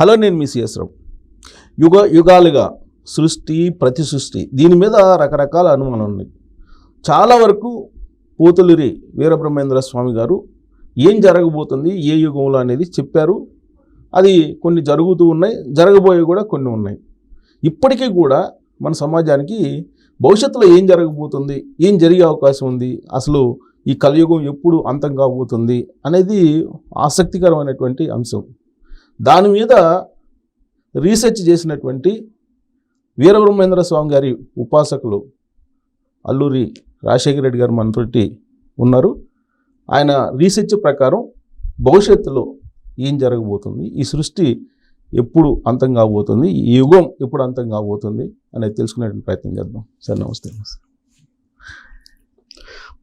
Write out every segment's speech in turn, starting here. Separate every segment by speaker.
Speaker 1: Hello, నేను మీ CS రావు. యుగాలుగా ప్రతి సృష్టి దీని మీద రకరకాల అనుమానాలు ఉన్నాయి. చాలా వరకు పోతులూరి వీరబ్రహ్మేంద్ర స్వామి గారు ఏం జరగబోతుంది, ఏ యుగంలో అనేది చెప్పారు. అది కొన్ని జరుగుతూ ఉన్నాయి, జరగబోయే కూడా కొన్ని ఉన్నాయి. ఇప్పటికీ కూడా మన సమాజానికి భవిష్యత్తులో ఏం జరగబోతుంది, ఏం జరిగే అవకాశం ఉంది, అసలు ఈ కలియుగం ఎప్పుడు అంతం కాబోతుంది అనేది ఆసక్తికరమైనటువంటి అంశం. దాని మీద రీసెర్చ్ చేసినటువంటి వీరబ్రహ్మేంద్ర స్వామి గారి ఉపాసకులు అల్లూరి రాజశేఖర రెడ్డి గారు మనతోటి ఉన్నారు. ఆయన రీసెర్చ్ ప్రకారం భవిష్యత్తులో ఏం జరగబోతుంది, ఈ సృష్టి ఎప్పుడు అంతం కాబోతుంది, ఈ యుగం ఎప్పుడు అంతం కాబోతుంది అనేది తెలుసుకునే ప్రయత్నం చేద్దాం. సార్ నమస్తే.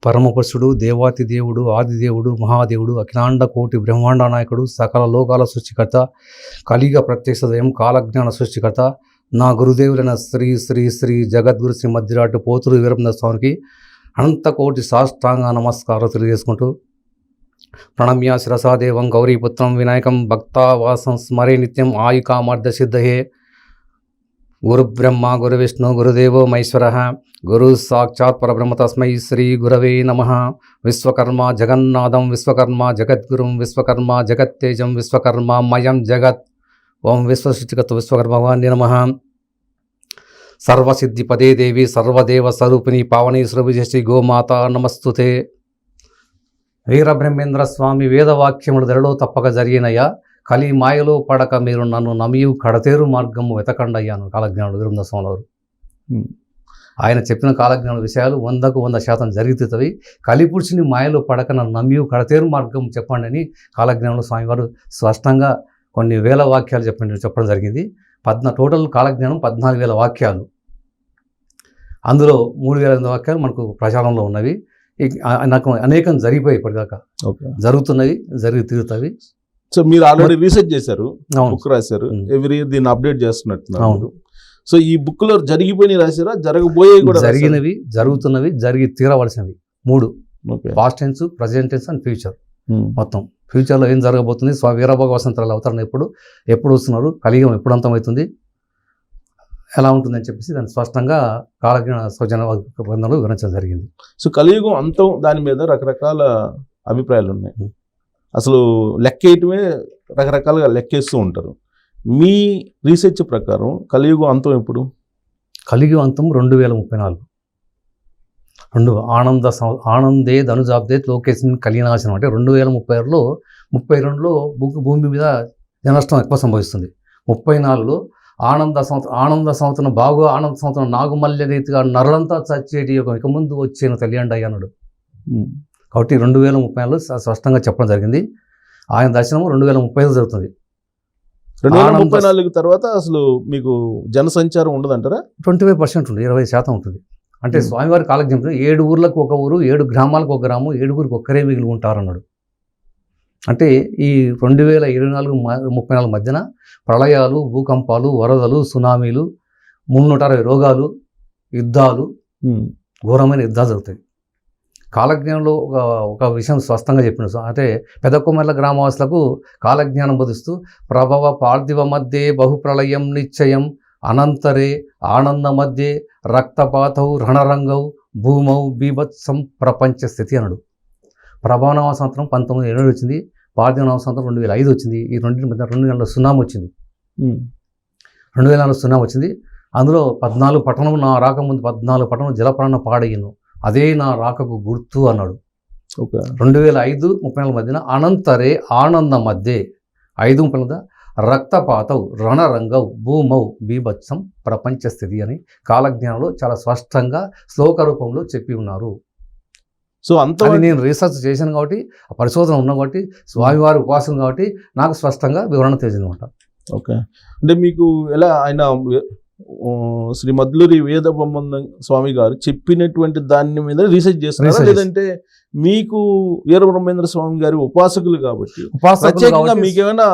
Speaker 2: పరమపురుషుడు, దేవాతి దేవుడు, ఆదిదేవుడు, మహాదేవుడు, అఖిలాండ కోటి బ్రహ్మాండ నాయకుడు, సకల లోకాల సృష్టికర్త, కలియుగ ప్రత్యక్ష దయం, కాలజ్ఞాన సృష్టికర్త, నా గురుదేవులైన శ్రీ శ్రీ శ్రీ జగద్గురు శ్రీ మధ్యరాటు పోతులూరి వీరబ్రహ్మేంద్ర స్వామికి అనంత కోటి సాష్టాంగ నమస్కారం తెలియజేసుకుంటూ, ప్రణమ్య శిరసాదేవం గౌరీపుత్రం వినాయకం భక్తావాసం స్మరే నిత్యం ఆయుకామార్థ సిద్ధహే. గురు బ్రహ్మ గురు విష్ణు గురుదేవో మహేశ్వర, గురు సాక్షాత్ పరబ్రహ్మ తస్మై శ్రీ గురవే నమః. విశ్వకర్మ జగన్నాథం విశ్వకర్మ జగద్గురుం విశ్వకర్మ జగత్తేజం విశ్వకర్మ మయం జగత్. ఓం విశ్వసృష్టికర్త విశ్వకర్మ భగవాన్ నమః. సర్వసిద్ధి పదే దేవి సర్వదేవ స్వరూపిణి పావని శ్రీ గోమాత నమస్తుతే. వీరబ్రహ్మేంద్ర స్వామి వేదవాక్యములు ధరలో తప్పక జరిగినయ్యా, కలి మాయలో పడక మీరు నన్ను నమియు కడతేరు మార్గము వెతకండయ్యాను కాలజ్ఞానుడు వీరబ్రహ్మేంద్ర స్వామి వారు. ఆయన చెప్పిన కాలజ్ఞాన విషయాలు 100% జరుగుతుంది. కలిపురుషుని మాయలో పడక నన్ను నమ్మియు కడతేరు మార్గం చెప్పండి అని కాలజ్ఞానుడు స్వామివారు స్పష్టంగా కొన్ని వేల వాక్యాలు చెప్పడం జరిగింది. టోటల్ కాలజ్ఞానం 14,000 వాక్యాలు. అందులో 3,000 వాక్యాలు మనకు ప్రచారంలో ఉన్నవి. నాకు అనేకం జరిగిపోయి ఇప్పటిదాకా జరుగుతున్నవి, జరిగి తీరుతాయి.
Speaker 1: సో మీరు ఆల్రెడీ రీసెర్చ్ చేశారు, బుక్ రాశారు, ఎవ్రీ ఇయర్ దీన్ని అప్డేట్ చేస్తున్నట్టున్నారు. సో ఈ బుక్ లో జరిగిపోయి రాశారా, జరగబోయే కూడా?
Speaker 2: జరిగినవి, జరుగుతున్నవి, జరిగి తీరవలసినవి 3: past tense, present tense and future. మొత్తం ఫ్యూచర్లో ఏం జరగబోతుంది, స్వామి వీరభోగ వసంతరాలు అవతరణ ఎప్పుడు వస్తున్నారు, కలియుగం ఎప్పుడు అంతమవుతుంది, ఎలా ఉంటుందని చెప్పేసి దాన్ని స్పష్టంగా కాలజ్ఞాన సౌజన్య గ్రంథంలో వివరించడం జరిగింది.
Speaker 1: సో కలియుగం అంతం దాని మీద రకరకాల అభిప్రాయాలు ఉన్నాయి. అసలు లెక్కేయటమే రకరకాలుగా లెక్కేస్తూ ఉంటారు. మీ రీసెర్చ్ ప్రకారం కలియుగం అంతం ఎప్పుడు?
Speaker 2: కలియుగం అంతం 2034. ఆనందే ధనుజాబ్దే లోకేశన్ కలినాశనం అంటే 2036లో 32లో భూమి మీద జననష్టం ఎక్కువ సంభవిస్తుంది. 34లో ఆనంద సంవత్సరం బాగా ఆనంద సంవత్సరం నాగుమల్య రీతిగా నరులంతా చచ్చేటి ఇక ముందు వచ్చేను తెలియండి అన్నాడు. కాబట్టి 2034లో స్పష్టంగా చెప్పడం జరిగింది. ఆయన దర్శనం 2035 జరుగుతుంది.
Speaker 1: 2034 తర్వాత అసలు మీకు జనసంచారం ఉండదంటారా?
Speaker 2: 25% ఉంటుంది, 20% ఉంటుంది. అంటే స్వామివారి కాలజ్ఞానం 7 ఊర్లకు ఒక ఊరు, 7 గ్రామాలకు ఒక గ్రామం, 7గురికి ఒక్కరే మిగిలి ఉంటారన్నాడు. అంటే ఈ 2024-34 మధ్యన ప్రళయాలు, భూకంపాలు, వరదలు, సునామీలు, 360 రోగాలు, యుద్ధాలు, ఘోరమైన యుద్ధాలు జరుగుతాయి. కాలజ్ఞానంలో ఒక విషయం స్పష్టంగా చెప్పిన అంటే పెదకొమెర్ల గ్రామవాసులకు కాలజ్ఞానం బోధిస్తూ ప్రభవ పార్థివ మధ్యే బహుప్రళయం నిశ్చయం అనంతరే ఆనంద మధ్యే రక్తపాతౌ రణరంగౌ భూమౌ బీభత్సం ప్రపంచ స్థితి అన్నాడు. ప్రభావనవ సంవత్సరం 1907 వచ్చింది, పార్థివనవ సంవత్సరం 2005 వచ్చింది. ఈ రెండింటి మధ్య 2 నెలల సునామీ వచ్చింది. 2004 సునామీ వచ్చింది. అందులో 14 పట్టణం నా రాకముందు 14 పట్టణం జలప్రాణ పాడయ్యను, అదే నా రాకకు గుర్తు అన్నాడు. 2005-34 మధ్యన అనంతరే ఆనంద మధ్యే 5-30 మధ్య రక్తపాతౌ రణరంగౌ భూమౌ బీభత్సం ప్రపంచ స్థితి అని కాలజ్ఞానంలో చాలా స్పష్టంగా శ్లోక రూపంలో చెప్పి ఉన్నారు. సో అంత నేను రీసెర్చ్ చేశాను కాబట్టి, ఆ పరిశోధన ఉన్నాం కాబట్టి, స్వామివారి ఉపాసన కాబట్టి నాకు స్పష్టంగా వివరణ తెలిసిందన్నమాట.
Speaker 1: ఓకే, అంటే మీకు ఎలా ఆయన శ్రీ మద్లూరి వీరబ్రహ్మేంద్ర స్వామి గారు చెప్పినటువంటి దాని మీద రీసెర్చ్ చేస్తున్నారా, లేదంటే మీకు వీరబ్రహ్మేంద్ర స్వామి గారి ఉపాసకులు కాబట్టి ప్రత్యేకంగా మీకేమైనా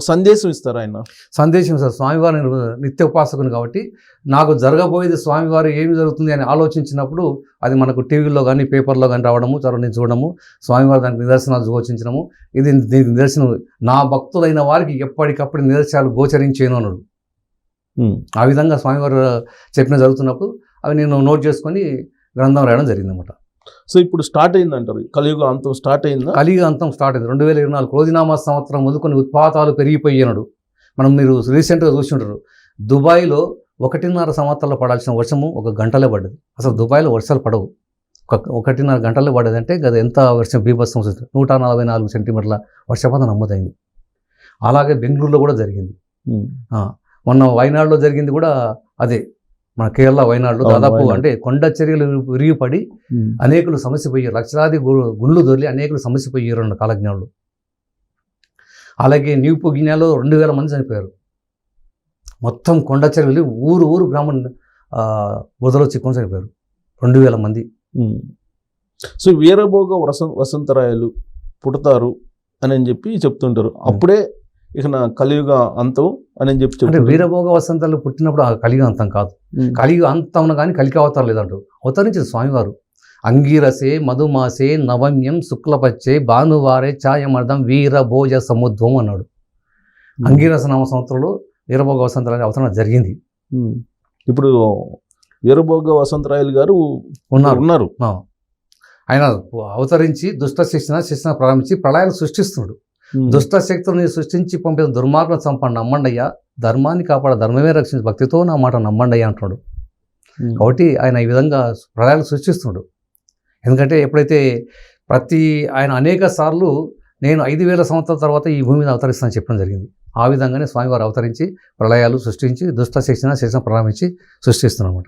Speaker 1: సందేశం ఇస్తారు ఆయన.
Speaker 2: సందేశం సార్, స్వామివారి నిత్య ఉపాసకుని కాబట్టి నాకు జరగబోయేది స్వామివారు ఏమి జరుగుతుంది అని ఆలోచించినప్పుడు అది మనకు టీవీలో కానీ పేపర్లో కానీ రావడము, నేను చూడడము, స్వామివారి దానికి నిదర్శనాలు గోచరించడము, ఇది దీనికి నిదర్శనం. నా భక్తులైన వారికి ఎప్పటికప్పుడు నిదర్శనాలు గోచరించేను అన్నాడు. ఆ విధంగా స్వామివారు చెప్పిన జరుగుతున్నప్పుడు అవి నేను నోట్ చేసుకొని గ్రంథం రాయడం జరిగింది అనమాట.
Speaker 1: సో ఇప్పుడు స్టార్ట్ అయింది అంటారు, కలియుగ అంతం స్టార్ట్ అయిందా?
Speaker 2: కలియుగ అంతం స్టార్ట్ అయింది 2024 క్రోధినామ సంవత్సరం ముందు కొన్ని ఉత్పాతాలు పెరిగిపోయినాడు. మీరు రీసెంట్గా చూసి ఉంటారు, దుబాయ్లో 1.5 సంవత్సరాలు పడాల్సిన వర్షము 1 గంటలే పడ్డది. అసలు దుబాయ్లో వర్షాలు పడవు, 1.5 గంటలే పడ్డది. అంటే అది ఎంత వర్షం బీభత్సం వస్తుంది. 144 సెంటీమీటర్ల వర్షపాతం నమోదైంది. అలాగే బెంగళూరులో కూడా జరిగింది. మొన్న వయనాడులో జరిగింది కూడా అదే, మన కేరళ వయనాడులో దాదాపు అంటే కొండ చర్యలు విరిగిపడి అనేకులు సమస్యపోయారు, లక్షలాది గుండ్లు దొరికి అనేకులు సమస్యపోయారు అన్న కాలజ్ఞానులు. అలాగే న్యూపు గినియాలో 2000 మంది చనిపోయారు. మొత్తం కొండ చర్యలు ఊరు గ్రామం బురదలో చిక్కుని చనిపోయారు 2000 మంది.
Speaker 1: సో వీరభోగ వసంతరాయలు పుడతారు అని చెప్పి చెప్తుంటారు. అప్పుడే ఇక నా కలియుగ అంతం అని చెప్పి
Speaker 2: అంటే వీరభోగ వసంతాలు పుట్టినప్పుడు ఆ కలియుగ అంతం కాదు, కలియుగ అంతం కానీ కలికి అవతారం లేదంటూ అవతరించింది స్వామివారు. అంగీరసే మధుమాసే నవమ్యం శుక్లపచ్చే భానువారే ఛాయమర్థం వీరభోజ సముద్వం అన్నాడు. అంగీరస నామ సంవత్సరంలో వీరభోగ వసంతరాయలు అవతరణ జరిగింది.
Speaker 1: ఇప్పుడు వీరభోగ వసంతరాయలు గారు ఉన్నారు.
Speaker 2: ఆయన అవతరించి దుష్ట శిక్షణ ప్రారంభించి ప్రళయాలు సృష్టిస్తున్నాడు. దుష్ట శక్తుల్ని సృష్టించి పంపిన దుర్మార్గం చంపండి నమ్మండయ్యా, ధర్మాన్ని కాపాడ ధర్మమే రక్షించి భక్తితో నా మాట నమ్మండయ్యా అంటున్నాడు. కాబట్టి ఆయన ఈ విధంగా ప్రళయాలు సృష్టిస్తున్నాడు. ఎందుకంటే ఎప్పుడైతే ఆయన అనేక సార్లు నేను 5000 సంవత్సరాల తర్వాత ఈ భూమి మీద అవతరిస్తానని చెప్పడం జరిగింది. ఆ విధంగానే స్వామివారు అవతరించి ప్రళయాలు సృష్టించి దుష్ట శిక్షణ ప్రారంభించి సృష్టిస్తున్నమాట.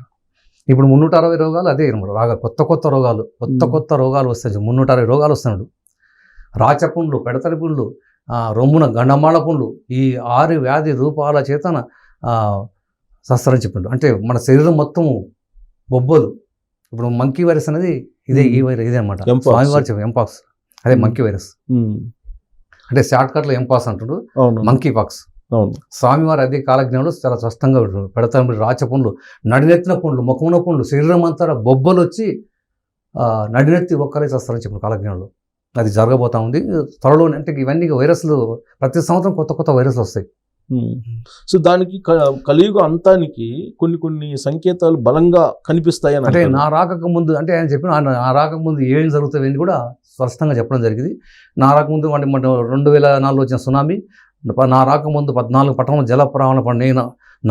Speaker 2: ఇప్పుడు 360 రోగాలు అదే అనమాట. కొత్త రోగాలు వస్తాయి. 360 రోగాలు వస్తున్నాడు. రాచపుండ్లు, పెడతరి పుండ్లు, రొమ్మున గండమాళ పుండ్లు, ఈ 6 వ్యాధి రూపాల చేతన శస్త్రం చెప్పిండు. అంటే మన శరీరం మొత్తం బొబ్బలు. ఇప్పుడు మంకీ వైరస్ అనేది ఇదే అనమాట. స్వామివారు చెప్పారు ఎంపాక్స్, అదే మంకీ వైరస్. అంటే షార్ట్ కట్లో ఎంపాక్స్ అంటుడు, మంకీ పాక్స్. స్వామివారు అదే కాలజ్ఞంలో చాలా స్పష్టంగా పెడతారు. రాచపుండ్లు, నడినెత్తిన పుండ్లు, ముఖమున పుండ్లు, శరీరం అంతా బొబ్బలు వచ్చి నడినెత్తి ఒక్కలే చేస్తారని చెప్పిన కాలజ్ఞంలో. అది జరగబోతా ఉంది త్వరలో. అంటే ఇవన్నీ వైరస్లు ప్రతి సంవత్సరం కొత్త వైరస్లు వస్తాయి.
Speaker 1: సో దానికి కలియుగ అంతానికి కొన్ని సంకేతాలు బలంగా కనిపిస్తాయి.
Speaker 2: అంటే నా రాకకు ముందు, అంటే ఆయన చెప్పిన నా రాకముందు ఏం జరుగుతాయి కూడా స్పష్టంగా చెప్పడం జరిగింది. నా రాకముందు 2004 వచ్చిన సునామీ, నా రాకముందు 14 పట్టణంలో జల ప్రవాహం పడి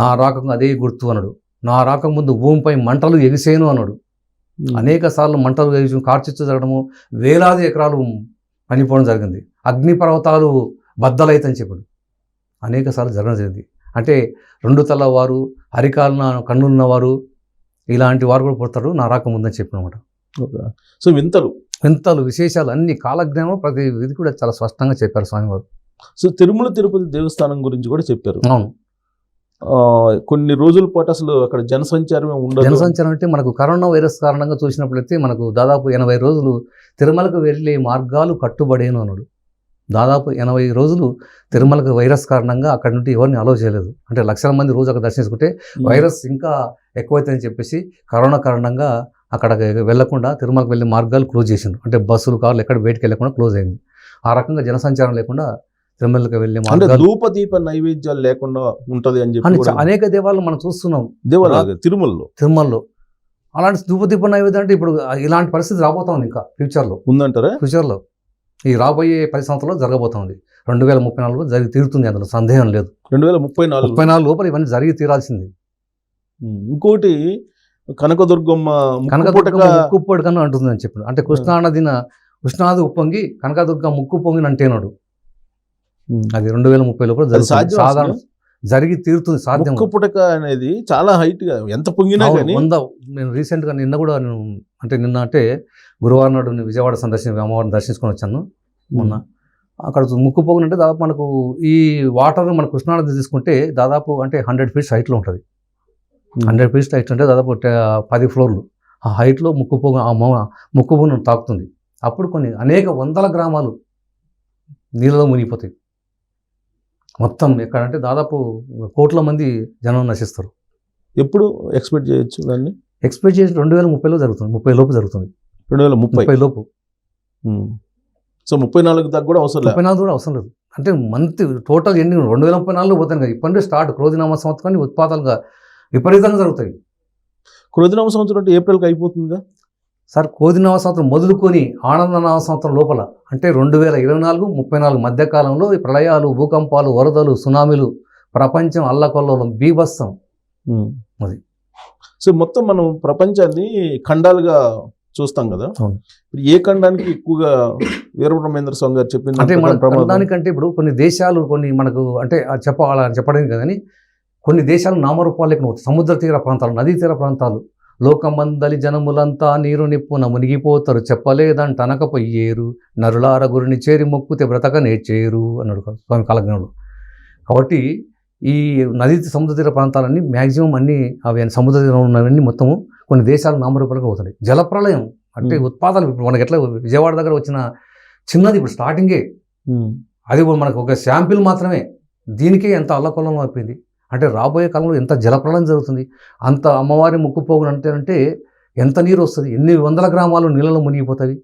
Speaker 2: నా రాకము అదే గుర్తు అన్నాడు. నా రాకముందు భూమిపై మంటలు ఎగిసేను అన్నాడు. అనేక సార్లు మంటలు కార్చిచ్చు జరగడము, వేలాది ఎకరాలు పనిపోవడం జరిగింది. అగ్నిపర్వతాలు బద్దలైతని చెప్పాడు. అనేక సార్లు జరగడం జరిగింది. అంటే 2 తల వారు, అరికాలన కన్నున్నవారు, ఇలాంటి వారు కూడా పుడతారు నా రాకముందని చెప్పినమాట.
Speaker 1: సో వింతలు
Speaker 2: విశేషాలు అన్ని కాలజ్ఞానం ప్రతి ఇది కూడా చాలా స్పష్టంగా చెప్పారు స్వామివారు.
Speaker 1: సో తిరుమల తిరుపతి దేవస్థానం గురించి కూడా చెప్పారు.
Speaker 2: అవును,
Speaker 1: కొన్ని రోజుల పాటు అసలు అక్కడ జనసంచారమే ఉండదు.
Speaker 2: జనసంచారం అంటే మనకు కరోనా వైరస్ కారణంగా చూసినట్లయితే మనకు దాదాపు 80 రోజులు తిరుమలకు వెళ్ళే మార్గాలు కట్టుబడేను అన్నాడు. దాదాపు 80 రోజులు తిరుమలకు వైరస్ కారణంగా అక్కడి నుండి ఎవరిని అలో చేయలేదు. అంటే లక్షల మంది రోజు అక్కడ దర్శించుకుంటే వైరస్ ఇంకా ఎక్కువైతుందని చెప్పేసి కరోనా కారణంగా అక్కడ వెళ్లకుండా తిరుమలకు వెళ్ళే మార్గాలు క్లోజ్ చేసిండు. అంటే బస్సులు, కార్లు ఎక్కడ బయటకు వెళ్ళకుండా క్లోజ్ అయింది. ఆ రకంగా జనసంచారం లేకుండా తిరుమలకి వెళ్ళే మార్గాలు,
Speaker 1: ధూపదీప నైవేద్యాలు లేకుండా ఉంటది అని చెప్పి
Speaker 2: అనేక దేవాలయాలు మనం చూస్తున్నాం.
Speaker 1: తిరుమలలో
Speaker 2: అలాంటి ధూపదీప నైవేద్యం అంటే ఇప్పుడు ఇలాంటి పరిస్థితి రాబోతా ఉంది. ఇంకా ఫ్యూచర్లో
Speaker 1: ఉందంటారా?
Speaker 2: ఫ్యూచర్లో ఈ రాబోయే 10 సంవత్సరాల్లో జరగబోతుంది. 2034 జరిగి తీరుతుంది, అందులో సందేహం లేదు. 2034 లోపల ఇవన్నీ జరిగి తీరాల్సింది.
Speaker 1: ఇంకోటి కనకదుర్గమ్మ
Speaker 2: ముక్కుపోటు కన్నా అంటుంది అని చెప్పాడు. అంటే కృష్ణాది ఉప్పొంగి కనకదుర్గ ముక్కు పొంగిని అంటేనాడు. అది 2030 లోపల సాధారణ జరిగి తీరుతుంది, సాధ్యం.
Speaker 1: పుటక అనేది చాలా హైట్ గా ఎంత పొంగినా కానీ
Speaker 2: నేను రీసెంట్గా నిన్న అంటే గురువారం నాడు విజయవాడ అమ్మవారిని దర్శించుకొని వచ్చాను మొన్న. అక్కడ ముక్కు పొంగిన అంటే దాదాపు మనకు ఈ వాటర్ మన కృష్ణానది తీసుకుంటే దాదాపు అంటే 100 ఫీట్స్ హైట్లో ఉంటుంది. 100 ఫీట్స్ హైట్ అంటే దాదాపు 10 ఫ్లోర్లు ఆ హైట్లో ముక్కు పొంగును తాకుతుంది. అప్పుడు అనేక వందల గ్రామాలు నీళ్ళలో మునిగిపోతాయి. మొత్తం ఎక్కడంటే దాదాపు కోట్ల మంది జనం నశిస్తారు.
Speaker 1: ఎప్పుడు ఎక్స్పెక్ట్ చేయొచ్చు దాన్ని?
Speaker 2: ఎక్స్పెక్ట్ చేసి 2030లో జరుగుతుంది, 30 లోపు జరుగుతుంది,
Speaker 1: 2030
Speaker 2: లోపు.
Speaker 1: సో 34 దాకా కూడా అవసరం లేదు.
Speaker 2: 34 కూడా అవసరం లేదు. అంటే మంత్ టోటల్ ఎన్ని 2034లో పోతాను కదా. ఇప్పటి స్టార్ట్ క్రోధినామ సంవత్సరాన్ని ఉత్పాదాలుగా విపరీతంగా జరుగుతాయి.
Speaker 1: క్రోధినామ సంవత్సరం అంటే ఏప్రిల్కి అయిపోతుందిగా
Speaker 2: సార్. క్రోధినామ సంవత్సరం మొదలుకొని ఆనందనామ సంవత్సరం లోపల అంటే 2024-34 మధ్యకాలంలో ఈ ప్రళయాలు, భూకంపాలు, వరదలు, సునామీలు, ప్రపంచం అల్లకొల్లోలం, బీభత్సం. అది
Speaker 1: సో మొత్తం మనం ప్రపంచాన్ని ఖండాలుగా చూస్తాం కదా. ఇప్పుడు ఏ ఖండానికి ఎక్కువగా వీరబ్రహ్మేంద్ర స్వామి గారు చెప్పింది
Speaker 2: అంటే మన ఖండానికంటే ఇప్పుడు కొన్ని దేశాలు కొన్ని మనకు అంటే చెప్పడం కదని కొన్ని దేశాలు నామరూపాలు లేకుండా సముద్ర తీర ప్రాంతాలు, నదీ తీర ప్రాంతాలు, లోకమందలి జనములంతా నీరు నిప్పున మునిగిపోతారు, చెప్పలేదంట అనకపోయేరు, నరులార గురిని చేరి మొక్కుతే బ్రతక నేర్చేరు అన్నాడు స్వామి కాలజ్ఞుడు. కాబట్టి ఈ నదీ సముద్ర తీర ప్రాంతాలన్నీ మ్యాక్సిమం అన్ని అవి సముద్ర తీరంలో ఉన్నవన్నీ మొత్తము కొన్ని దేశాలు నామరూపాలుగా అవుతాయి. జలప్రళయం అంటే ఉత్పాదాలు ఇప్పుడు మనకి ఎట్లా విజయవాడ దగ్గర వచ్చిన చిన్నది ఇప్పుడు స్టార్టింగే, అది మనకు ఒక శాంపిల్ మాత్రమే. దీనికే ఎంత అల్లకొల్లం అయిపోయింది. అంటే రాబోయే కాలంలో ఎంత జలప్రళయం జరుగుతుంది, అంత అమ్మవారి ముక్కుపోగులు అంటే ఎంత నీరు వస్తుంది, ఎన్ని వందల గ్రామాలు నీళ్ళలో మునిగిపోతుంది,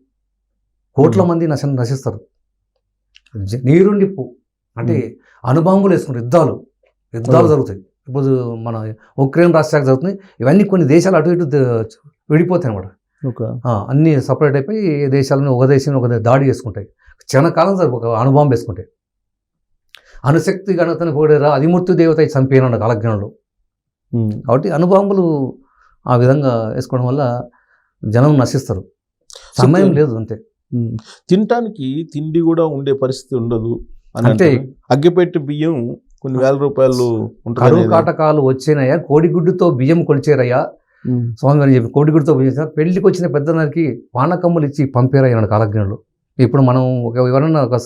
Speaker 2: కోట్ల మంది నశిస్తారు. నీరు నిప్పు అంటే అణుబాంబులు వేసుకుంటారు, యుద్ధాలు జరుగుతాయి. ఇప్పుడు మన ఉక్రెయిన్ రష్యాకి జరుగుతుంది. ఇవన్నీ కొన్ని దేశాలు అటు ఇటు విడిపోతాయి అన్నమాట. అన్నీ సపరేట్ అయిపోయి దేశాలను ఒక దేశం ఒక దాడి చేసుకుంటాయి. క్షణకాలం ఒక అణుబాంబు వేసుకుంటాయి. అణుశక్తి గణతని పోడేరా అధిమృత్యు దేవత చంపేనన్న కాలజ్ఞంలో. కాబట్టి అణుబాంబులు ఆ విధంగా వేసుకోవడం వల్ల జనం నశిస్తారు. సమయం లేదు అంతే.
Speaker 1: తినటానికి తిండి కూడా ఉండే పరిస్థితి ఉండదు అంటే అగ్గిపెట్టి బియ్యం కొన్ని వేల రూపాయలు
Speaker 2: కరువు కాటకాలు వచ్చినాయా, కోడిగుడ్డుతో బియ్యం కొలిచేరయ్యా స్వామి అని చెప్పి కోడిగుడ్డుతో బియ్యం పెళ్లికి వచ్చిన పెద్దనారికి పానకమ్ములు ఇచ్చి పంపేరయ్యా కాలజ్ఞంలో. ఇప్పుడు మనం ఎవరన్నా ఒక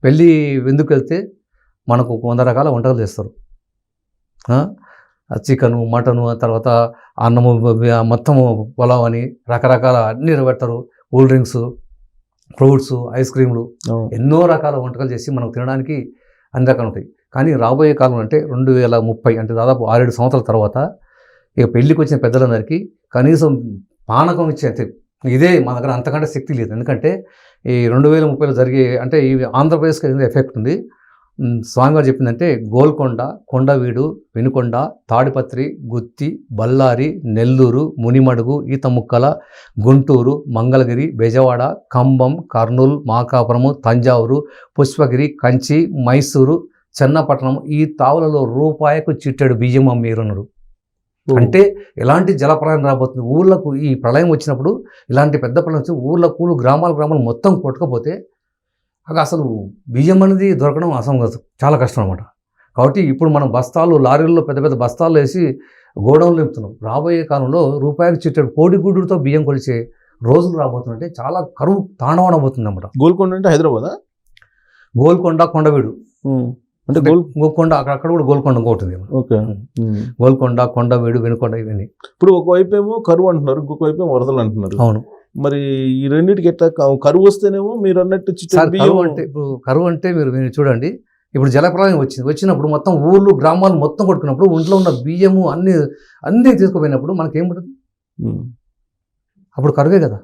Speaker 2: పెళ్ళి విందుకు వెళ్తే మనకు 100 రకాల వంటలు చేస్తారు. చికెను, మటను, తర్వాత అన్నము, మొత్తము పొలావ్ అని రకరకాల అన్ని పెడతారు. కూల్ డ్రింక్స్, ఫ్రూట్స్, ఐస్ క్రీమ్లు, ఎన్నో రకాల వంటకాలు చేసి మనకు తినడానికి అన్ని రకాలు ఉంటాయి. కానీ రాబోయే కాలం అంటే 2030 అంటే దాదాపు 6-7 సంవత్సరాల తర్వాత ఇక పెళ్ళికి వచ్చిన పెద్దలందరికీ కనీసం పానకం ఇచ్చే ఇదే మా దగ్గర అంతకంటే శక్తి లేదు. ఎందుకంటే ఈ 2030లో జరిగే అంటే ఈ ఆంధ్రప్రదేశ్కి ఎఫెక్ట్ ఉంది. స్వామివారు చెప్పిందంటే గోల్కొండ, కొండవీడు, వినుకొండ, తాడిపత్రి, గుత్తి, బళ్ళారి, నెల్లూరు, మునిమడుగు, ఈతముక్కల, గుంటూరు, మంగళగిరి, బెజవాడ, ఖమ్మం, కర్నూలు, మార్కాపురము, తంజావూరు, పుష్పగిరి, కంచి, మైసూరు, చెన్నపట్నం ఈ తావులలో రూపాయకు చిట్టెడు బియ్యం అమ్మేరున్నాడు. అంటే ఎలాంటి జలప్రలయం రాబోతుంది ఊళ్ళకు. ఈ ప్రళయం వచ్చినప్పుడు ఇలాంటి పెద్ద ప్రళయం వచ్చి ఊళ్ళకు గ్రామాలు మొత్తం కొట్టుకపోతే అసలు బియ్యం అనేది దొరకడం చాలా కష్టం అనమాట. కాబట్టి ఇప్పుడు మనం బస్తాలు, లారీల్లో పెద్ద పెద్ద బస్తాలు వేసి గోడౌన్లు నింపుతున్నాం. రాబోయే కాలంలో రూపాయలు చిట్టెడు కోడిగుడ్డుతో బియ్యం కొలిచే రోజులు రాబోతుందంటే చాలా కరువు తాండవనబోతుంది అన్నమాట.
Speaker 1: గోల్కొండ అంటే హైదరాబాద్,
Speaker 2: గోల్కొండ, కొండవీడు అంటే గోల్కొండ అక్కడ కూడా గోల్కొండ ఇంకోటి.
Speaker 1: ఓకే,
Speaker 2: గోల్కొండ, కొండవీడు, వెనుకొండ ఇవన్నీ.
Speaker 1: ఇప్పుడు ఒకవైపు ఏమో కరువు అంటున్నారు, ఇంకొక వైపు ఏమో వరదలు అంటున్నారు.
Speaker 2: అవును.
Speaker 1: మరి ఈ రెండింటికి ఎట్లా కరువు వస్తేనేమో మీరు అన్నట్టు
Speaker 2: అంటే ఇప్పుడు కరువు అంటే మీరు చూడండి, ఇప్పుడు జలప్రలయం వచ్చినప్పుడు మొత్తం ఊళ్ళు గ్రామాలు మొత్తం కొట్టుకున్నప్పుడు ఒంట్లో ఉన్న బియ్యము అన్నీ తీసుకుపోయినప్పుడు మనకేముంటుంది? అప్పుడు కరువే కదా.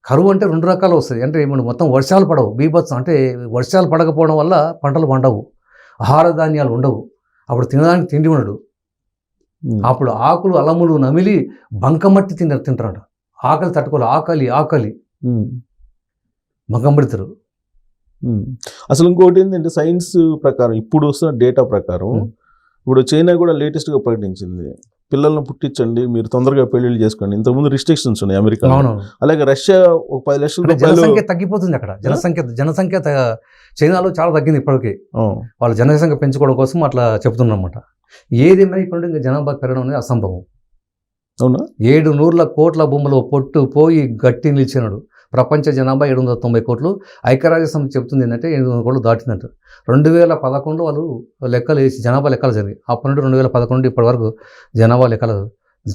Speaker 2: కరువు అంటే 2 రకాలు వస్తుంది. అంటే ఇప్పుడు మొత్తం వర్షాలు పడవు, బీభత్సం అంటే వర్షాలు పడకపోవడం వల్ల పంటలు పండవు, ఆహార ధాన్యాలు ఉండవు, అప్పుడు తినడానికి తిండి ఉండడు. అప్పుడు ఆకులు అలములు నమిలి బంకమట్టి తింటారంట. ఆకలి తట్టుకోవాలి, ఆకలి బంకమడతారు.
Speaker 1: అసలు ఇంకోటి ఏంటంటే సైన్స్ ప్రకారం ఇప్పుడు వస్తున్న డేటా ప్రకారం ఇప్పుడు చైనా కూడా లేటెస్ట్గా ప్రకటించింది, పిల్లలను పుట్టించండి, మీరు తొందరగా పెళ్లిళ్ళు చేసుకోండి. ఇంతకుముందు రిస్ట్రిక్షన్స్ ఉన్నాయి అమెరికా. అలాగే రష్యా ఒక 10 లక్షల
Speaker 2: జనసంఖ్య తగ్గిపోతుంది అక్కడ. జనసంఖ్య చైనాలో చాలా తగ్గింది ఇప్పటికీ. వాళ్ళ జనసంఖ్య పెంచుకోవడం కోసం అట్లా చెప్తున్నమాట. ఏదైనా ఇప్పుడు ఇంకా జనాభా పెరగడం అనేది అసంభవం.
Speaker 1: అవునా?
Speaker 2: 700 కోట్ల భూములో పొట్టు పోయి గట్టి నిలిచినాడు. ప్రపంచ జనాభా 790 కోట్లు. ఐక్యరాజ్యసమితి చెప్తుంది ఏంటంటే 800 కోట్లు దాటిందంట. 2011 వాళ్ళు లెక్కలు వేసి జనాభా లెక్కలు జరిగాయి. అప్పటి నుండి 2011 ఇప్పటి వరకు జనాభా లెక్కలు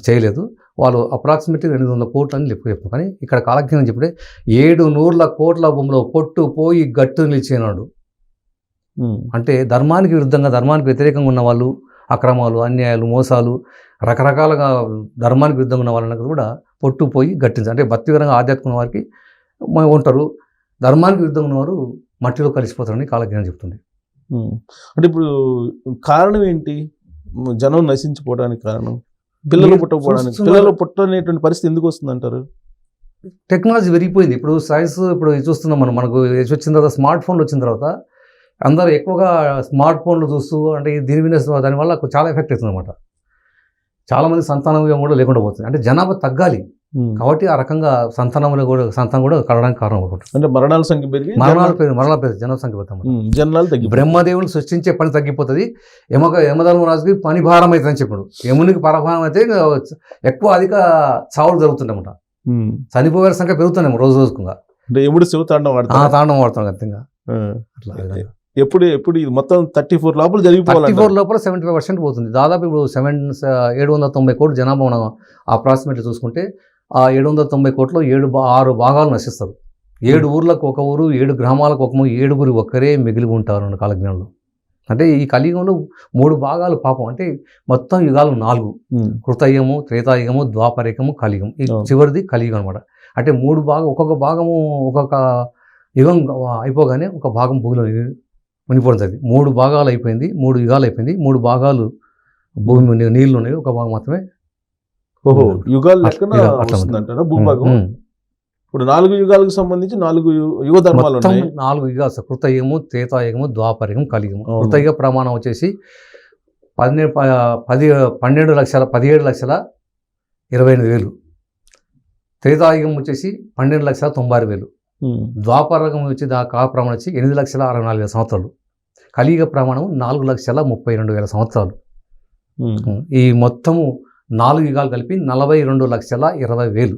Speaker 2: చేయలేదు. వాళ్ళు అప్రాక్సిమేట్లీ 200 కోట్లు అని చెప్తారు. కానీ ఇక్కడ కాలజ్ఞానం చెప్పుడే 700 కోట్ల భూమిలో పొట్టు పోయి గట్టు నిలిచినాడు. అంటే ధర్మానికి విరుద్ధంగా, ధర్మానికి వ్యతిరేకంగా ఉన్న వాళ్ళు, అక్రమాలు, అన్యాయాలు, మోసాలు, రకరకాలుగా ధర్మానికి విరుద్ధంగా ఉన్న వాళ్ళని కూడా పొట్టుపోయి గట్టించాలి. అంటే భక్తిపరంగా ఆధ్యాత్మిక వారికి ఉంటారు, ధర్మానికి విరుద్ధంగా ఉన్నవారు మట్టిలో కలిసిపోతారని కాలజ్ఞానం చెప్తుంది.
Speaker 1: అంటే ఇప్పుడు కారణం ఏంటి జనం నశించిపోవడానికి కారణం? పిల్లలు పుట్టకపోవడానికి, పిల్లలు పుట్టనేటువంటి పరిస్థితి ఎందుకు వస్తుంది అంటారు?
Speaker 2: టెక్నాలజీ పెరిగిపోయింది. ఇప్పుడు సైన్స్ ఇప్పుడు చూస్తున్నాం మనకు వచ్చిన తర్వాత, స్మార్ట్ ఫోన్లు వచ్చిన తర్వాత అందరూ ఎక్కువగా స్మార్ట్ ఫోన్లు చూస్తూ, అంటే దీని మీద దానివల్ల చాలా ఎఫెక్ట్ అవుతుంది అనమాట. చాలామంది సంతానం కూడా లేకుండా పోతుంది. అంటే జనాభా తగ్గాలి కాబట్టి ఆ రకంగా సంతానం కూడా కలగడానికి కారణం అవుతుంది.
Speaker 1: అంటే మరణాల సంఖ్య పెరిగి
Speaker 2: మరణాల జనసంఖ్య
Speaker 1: జనాలు తగ్గి,
Speaker 2: బ్రహ్మదేవుని సృష్టించే పని తగ్గిపోతుంది. యమధర్మరాజుకి పని భారం అవుతుంది అని చెప్పాడు. యమునికి పరభారం అయితే ఎక్కువ అధిక చావులు జరుగుతుందన్నమాట. చనిపోయే సంఖ్య పెరుగుతున్నాం రోజు రోజుగా.
Speaker 1: అంటే ఎముడు శివ తాండవం
Speaker 2: వాడుతున్నాం ఖచ్చితంగా. అట్లా
Speaker 1: ఎప్పుడు ఇది మొత్తం 34 లోపల జరిగిపోవాలి.
Speaker 2: 34 లోపల 75% పోతుంది. దాదాపు ఇప్పుడు 790 కోట్ల జనాభా మనం అప్రాక్సిమేట్లీ చూసుకుంటే, ఆ 790 కోట్లో 6 భాగాలు నశిస్తారు. 7 ఊర్లకు ఒక ఊరు, 7 గ్రామాలకు ఒక 7గురు ఒక్కరే మిగిలి ఉంటారు కాలజ్ఞానంలో. అంటే ఈ కలియుగంలో 3 భాగాలు పాపం. అంటే మొత్తం యుగాలు 4: కృతయుగము, త్రేతాయుగము, ద్వాపరయుగము, కలియుగం. ఈ చివరిది కలియుగం అనమాట. అంటే 3 భాగం, ఒక్కొక్క భాగము ఒక్కొక్క యుగం అయిపోగానే ఒక భాగం భూమిలో మునిపోవడం జరిగింది. 3 భాగాలు అయిపోయింది, 3 యుగాలు అయిపోయింది. 3 భాగాలు భూమి నీళ్ళు ఉన్నాయి, ఒక భాగం మాత్రమే
Speaker 1: యుగాలు లెక్కన వస్తుందంటారా భూభాగం? ఇప్పుడు 4 యుగాలకు సంబంధించి 4 యుగ ధర్మాలు ఉన్నాయి.
Speaker 2: 4 యుగాలు: కృతయుగము, త్రేతాయుగము, ద్వాపరయుగం, కలియుగము. కృతయుగ ప్రమాణం వచ్చేసి 17,28,028,000. త్రేతాయుగం వచ్చేసి 12,96,000. ద్వాపరయుగం వచ్చి కాల ప్రమాణం వచ్చి 8,64,000 సంవత్సరాలు. కలియుగ ప్రమాణం 4,32,000 సంవత్సరాలు. ఈ మొత్తము 4 యుగాలు కలిపి 42,20,000.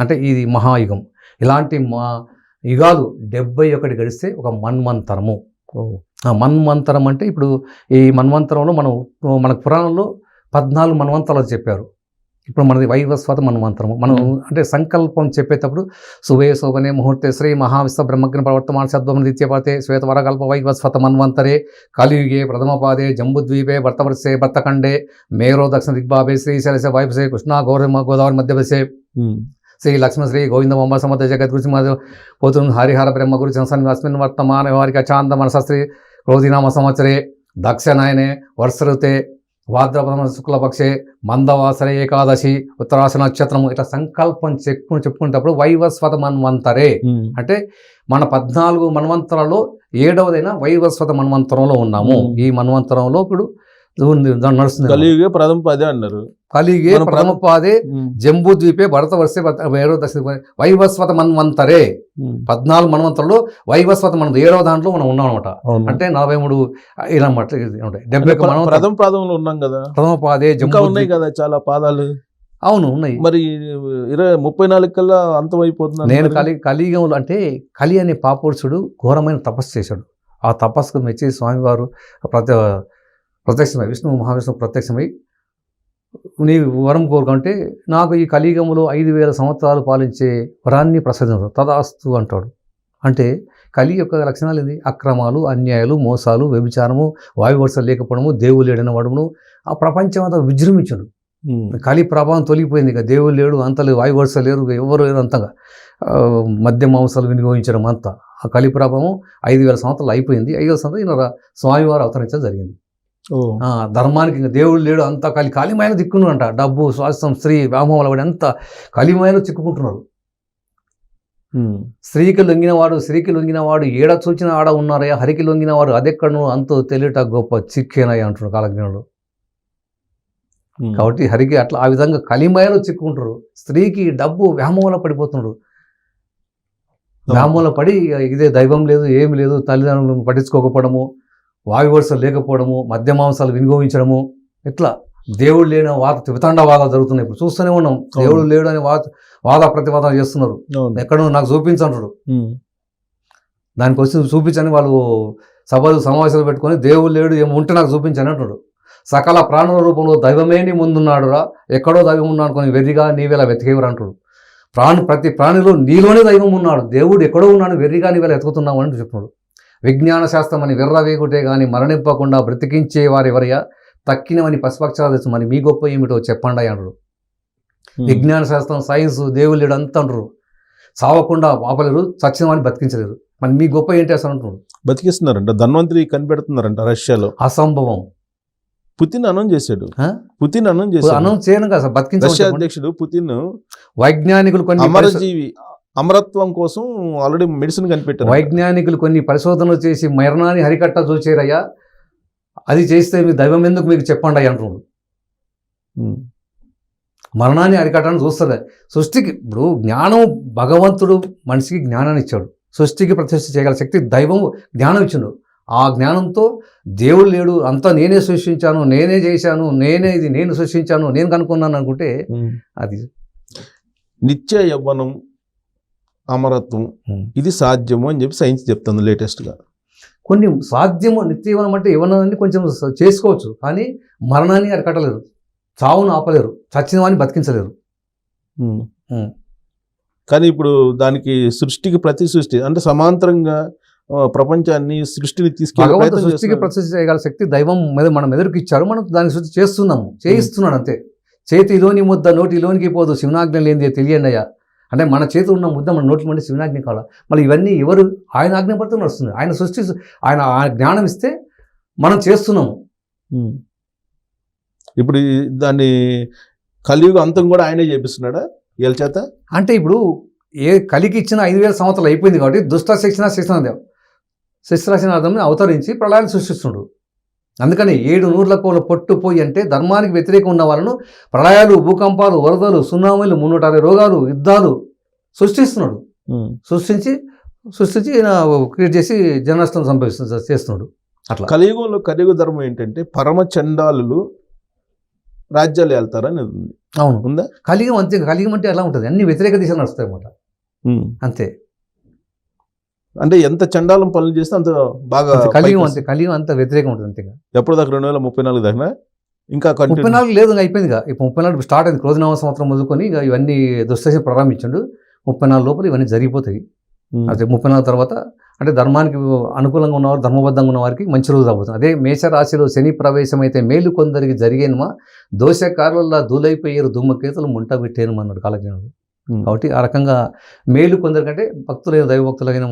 Speaker 2: అంటే ఇది మహాయుగం. ఇలాంటి యుగాలు 71 గడిస్తే ఒక మన్వంతరము. మన్వంతరం అంటే ఇప్పుడు ఈ మన్వంతరంలో మనకు పురాణంలో 14 మన్వంతరాలు చెప్పారు. ఇప్పుడు మనది వైవస్వత మన్వంతరము. మనం అంటే సంకల్పం చెప్పేటప్పుడు శుభే శోభనే ముహూర్తే శ్రీ మహావిశ్వ బ్రహ్మగ్న ప్రవర్తమాన శబ్దం నిత్యపాతే శ్వేతవరకల్ప వైవస్వత మన్వంతరే కలియుగే ప్రథమపాదే జంబుద్వీపే భర్తవర్షే భర్తఖండే మేరో దక్షిణ దిగ్భావే శ్రీశైలసే వాయుపసే కృష్ణా గోదావరి మధ్యవసే శ్రీ లక్ష్మణ శ్రీ గోవింద మొమ్మ సమర్థ జగద్గురు పోతు హరిహర బ్రహ్మ గురు చంసన్ అస్మిన్ వర్తమాన వారికి చాంద మనసస్త్రీ క్రోధినామ సంవత్సరే దక్షనాయనే వర్షరుతే భాద్రపద శుక్లపక్షే మందవాసరే ఏకాదశి ఉత్తరాశ నక్షత్రము. ఇట్లా సంకల్పం చెప్పుకునేటప్పుడు వైవస్వత మన్వంతరే అంటే మన 14 మన్వంతరాల్లో 7వదైన వైవస్వత మన్వంతరంలో ఉన్నాము. ఈ మన్వంతరంలో ఇప్పుడు నడుస్తుంది.
Speaker 1: కలియుగే ప్రథమ పాదే అన్నారు.
Speaker 2: కలియుగే ప్రథమ పాదే జంబూద్వీపే భరతవర్షే వేరో దక్షిణ వైవస్వత మన్వంతరే. 14 మన్వంతరంలో వైవస్వత మనం 7వ దాంట్లో మనం ఉన్నాం అనమాట. అంటే 43 ఇలా 70
Speaker 1: ప్రథమ పాదంలో ఉన్నాం కదా.
Speaker 2: ప్రథమ పాదే
Speaker 1: ఉన్నాయి కదా చాలా పాదాలు.
Speaker 2: అవును ఉన్నాయి.
Speaker 1: మరి 34 కల్లా అంతమైపోతుంది.
Speaker 2: నేను కలియుగంలో అంటే కలి అనే పాపురుషుడు ఘోరమైన తపస్సు చేశాడు. ఆ తపస్సుకు మెచ్చి స్వామివారు ప్రత్యక్షమై విష్ణు మహావిష్ణువు ప్రత్యక్షమై నీ వరం కోరుకుంటే నాకు ఈ కలియుగంలో 5,000 సంవత్సరాలు పాలించే వరాన్ని ప్రసాదించు తదాస్తు అంటాడు. అంటే కలి యొక్క లక్షణాలు ఏంది? అక్రమాలు, అన్యాయాలు, మోసాలు, వ్యభిచారము, వాయువర్షాలు లేకపోవడము, దేవుడు లేడని వాడము. ఆ ప్రపంచం అంతా విజృంభించాడు. కలి ప్రభావం తొలగిపోయింది. ఇక దేవుడు లేడు, అంతలు వాయువర్షాలు లేరు, ఎవరు లేరు, అంతగా మద్య మాంసాలు వినియోగించడం అంతా. ఆ కలి ప్రభావం 5,000 సంవత్సరాలు అయిపోయింది. 5,000 సంవత్సరాలు స్వామివారు అవతరించడం జరిగింది. ధర్మానికి ఇంకా దేవుడు లేడు, అంతా కలిమాయలు దిక్కున్నారంట. డబ్బు, స్వాస్థ్యం, స్త్రీ, వ్యామోహాల వాడి అంతా కలిమాయలు చిక్కుకుంటున్నారు. స్త్రీకి లొంగినవాడు ఏడ చూచిన ఆడ ఉన్నారయ్యా, హరికి లొంగినవాడు అదెక్కడను అంతో తెలియట గొప్ప చిక్కేనయ్యా అంటున్నాడు కాలజ్ఞానుడు. కాబట్టి హరికి అట్లా ఆ విధంగా కలిమాయలు చిక్కుకుంటారు. స్త్రీకి డబ్బు వ్యామోహాల పడిపోతున్నాడు. వ్యామోహాల పడి ఇదే దైవం లేదు, ఏమి లేదు, తల్లిదండ్రులను పట్టించుకోకపోవడము, వాయువర్షాలు లేకపోవడము, మద్య మాంసాలు వినియోగించడము, ఇట్లా దేవుడు లేని వితండవాదాలు జరుగుతున్నాయి. ఇప్పుడు చూస్తూనే ఉన్నాం. దేవుడు లేడు అని వాద ప్రతివాదన చేస్తున్నారు. ఎక్కడో నాకు చూపించంటాడు. దానికి వచ్చి చూపించని వాళ్ళు సభలు సమావేశాలు పెట్టుకొని దేవుడు లేడు ఏమో ఉంటే నాకు చూపించని అంటాడు. సకల ప్రాణుల రూపంలో దైవమే నీ ముందున్నాడు రా, ఎక్కడో దైవం ఉన్నాడు అనుకొని వెర్రిగా నీవేలా వెతికేవరు అంటాడు. ప్రతి ప్రాణిలో నీలోనే దైవం ఉన్నాడు, దేవుడు ఎక్కడో ఉన్నాడు, వెర్రిగా నీవేలా వెతుకుతున్నావు అని చెప్తున్నాడు. విజ్ఞాన శాస్త్రమని విర్రవేగుటే గాని మరణింపకుండా బ్రతికించే వారెవరయ్యా, తక్కినవని పశుపక్షాలు తెచ్చు మరి మీ గొప్ప ఏమిటో చెప్పండి అంటారు. విజ్ఞాన శాస్త్రం, సైన్స్, దేవుళ్ళు అంతా అంటారు. చావకుండా ఆపలేరు, చచ్చినవాడిని బతికించలేరు. మరి మీ గొప్ప ఏంటి అసలు అంటున్నారు.
Speaker 1: బతికిస్తున్నారంట, ధన్వంతరి కనిపెడుతున్నారంట రష్యాలో.
Speaker 2: అసంభవం.
Speaker 1: పుతిన్ అనౌన్స్ చేశాడు. పుతిన్ అనౌన్స్
Speaker 2: అనౌన్స్ చేయను కదా సార్, బతికించ
Speaker 1: రష్యా అధ్యక్షుడు పుతిన్.
Speaker 2: వైజ్ఞానికులు కొన్ని
Speaker 1: అమరజీవి, అమరత్వం కోసం ఆల్రెడీ మెడిసిన్ కనిపెట్టారు.
Speaker 2: వైజ్ఞానికులు కొన్ని పరిశోధనలు చేసి మరణాన్ని హరికట్ట చూచేరయ్యా, అది చేస్తే మీ దైవం ఎందుకు మీకు చెప్పండి అయ్యా అంటున్నాడు. మరణాన్ని అరికట్టని చూస్తుంది సృష్టికి. ఇప్పుడు జ్ఞానం, భగవంతుడు మనిషికి జ్ఞానాన్ని ఇచ్చాడు. సృష్టికి ప్రతిష్ఠ చేయగల శక్తి దైవం జ్ఞానం ఇచ్చాడు. ఆ జ్ఞానంతో దేవుడు లేడు, అంతా నేనే సృష్టించాను, నేనే చేశాను, నేను సృష్టించాను, నేను కనుక్కున్నాను అనుకుంటే అది
Speaker 1: నిత్య యవ్వనం, అమరత్వం ఇది సాధ్యము అని చెప్పి సైన్స్ చెప్తుంది లేటెస్ట్గా.
Speaker 2: కొన్ని సాధ్యము, నిత్యవనం అంటే యవ్వనాన్ని కొంచెం చేసుకోవచ్చు, కానీ మరణాన్ని అరికట్టలేరు, చావును ఆపలేరు, చచ్చిన వాడిని బతికించలేరు.
Speaker 1: కానీ ఇప్పుడు దానికి సృష్టికి ప్రతి సృష్టి అంటే సమాంతరంగా ప్రపంచాన్ని సృష్టిని తీసుకెళ్ళి
Speaker 2: సృష్టికి ప్రతిష్ఠ చేయగల శక్తి దైవం మీద మనం ఎదురుకి ఇచ్చారు. మనం దాన్ని సృష్టి చేస్తున్నాము, చేయిస్తున్నాడు అంతే. చేతిలోని ముద్ద నోటిలోనికి పోదు, శివనాజ్ఞ లేనిదే తెలియండి అయ్యా. అంటే మన చేతి ఉన్న ముద్ద మన నోట్లో మంటే శివనాజ్ఞ కావాలా. మళ్ళీ ఇవన్నీ ఎవరు? ఆయన ఆజ్ఞ పడుతూ నడుస్తుంది. ఆయన సృష్టి, ఆయన జ్ఞానం ఇస్తే మనం చేస్తున్నాము.
Speaker 1: ఇప్పుడు దాన్ని కలియుగ అంతం కూడా ఆయనే చేపిస్తున్నాడా వీళ్ళ చేత? అంటే
Speaker 2: ఇప్పుడు కలికి ఇచ్చిన 5000 సంవత్సరాలు అయిపోయింది కాబట్టి దుష్ట శిక్షణార్థం అవతరించి ప్రళయాన్ని సృష్టిస్తున్నాడు. అందుకని 7 నూర్ల కోల పొట్టుపోయి అంటే ధర్మానికి వ్యతిరేకం ఉన్న వాళ్ళను ప్రళయాలు, భూకంపాలు, వరదలు, సునామీలు, 360 రోగాలు, యుద్ధాలు సృష్టిస్తున్నాడు. సృష్టించి క్రియేట్ చేసి జననష్టం చేస్తున్నాడు. అట్లా
Speaker 1: కలియుగంలో కలియుగ ధర్మం ఏంటంటే పరమ చండాలు రాజ్యాలు వెళ్తారని ఉంది.
Speaker 2: అవును, ఉందా? కలియుగం అంతే. కలియుగం అంటే ఎలా ఉంటుంది? అన్ని వ్యతిరేక దిశలు నడుస్తాయి అన్నమాట. అంతే.
Speaker 1: అంటే ఎంత చండాలం పనులు చేస్తే అంత బాగా
Speaker 2: కలియుగం అంతే. కలియుగం అంత వ్యతిరేకం ఉంటుంది అంతే.
Speaker 1: ఎప్పుడు దాకా 2034 దాకా ఇంకా
Speaker 2: 34 లేదు, అయిపోయింది. ఇప్పుడు 34 స్టార్ట్ అయింది. క్రోధనామ సంవత్సరం మొదలుకొని ఇక ఇవన్నీ దుష్టశ ప్రారంభించండు. 34 లోపల ఇవన్నీ జరిగిపోతాయి. అదే 34 తర్వాత అంటే ధర్మానికి అనుకూలంగా ఉన్నవారు, ధర్మబద్ధంగా ఉన్న వారికి మంచి రోజు రాబోతుంది. అదే మేషరాశిలో శని ప్రవేశం అయితే మేలు కొందరికి జరిగేనుమా, దోషకారుల దూలైపోయారు, ధూమకేతులు ముంట పెట్టేను అన్నాడు కాలజ్ఞానుడు. కాబట్టి ఆ రకంగా మేలు కొందరికంటే భక్తులైన దైవభక్తులైన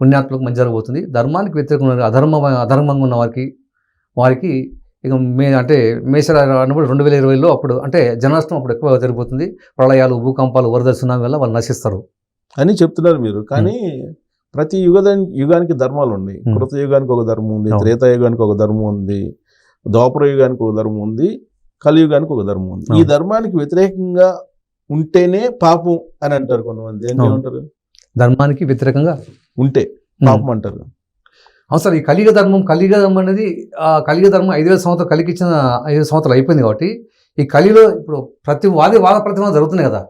Speaker 2: పుణ్యాత్మకు మంచి జరగబోతుంది. ధర్మానికి వ్యతిరేకంగా అధర్మంగా ఉన్న వారికి ఇక అంటే మేషరాశి అన్నప్పుడు 2020లో అప్పుడు అంటే జనాష్టం అప్పుడు ఎక్కువ జరిగిపోతుంది. ప్రళయాలు, భూకంపాలు, వరద, సునామీ వల్ల వాళ్ళు నశిస్తారు
Speaker 1: అని చెప్తున్నారు మీరు. కానీ ప్రతి యుగానికి ధర్మాలు ఉన్నాయి. కృత యుగానికి ఒక ధర్మం ఉంది, త్రేతాయుగానికి ఒక ధర్మం ఉంది, ద్వాపర యుగానికి ఒక ధర్మం ఉంది, కలియుగానికి ఒక ధర్మం ఉంది. ఈ ధర్మానికి వ్యతిరేకంగా ఉంటేనే పాపం అని అంటారు కొంతమంది. ఏమంటారు?
Speaker 2: ధర్మానికి వ్యతిరేకంగా ఉంటే
Speaker 1: పాపం అంటారు.
Speaker 2: అవును సార్. ఈ కలియుగ ధర్మం అనేది కలియుగ ధర్మం 5000 సంవత్సరాలు కలికి ఇచ్చిన 5 సంవత్సరాలు అయిపోయింది. కాబట్టి ఈ కలిలో ఇప్పుడు ప్రతి వాద ప్రతిమ జరుగుతున్నాయి కదా.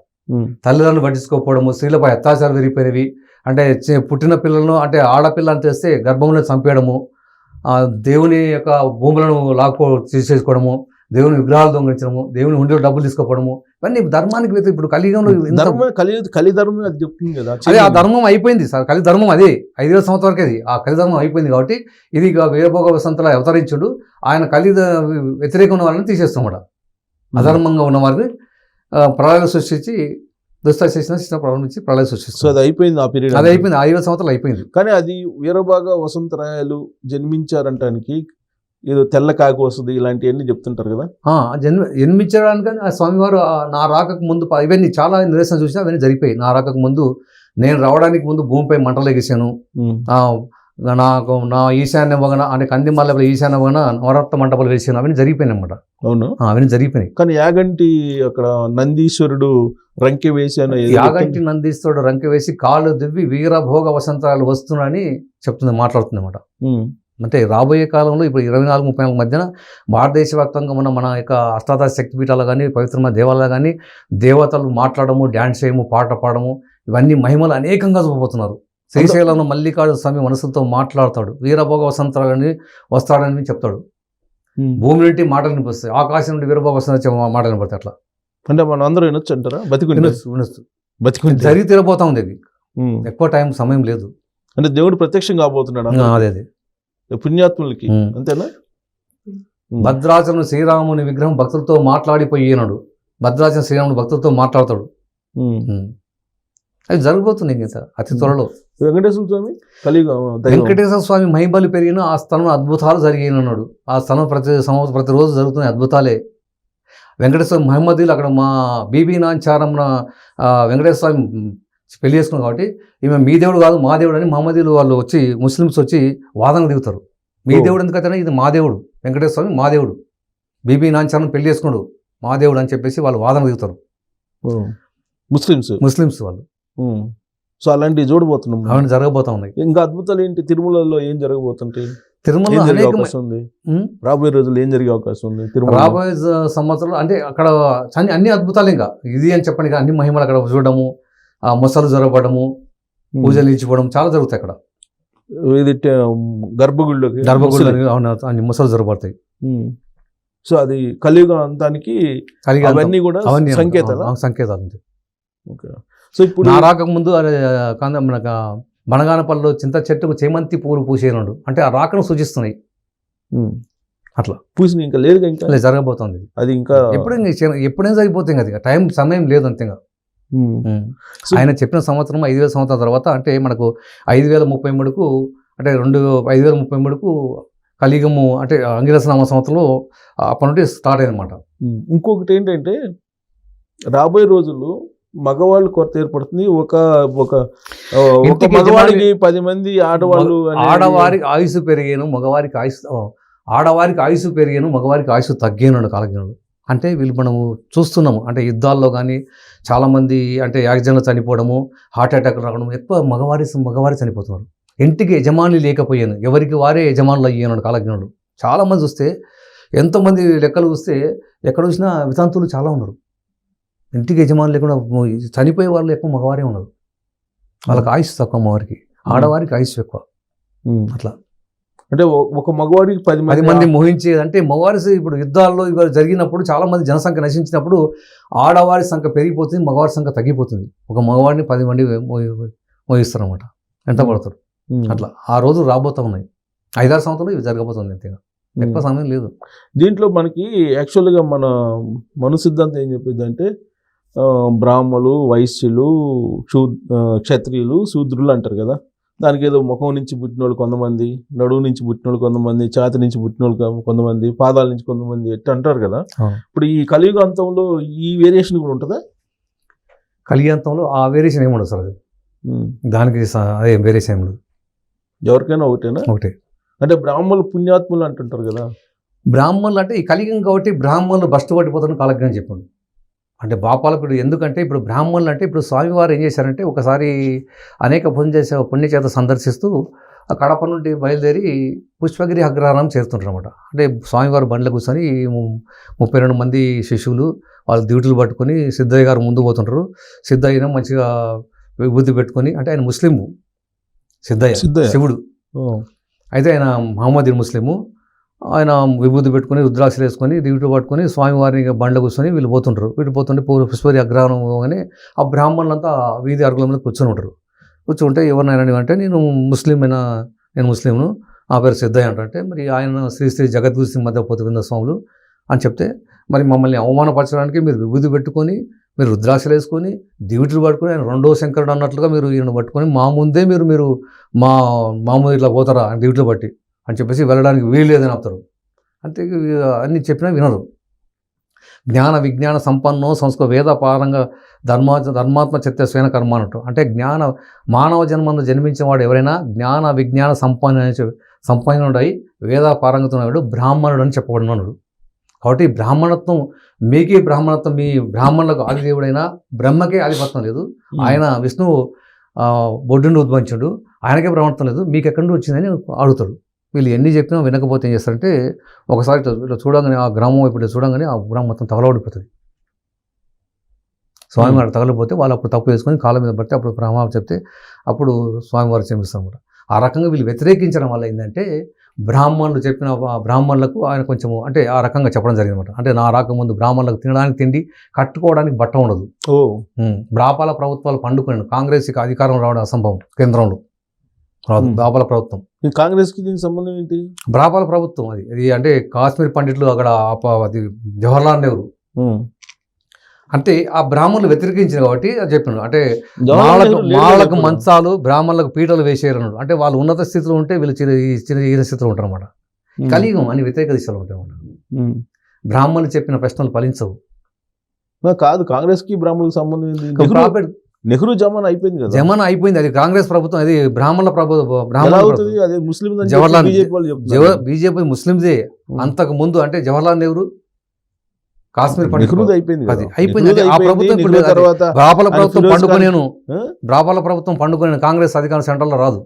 Speaker 2: తల్లిదండ్రులు పట్టించుకోకపోవడము, స్త్రీలపై అత్యాచారాలు పెరిగిపోయినవి, అంటే పుట్టిన పిల్లలను అంటే ఆడపిల్ల అని తెలిస్తే గర్భంలో చంపేయడము, దేవుని యొక్క భూములను తీసేసుకోవడము, దేవుని విగ్రహాలు దొంగిలించడము, దేవుని హుండీలో డబ్బులు తీసుకోవడము, ఇవన్నీ ధర్మానికి ఇప్పుడు కలియుగంలో
Speaker 1: కలిధర్మం అది చెప్తుంది కదా.
Speaker 2: అదే ఆ ధర్మం అయిపోయింది సార్. కలిధర్మం అదే 5000 సంవత్సరాల వరకు అది ఆ కలిధర్మం అయిపోయింది. కాబట్టి ఇది వీరభోగ వసంతలో అవతరించుడు. ఆయన వ్యతిరేకంగా ఉన్న వాళ్ళని తీసేస్తాడు. అధర్మంగా ఉన్న వారిని ప్రళయాలు సృష్టించి దుష్ట శిక్షణ ప్రారంభించి ప్రళయం సృష్టిస్తుంది.
Speaker 1: అది అయిపోయింది. ఆ పీరియడ్
Speaker 2: అది అయిపోయింది. 5000 సంవత్సరాలు అయిపోయింది.
Speaker 1: కానీ అది వీరభోగ వసంతరాయలు జన్మించారంటానికి ఏదో తెల్ల కాకి వస్తుంది ఇలాంటివన్నీ చెప్తుంటారు కదా.
Speaker 2: జన్మించడానికి ఆ స్వామివారు నా రాకకు ముందు ఇవన్నీ చాలా నిదర్శనం చూసినా అవన్నీ జరిగిపోయి. నా రాకకు ముందు, నేను రావడానికి ముందు భూమిపై మంటలు ఎగిసాను, నా ఈశాన్య వగన అంటే కందిమల్ల ఈశాన్య వగన నవరత్న మంటపాలు వేసాను, అవన్నీ జరిగిపోయినాయి అన్నమాట.
Speaker 1: అవును,
Speaker 2: అవన్నీ జరిగిపోయినాయి.
Speaker 1: కానీ యాగంటి అక్కడ నందీశ్వరుడు రంకె వేసాను,
Speaker 2: యాగంటి నందీశ్వరుడు రంకె వేసి కాళ్ళు దివ్వి వీరభోగ వసంతాలు వస్తున్నాయని చెప్తుంది, మాట్లాడుతుంది అన్నమాట. అంటే రాబోయే కాలంలో ఇప్పుడు 24-34 మధ్యన భారతదేశ వ్యాప్తంగా మన యొక్క అష్టాదశ శక్తిపీఠాలు కానీ, పవిత్రమైన దేవాలయాలు కానీ దేవతలు మాట్లాడము, డ్యాన్స్ చేయము, పాట పాడము, ఇవన్నీ మహిమలు అనేకంగా చూపబోతున్నారు. శ్రీశైలంలో మల్లికార్జున స్వామి మనసులతో మాట్లాడతాడు, వీరభోగ వసంతాలని వస్తాడని చెప్తాడు. భూమి నుండి మాటలు వినిపిస్తాయి, ఆకాశం నుండి వీరభోగ వసంత మాటలు వినపడతాయి. అట్లా అంటే మనం అందరూ వినొచ్చు అంటారా? బతికి జరిగి తీరబోతా ఉంది. అది ఎక్కువ సమయం లేదు.
Speaker 1: అంటే దేవుడు ప్రత్యక్షం కాబోతున్నాడు
Speaker 2: అదే అదే
Speaker 1: పుణ్యాత్ములకి, అంతేనా?
Speaker 2: భద్రాచలం శ్రీరాముని విగ్రహం భక్తులతో మాట్లాడిపోయినాడు. భద్రాచలం శ్రీరాముని భక్తులతో మాట్లాడతాడు. అది జరగబోతుంది ఇంకా అతి త్వరలో.
Speaker 1: వెంకటేశ్వర స్వామి కలియుగం
Speaker 2: వెంకటేశ్వర స్వామి మహిమలు పెరిగిన ఆ స్థలంలో అద్భుతాలు జరిగినాడు. ఆ స్థలం ప్రతిరోజు జరుగుతున్న అద్భుతాలే. వెంకటేశ్వర మహమ్మదీలు అక్కడ మా బీబీ నాంచారమ్మ వెంకటేశ్వర స్వామి పెళ్లి చేసుకున్నాం కాబట్టి ఈమె మీ దేవుడు కాదు మా దేవుడు అని మహమ్మదీలు వాళ్ళు వచ్చి, ముస్లిమ్స్ వచ్చి వాదనకు దిగుతారు. మీ దేవుడు ఎందుకైతే ఇది మా దేవుడు, వెంకటేశ్వర స్వామి మా దేవుడు, బీబీ నాంచారం పెళ్లి చేసుకున్నాడు మా దేవుడు అని చెప్పేసి వాళ్ళు వాదన దిగుతారు ముస్లిమ్స్ వాళ్ళు.
Speaker 1: సో అలాంటివి చూడబోతున్నాం,
Speaker 2: అవన్నీ జరగబోతా ఉన్నాయి.
Speaker 1: ఇంకా అద్భుతాలు ఏంటి తిరుమలలో ఏం జరగబోతుంటాయి?
Speaker 2: తిరుమల
Speaker 1: రాబోయే రోజులు ఏం జరిగే అవకాశం ఉంది?
Speaker 2: రాబోయే సంవత్సరాలు అంటే అక్కడ అన్ని అద్భుతాలు, ఇంకా ఇది అని చెప్పండి, అన్ని మహిమలు అక్కడ చూడడము, ఆ మొసలు జరగబడము, పూజలు ఇచ్చిపోవడం చాలా జరుగుతాయి అక్కడ.
Speaker 1: ఇది గర్భగుడిలోకి
Speaker 2: అన్ని మొసలు జరగబడతాయి.
Speaker 1: సో అది కలియుగ అంతానికి అవన్నీ కూడా
Speaker 2: సంకేతాలు.
Speaker 1: సో ఇప్పుడు
Speaker 2: నా రాకముందు మనకు బనగానపల్లిలో చింత చెట్టుకు చేమంతి పూలు పూసేనాడు అంటే ఆ రాకను సూచిస్తున్నాయి. అట్లా
Speaker 1: పూసిన ఇంకా లేదు, ఇంకా
Speaker 2: జరగబోతుంది
Speaker 1: అది. ఇంకా
Speaker 2: ఎప్పుడైనా జరిగిపోతుంది కదా, సమయం లేదు అంతేగా. ఆయన చెప్పిన సంవత్సరం 5000 సంవత్సరాల తర్వాత అంటే మనకు 5033కు అంటే 5033కు కలియుగము అంటే అంగిరసనామ సంవత్సరంలో అప్పటి నుండి స్టార్ట్ అయిందన్నమాట.
Speaker 1: ఇంకొకటి ఏంటంటే రాబోయే రోజుల్లో మగవాళ్ళు కొరత ఏర్పడుతుంది. ఒక మగవాడికి 10 మంది ఆడవాళ్ళు,
Speaker 2: ఆడవారికి ఆయుసు పెరిగాను మగవారికి ఆయుసు పెరిగాను మగవారికి ఆయుసు తగ్గాను కాలజ్ఞానుడు. అంటే వీళ్ళు మనము చూస్తున్నాము అంటే యుద్ధాల్లో కానీ చాలామంది అంటే యాక్సిడెంట్లో చనిపోవడము, హార్ట్ అటాక్ రావడం, ఎక్కువ మగవారి చనిపోతున్నారు. ఇంటికి యజమాని లేకపోయాను, ఎవరికి వారే యజమానులు అయ్యాను కాలజ్ఞానుడు. చాలామంది చూస్తే ఎంతోమంది లెక్కలు చూస్తే ఎక్కడ చూసినా వితంతువులు చాలా ఉన్నారు. ఇంటికి యజమానులు లేకుండా చనిపోయే వాళ్ళు ఎక్కువ మగవారే ఉన్నారు. వాళ్ళకి ఆయుష్ తక్కువ, మగవారికి ఆడవారికి ఆయుష్ ఎక్కువ. అట్లా
Speaker 1: అంటే ఒక మగవాడికి 10
Speaker 2: మంది మోహించేది. అంటే మగవారి ఇప్పుడు యుద్ధాల్లో ఇవాళ జరిగినప్పుడు చాలామంది జనసంఖ్య నశించినప్పుడు ఆడవారి సంఖ్య పెరిగిపోతుంది, మగవారి సంఖ్య తగ్గిపోతుంది. ఒక మగవాడిని 10 మంది మోహిస్తారు అనమాట, ఎంత పడతారు. అట్లా ఆ రోజు రాబోతా ఉన్నాయి. 5-6 సంవత్సరాలు ఇవి జరగబోతుంది, అంతేగా ఎక్కువ సమయం లేదు.
Speaker 1: దీంట్లో మనకి యాక్చువల్గా మన సిద్ధాంతం ఏం చెప్పింది అంటే బ్రాహ్మలు, వైశ్యులు, క్షత్రియులు, శూద్రులు అంటారు కదా. దానికి ఏదో ముఖం నుంచి పుట్టిన వాళ్ళు కొంతమంది, నడువు నుంచి పుట్టిన వాళ్ళు కొంతమంది, ఛాతి నుంచి పుట్టిన వాళ్ళు కొంతమంది, పాదాల నుంచి కొంతమంది ఎట్లా అంటారు కదా. ఇప్పుడు ఈ కలియుగాంతంలో ఈ వేరియేషన్ కూడా ఉంటుందా?
Speaker 2: కలియుగాంతంలో ఆ వేరియేషన్ ఏమి ఉండదు సార్. అది దానికి అదే వేరియేషన్ ఏమి ఉండదు,
Speaker 1: ఎవరికైనా ఒకటే. అంటే బ్రాహ్మణులు పుణ్యాత్ములు అంటుంటారు కదా.
Speaker 2: బ్రాహ్మణులు అంటే ఈ కలియుగం కాబట్టి బ్రాహ్మణులు బస్టు పట్టిపోతారని కాలజ్ఞానం చెప్పండి. అంటే బాపాలకుడు ఎందుకంటే ఇప్పుడు బ్రాహ్మణులు అంటే ఇప్పుడు స్వామివారు ఏం చేశారంటే ఒకసారి అనేక పుణ్యచేత సందర్శిస్తూ ఆ కడప నుండి బయలుదేరి పుష్పగిరి అగ్రహారం చేరుతుంటారు అనమాట. అంటే స్వామివారు బండ్లో కూర్చొని 32 మంది శిష్యులు వాళ్ళు డ్యూటీలు పట్టుకొని సిద్ధయ్య గారు ముందు పోతుంటారు. సిద్ధయ్యను మంచిగా విభూతి పెట్టుకొని, అంటే ఆయన ముస్లిము, సిద్ధయ్య శివుడు, అయితే ఆయన మహమ్మదీ ముస్లిము. ఆయన విభూతి పెట్టుకొని రుద్రాక్షలు వేసుకొని దిగుటు పట్టుకొని స్వామివారిని బండ్ల కూర్చొని వీళ్ళు పోతుంటారు. వీళ్ళు పోతుంటే పుష్పగిరి అగ్రహారం పోగానే ఆ బ్రాహ్మణులంతా వీధి అరుగుల మీద కూర్చొని ఉంటారు. కూర్చుంటే ఎవరినైనా అంటే నేను ముస్లింను, ఆ పేరు సిద్ధయ్య అంటే మరి ఆయన శ్రీ జగద్గురు సింగ్ మధ్య పోతువింద స్వాములు అని చెప్తే మరి మమ్మల్ని అవమానపరచడానికి మీరు విభూతి పెట్టుకొని మీరు రుద్రాక్షలు వేసుకొని దివిటులు పట్టుకొని ఆయన రెండో శంకరుడు అన్నట్లుగా మీరు ఈయన పట్టుకొని మా ముందే మీరు మామూలు ఇట్లా పోతారా ఆయన దివిటులు బట్టి అని చెప్పేసి వెళ్ళడానికి వీలు లేదని ఆపుతారు. అంతే అన్ని చెప్పినా వినరు. జ్ఞాన విజ్ఞాన సంపన్నో సంస్కృత వేద పారంగా ధర్మాత్మ చిత్త స్వేన కర్మ అన్నట్టు. అంటే మానవ జన్మంలో జన్మించిన వాడు ఎవరైనా జ్ఞాన విజ్ఞాన సంపన్నుడై వేద పారంగతున్నాడు బ్రాహ్మణుడు అని చెప్పబడినాడు. కాబట్టి బ్రాహ్మణత్వం మీకే బ్రాహ్మణత్వం, మీ బ్రాహ్మణులకు ఆదిదేవుడైనా బ్రహ్మకే ఆధిపత్యం లేదు. ఆయన విష్ణువు బొడ్డుని ఉద్భవించాడు, ఆయనకే బ్రాహ్మణత్వం లేదు, మీకు ఎక్కడి నుండి వచ్చిందని అడుగుతాడు. వీళ్ళు ఎన్ని చెప్పినా వినకపోతే ఏం చేస్తారంటే ఒకసారి ఇట్లా చూడంగానే ఆ గ్రామం ఇప్పుడు చూడంగానే ఆ గ్రామం మొత్తం తగలబడిపోతుంది. స్వామివారు తగలపోతే వాళ్ళు అప్పుడు తప్పు చేసుకొని కాళ్ళ మీద పడితే అప్పుడు బ్రహ్మ చెప్తే అప్పుడు స్వామివారు క్షమిస్తారు అనమాట. ఆ రకంగా వీళ్ళు వ్యతిరేకించడం వల్ల ఏంటంటే బ్రాహ్మణులు చెప్పిన బ్రాహ్మణులకు ఆయన కొంచెము అంటే ఆ రకంగా చెప్పడం జరిగిందన్నమాట. అంటే నా రాకముందు బ్రాహ్మణులకు తినడానికి తిండి, కట్టుకోవడానికి బట్ట ఉండదు. బ్రాపాల ప్రభుత్వాలు పండుకున్నాను, కాంగ్రెస్కి అధికారం రావడం అసంభవం కేంద్రంలో. రాదు. బ్రాహ్మణ ప్రభుత్వం,
Speaker 1: ఈ కాంగ్రెస్కి దీనికి సంబంధం ఏంటి?
Speaker 2: బ్రాహ్మణ ప్రభుత్వం అది అంటే కాశ్మీర్ పండితులు అక్కడ అది జవహర్లాల్ నెహ్రూ అంటే ఆ బ్రాహ్మణులు వ్యతిరేకించారు కాబట్టి అది చెప్పినాడు. అంటే మాలకు మంచాలు బ్రాహ్మణులకు పీటలు వేసేయరు అన్నాడు. అంటే వాళ్ళు ఉన్నత స్థితిలో ఉంటే వీళ్ళు చిన్న స్థితిలో ఉంటారు అన్నమాట. కలియుగం అని వ్యతిరేక దిశలో ఉంటాయి అన్నమాట. బ్రాహ్మణులు చెప్పిన ప్రశ్నలు ఫలించవు.
Speaker 1: కాదు, కాంగ్రెస్కి బ్రాహ్మణులకు సంబంధం ఏంటి? నెహ్రూ జమానా అయిపోయింది కదా.
Speaker 2: జమానా అయిపోయింది, అది కాంగ్రెస్ ప్రభుత్వం, అది బ్రాహ్మణుల
Speaker 1: ముస్లిం
Speaker 2: జవహర్లాల్ బీజేపీ ముస్లిందే. అంతకు ముందు అంటే జవహర్లాల్ నెహ్రూ కాశ్మీర్ అయిపోయింది. ఆ ప్రభుత్వం బ్రాహ్మణ ప్రభుత్వం పండుకొనేను, బ్రాహ్మణ ప్రభుత్వం పండుకొనేను. కాంగ్రెస్ అధికారం సెంట్రల్ లో రాదు.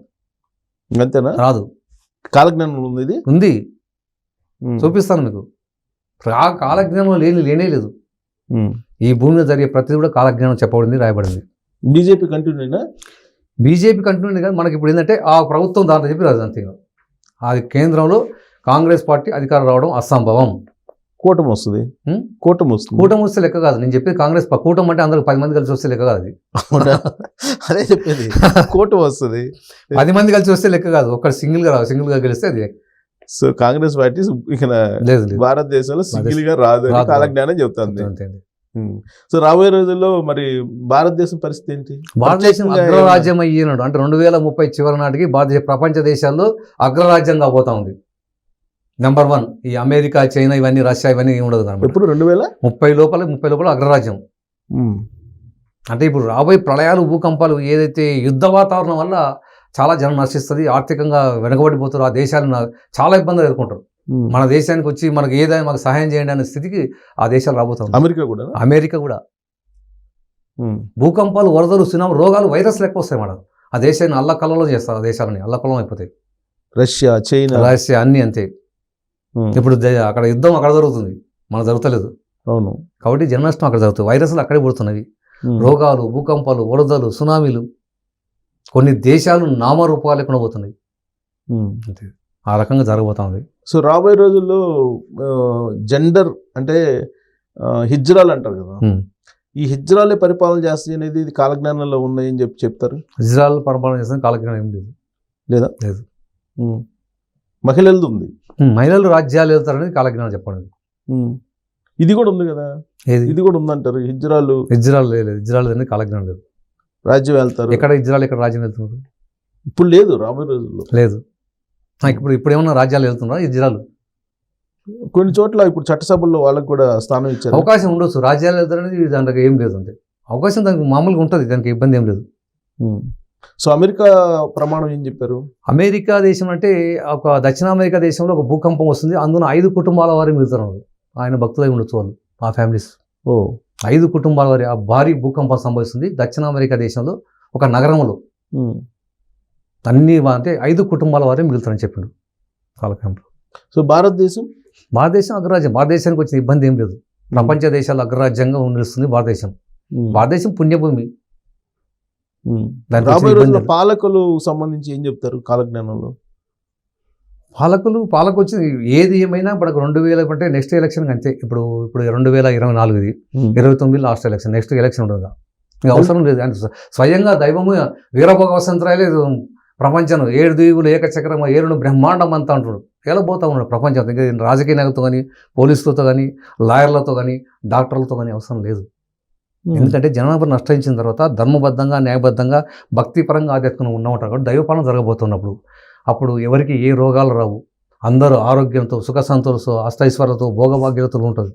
Speaker 1: అంతేనా?
Speaker 2: రాదు.
Speaker 1: కాలజ్ఞానం ఉంది,
Speaker 2: చూపిస్తాను మీకు. ఆ కాలజ్ఞానం లేనే లేదు. ఈ భూమి మీద జరిగే ప్రతిదీ కూడా కాలజ్ఞానం చెప్పబడింది, రాయబడింది.
Speaker 1: బీజేపీ కంటిన్యూనా?
Speaker 2: బీజేపీ కంటిన్యూ కాదు. మనకి ఇప్పుడు ఏంటంటే ఆ ప్రభుత్వం దాంట్లో చెప్పి రాదు అంతే. అది కేంద్రంలో కాంగ్రెస్ పార్టీ అధికారం రావడం అసంభవం.
Speaker 1: కూటమి వస్తుంది.
Speaker 2: కూటమి వస్తే లెక్క కాదు. నేను చెప్పేది కాంగ్రెస్ కూటమి అంటే అందరికి 10 మంది కలిసి వస్తే లెక్క కాదు. అది
Speaker 1: అదే చెప్పేది, కూటమి వస్తుంది
Speaker 2: 10 మంది కలిసి వస్తే లెక్క కాదు. ఒక్కరు సింగిల్ గా గెలిస్తే అది.
Speaker 1: సో కాంగ్రెస్ పార్టీ భారతదేశంలో సింగిల్ గా రాదు, కాలజ్ఞానం చెప్తుంది. సో రాబోయే రోజుల్లో మరి భారతదేశం పరిస్థితి ఏంటి?
Speaker 2: భారతదేశం అగ్రరాజ్యం అయ్యినాడు అంటే 2030 చివరి నాటికి భారతదేశ ప్రపంచ దేశాల్లో అగ్రరాజ్యంగా పోతా ఉంది. నెంబర్ 1 ఈ అమెరికా, చైనా, ఇవన్నీ రష్యా ఇవన్నీ ఉండదు.
Speaker 1: ఇప్పుడు 2030
Speaker 2: లోపల అగ్రరాజ్యం. అంటే ఇప్పుడు రాబోయే ప్రళయాలు, భూకంపాలు, ఏదైతే యుద్ధ వాతావరణం వల్ల చాలా జనం నశిస్తుంది, ఆర్థికంగా వెనకబడిపోతారు. ఆ దేశాలు చాలా ఇబ్బందులు ఎదుర్కొంటారు. మన దేశానికి వచ్చి మనకు ఏదైనా మాకు సహాయం చేయండి అనే స్థితికి ఆ దేశాలు రాబోతాం. అమెరికా కూడా భూకంపాలు, వరదలు, సునామీ, రోగాలు, వైరస్లు ఎక్కువ వస్తాయి మేడం. ఆ దేశాన్ని అల్లకల్లలో చేస్తారు. ఆ దేశాలని అల్లకల్లం అయిపోతాయి.
Speaker 1: రష్యా, చైనా,
Speaker 2: అన్ని అంతే. ఇప్పుడు అక్కడ యుద్ధం అక్కడ జరుగుతుంది, మనకు జరుగుతలేదు.
Speaker 1: అవును.
Speaker 2: కాబట్టి జననష్టం అక్కడ జరుగుతుంది. వైరస్లు అక్కడే పుడుతున్నవి. రోగాలు, భూకంపాలు, వరదలు, సునామీలు, కొన్ని దేశాలు నామరూపాలు లేకుండా పోతున్నాయి. అంతే, ఆ రకంగా జరగబోతా ఉంది.
Speaker 1: సో రాబోయే రోజుల్లో జెండర్ అంటే హిజ్రాలు అంటారు కదా, ఈ హిజ్రాలే పరిపాలన చేస్తాయి అనేది ఇది కాలజ్ఞానంలో ఉన్నాయని చెప్తారు.
Speaker 2: హిజ్రాలు పరిపాలన చేస్తే కాలజ్ఞానం ఏం లేదు. లేదు.
Speaker 1: మహిళలది ఉంది.
Speaker 2: మహిళలు రాజ్యాలు వెళ్తారనేది కాలజ్ఞానం చెప్పండి.
Speaker 1: ఇది కూడా ఉంది కదా, ఇది కూడా ఉందంటారు. హిజ్రాలు
Speaker 2: లేదు. హిజ్రాలు అనేది కాలజ్ఞానం లేదు.
Speaker 1: రాజ్యం వెళ్తారు.
Speaker 2: ఎక్కడ హిజ్రాలు, ఎక్కడ రాజ్యం వెళ్తున్నారు?
Speaker 1: ఇప్పుడు లేదు, రాబోయే రోజుల్లో లేదు.
Speaker 2: ఇప్పుడు ఏమన్నా రాజ్యాలు వెళ్తున్నారా హిజ్రాలు?
Speaker 1: కొన్ని చోట్ల ఇప్పుడు చట్టసభల్లో వాళ్ళకి కూడా స్థానం ఇచ్చారు.
Speaker 2: అవకాశం ఉండొచ్చు. రాజ్యాలు వెళ్తారనేది దాంట్లో ఏం లేదు. అంతే అవకాశం దానికి మామూలుగా ఉంటుంది, దానికి ఇబ్బంది ఏం లేదు.
Speaker 1: సో అమెరికా ప్రమాణం ఏం చెప్పారు?
Speaker 2: అమెరికా దేశం అంటే ఒక దక్షిణ అమెరికా దేశంలో ఒక భూకంపం వస్తుంది, అందులో 5 కుటుంబాల వారి మిగులుతున్నారు. ఆయన భక్తులై ఉండొచ్చు వాళ్ళు, ఆ ఫ్యామిలీస్. 5 కుటుంబాల వారి ఆ భారీ భూకంపం సంభవిస్తుంది దక్షిణ అమెరికా దేశంలో ఒక నగరంలో. అన్ని అంటే 5 కుటుంబాల వారే మిగులుతారని చెప్పిండు కాలక్రమంలో.
Speaker 1: సో భారతదేశం
Speaker 2: అగ్రరాజ్యం. భారతదేశానికి వచ్చిన ఇబ్బంది ఏం లేదు. ప్రపంచ దేశాలు అగ్రరాజ్యంగా నిలుస్తుంది భారతదేశం. భారతదేశం పుణ్యభూమి.
Speaker 1: పాలకులు సంబంధించి ఏం చెప్తారు కాలజ్ఞానంలో?
Speaker 2: పాలకు వచ్చి ఏది ఏమైనా మనకు 2000 అంటే నెక్స్ట్ ఎలక్షన్ అంతే. ఇప్పుడు 2024 29 లాస్ట్ ఎలక్షన్, నెక్స్ట్ ఎలక్షన్ ఉండదు. ఇంకా అవసరం లేదు. అంటే స్వయంగా దైవము వీరభోగ వసంతరాయలే ప్రపంచం 7 దీవులు ఏకచక్రం 7 బ్రహ్మాండం అంతా అంటాడు. ఎలా పోతా ఉన్నాడు ప్రపంచం. ఇంకా రాజకీయ నాయకులతో కానీ, పోలీసులతో కానీ, లాయర్లతో కానీ, డాక్టర్లతో కానీ అవసరం లేదు. ఎందుకంటే జనాభా నష్టించిన తర్వాత ధర్మబద్ధంగా, న్యాయబద్ధంగా, భక్తిపరంగా ఆధ్యాత్మికంగా ఉన్నవారు కాబట్టి దైవపాలన జరగబోతున్నప్పుడు అప్పుడు ఎవరికి ఏ రోగాలు రావు. అందరూ ఆరోగ్యంతో, సుఖ సంతోషంతో, అష్టైశ్వర్యంతో, భోగభాగ్యతలు ఉంటుంది.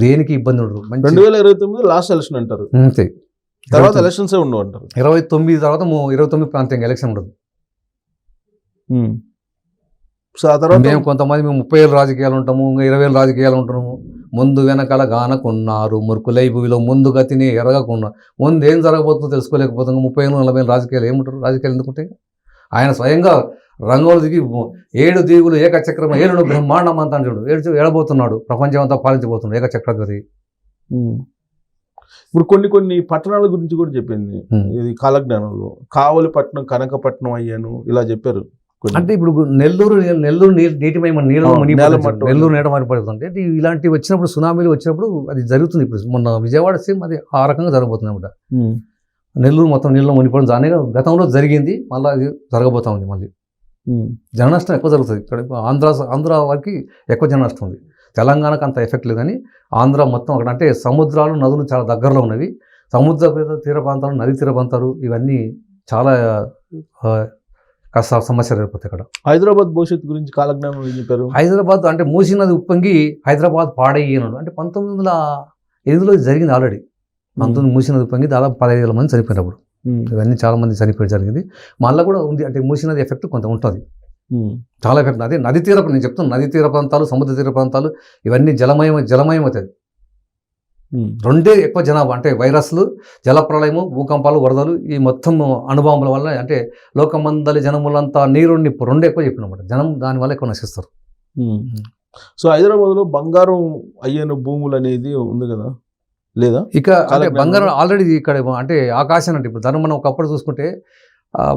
Speaker 2: దేనికి ఇబ్బంది ఉండదు.
Speaker 1: 2029 లాస్ట్ ఎలక్షన్ అంటారు.
Speaker 2: అంతే.
Speaker 1: తర్వాత ఎలక్షన్స్ ఉండవు అంటారు.
Speaker 2: 29 తర్వాత 29 ప్రాంతంగా ఎలక్షన్ ఉండదు.
Speaker 1: సో ఆ తర్వాత
Speaker 2: మేము కొంతమంది 30,000 రాజకీయాలు ఉంటాము, 20,000 రాజకీయాలు ఉంటాము. ముందు వెనకాల గానకున్నారు మురుకులై భూమిలో ముందు గతిని ఎరగకున్నారు. ముందు ఏం జరగబోతుందో తెలుసుకోలేకపోతాం. 30,000-40,000 రాజకీయాలు ఏముంటారు? రాజకీయాలు ఎందుకుంటాయి? ఆయన స్వయంగా రంగంలో దిగి 7 దీవులు ఏకచక్రం 7 బ్రహ్మాండం అంతా చూడు ఏడబోతున్నాడు. ప్రపంచం అంతా పాలించబోతున్నాడు ఏకచక్రగతి.
Speaker 1: ఇప్పుడు కొన్ని పట్టణాల గురించి కూడా చెప్పింది ఇది కాలజ్ఞానంలో. కావలిపట్నం, కనకపట్నం అయ్యాను ఇలా చెప్పారు.
Speaker 2: అంటే ఇప్పుడు నెల్లూరు నీటిమై నెల్లూరు నీట మారిపడుతుంది. అంటే ఇలాంటివి వచ్చినప్పుడు, సునామీలు వచ్చినప్పుడు అది జరుగుతుంది. ఇప్పుడు మొన్న విజయవాడ సేమ్ అది ఆ రకంగా జరగబోతుంది అనమాట. నెల్లూరు మొత్తం నీళ్ళలో మునిగిపోవడం దాని గతంలో జరిగింది, మళ్ళీ అది జరగబోతా ఉంది. మళ్ళీ జన నష్టం ఎక్కువ జరుగుతుంది ఇక్కడ. ఆంధ్ర వారికి ఎక్కువ జన నష్టం ఉంది. తెలంగాణకు అంత ఎఫెక్ట్ లేదు, కానీ ఆంధ్ర మొత్తం అక్కడ అంటే సముద్రాలు నదులు చాలా దగ్గరలో ఉన్నవి. సముద్ర తీర ప్రాంతాలు, నది తీర ప్రాంతాలు ఇవన్నీ చాలా సమస్యలు ఏర్పడతాయి ఇక్కడ.
Speaker 1: హైదరాబాద్ భవిష్యత్తు గురించి కాలజ్ఞానం ఏం చెప్పారు?
Speaker 2: హైదరాబాద్ అంటే మూసీ నది ఉప్పొంగి హైదరాబాద్ పాడయ్యాడు అంటే 1908లో జరిగింది ఆల్రెడీ. 19 మూసీ నది ఉప్పొంగి దాదాపు 15,000 మంది చనిపోయినప్పుడు. ఇవన్నీ చాలా మంది చనిపోయి జరిగింది. మళ్ళీ కూడా ఉంది అంటే మూసీ నది ఎఫెక్ట్ కొంత ఉంటుంది, చాలా ఎఫెక్ట్. అదే నది తీర, నేను చెప్తాను, నది తీర ప్రాంతాలు, సముద్ర తీర ప్రాంతాలు ఇవన్నీ జలమయం అవుతుంది. రెండే ఎక్కువ జనాభా అంటే వైరస్లు, జలప్రళయము, భూకంపాలు, వరదలు, ఈ మొత్తం అణుబాంబుల వల్ల అంటే లోకమందలి జనములంతా నీరు నిప్పు రెండు ఎక్కువ చెప్పినమాట. జనం దానివల్ల ఎక్కువ నశిస్తారు.
Speaker 1: సో హైదరాబాద్లో బంగారం అయ్యన భూములు అనేది ఉంది కదా, లేదా?
Speaker 2: ఇక అంటే బంగారం ఆల్రెడీ ఇక్కడ అంటే ఆకాశం అంటే ఇప్పుడు దాన్ని మనం ఒకప్పుడు చూసుకుంటే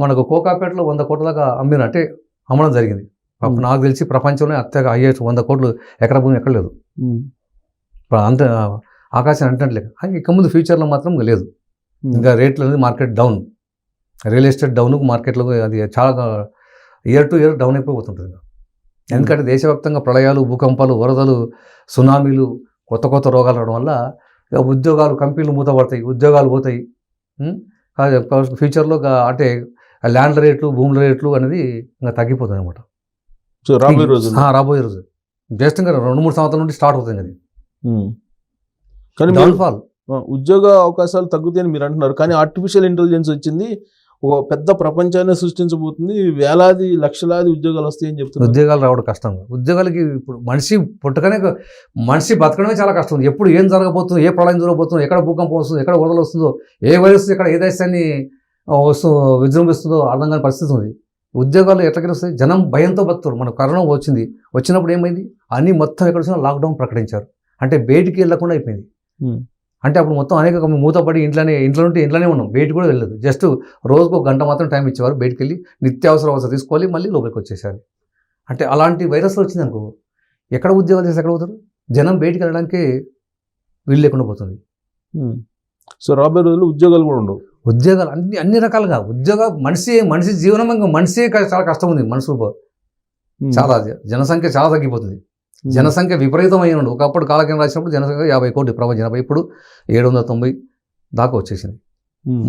Speaker 2: మనకు కోకాపేటలో 100 కోట్ల దాకా అంటే అమ్మడం జరిగింది. అప్పుడు నాకు తెలిసి ప్రపంచంలో అత్యగా అయ్యే 100 కోట్లు ఎకర భూమి ఎక్కడ లేదు. అంత ఆకాశం అంటట్లేదు. ఇక ముందు ఫ్యూచర్లో మాత్రం లేదు. ఇంకా రేట్లు అనేది market down, real estate down, మార్కెట్లో అది చాలా ఇయర్ టు ఇయర్ డౌన్ అయిపోతుంటుంది. ఎందుకంటే దేశవ్యాప్తంగా ప్రళయాలు, భూకంపాలు, వరదలు, సునామీలు, కొత్త రోగాలు రావడం వల్ల ఉద్యోగాలు, కంపెనీలు మూతపడతాయి, ఉద్యోగాలు పోతాయి. ఫ్యూచర్లో అంటే ల్యాండ్ రేట్లు, భూముల రేట్లు అనేది ఇంకా తగ్గిపోతుంది అనమాట.
Speaker 1: సో
Speaker 2: రాబోయే రోజు జస్ట్ ఇంకా 2-3 సంవత్సరాల నుండి స్టార్ట్ అవుతుంది అది.
Speaker 1: కానీ
Speaker 2: డౌన్ఫాల్,
Speaker 1: ఉద్యోగ అవకాశాలు తగ్గుతాయని మీరు అంటున్నారు, కానీ ఆర్టిఫిషియల్ ఇంటెలిజెన్స్ వచ్చింది, ఒక పెద్ద ప్రపంచాన్ని సృష్టించబోతుంది, వేలాది లక్షలాది ఉద్యోగాలు వస్తాయని చెప్తున్నారు.
Speaker 2: ఉద్యోగాలు రావడం కష్టం. ఉద్యోగాలకి ఇప్పుడు మనిషి పుట్టకనే, మనిషి బతకడమే చాలా కష్టం ఉంది. ఎప్పుడు ఏం జరగబోతుందో, ఏ ప్రళయం జరగబోతుందో, ఎక్కడ భూకంపం వస్తుందో, ఎక్కడ వరదలు వస్తుందో, ఏ వైరస్ ఎక్కడ ఏ దేశాన్ని విజృంభిస్తుందో అర్థం కాని పరిస్థితి ఉంది. ఉద్యోగాలు ఎట్లా వస్తాయి? జనం భయంతో బతుకుతారు. మనకు కరోనా వచ్చినప్పుడు ఏమైంది? అన్నీ మొత్తం ఎక్కడ వచ్చినా లాక్డౌన్ ప్రకటించారు. అంటే బయటికి వెళ్ళకుండా అయిపోయింది. అంటే అప్పుడు మొత్తం అనేక మూతపడి ఇంట్లోనే ఉన్నాం, బయటికి కూడా వెళ్ళదు. జస్ట్ రోజుకు 1 గంట మాత్రం టైం ఇచ్చేవారు, బయటికి వెళ్ళి నిత్యావసర వస్తువులు తీసుకోవాలి, మళ్ళీ లోపలికి వచ్చేసారు. అంటే అలాంటి వైరస్ వచ్చింది అనుకో, ఎక్కడ ఉద్యోగాలు చేసి ఎక్కడ పోతారు? జనం బయటికి వెళ్ళడానికి వీలు లేకుండా పోతుంది.
Speaker 1: సో రాబోయే రోజుల్లో ఉద్యోగాలు కూడా ఉండవు.
Speaker 2: ఉద్యోగాలు అన్ని రకాలుగా మనిషి జీవనం మనిషే చాలా కష్టం ఉంది. మనసు చాలా జనసంఖ్య చాలా తగ్గిపోతుంది. జనసంఖ్య విపరీతమైన ఒకప్పుడు కాలకేంద్రం రాసినప్పుడు జనసంఖ్య 50 కోట్లు ప్రపంచ జనాభా, ఇప్పుడు 790 దాకా వచ్చేసింది.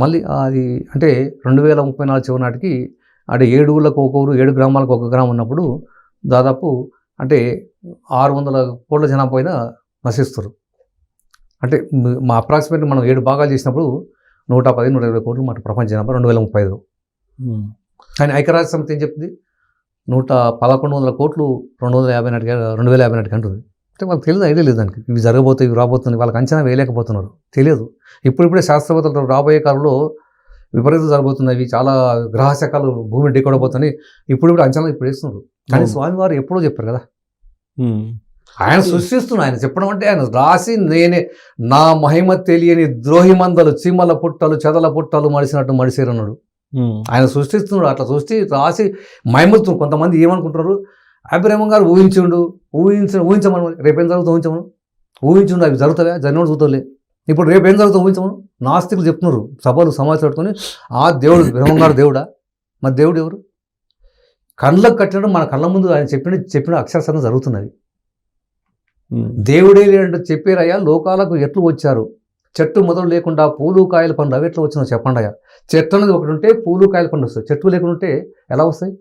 Speaker 2: మళ్ళీ అది అంటే 2034 చివరి నాటికి అంటే 7 ఊళ్ళకు ఒక ఊరు, 7 గ్రామాలకు ఒక గ్రామం ఉన్నప్పుడు దాదాపు అంటే 600 కోట్ల జనాభా పైన నశిస్తారు. అంటే మా అప్రాక్సిమేట్లీ మనం 7 భాగాలు చేసినప్పుడు 110-120 కోట్లు మాట ప్రపంచ జనాభా 2035లో. కానీ ఐక్యరాజ్య సమితి ఏం చెప్తుంది? 111 కోట్లు 2050 నాటికి అంటుంది. అంటే వాళ్ళకి తెలియదు, ఐడియా లేదు దానికి. ఇవి జరగబోతాయి, ఇవి రాబోతుంది, వాళ్ళకి అంచనా వేయలేకపోతున్నారు, తెలియదు. ఇప్పుడిప్పుడే శాస్త్రవేత్తలు రాబోయే కాలంలో విపరీతం జరగబోతున్నాయి, ఇవి చాలా గ్రహశకాలు భూమి ఢీకొనబోతున్నాయి, ఇప్పుడు అంచనా ఇప్పుడు వేస్తున్నారు. కానీ స్వామివారు ఎప్పుడో చెప్పారు కదా, ఆయన సృష్టిస్తున్నారు. ఆయన చెప్పడం అంటే ఆయన రాసి నేనే నా మహిమ తెలియని ద్రోహి మందలు చీమల పుట్టలు చెదల పుట్టలు మడిసినట్టు మడిసేరన్నాడు. ఆయన సృష్టిస్తున్నాడు. అట్లా సృష్టి రాసి మహిమతో కొంతమంది ఏమనుకుంటారు, అభిరామం గారు ఊహించమను, రేపేం జరుగుతుందో ఊహించుండు, అవి జరుగుతావా? జరిగినోడు చూద్దాంలే. ఇప్పుడు రేపేం జరుగుతుందో ఊహించమను. నాస్తికులు చెప్తున్నారు సభలు సమాచారం పెట్టుకొని, ఆ దేవుడు బ్రహ్మం గారు దేవుడా? మరి దేవుడు ఎవరు? కళ్ళకు కట్టినట్టు మన కళ్ళ ముందు ఆయన చెప్పిన అక్షరశతం జరుగుతున్నది. దేవుడే లేదంటే చెప్పారయ్యా, లోకాలకు ఎట్లు వచ్చారు, చెట్టు మొదలు లేకుండా పూలు కాయల పండు అవి ఎట్లా వచ్చినా చెప్పండి అయ్యా. చెట్టు అనేది ఒకటి ఉంటే పూలు కాయల పండు వస్తాయి, చెట్టు లేకుండా ఉంటే ఎలా వస్తాయి?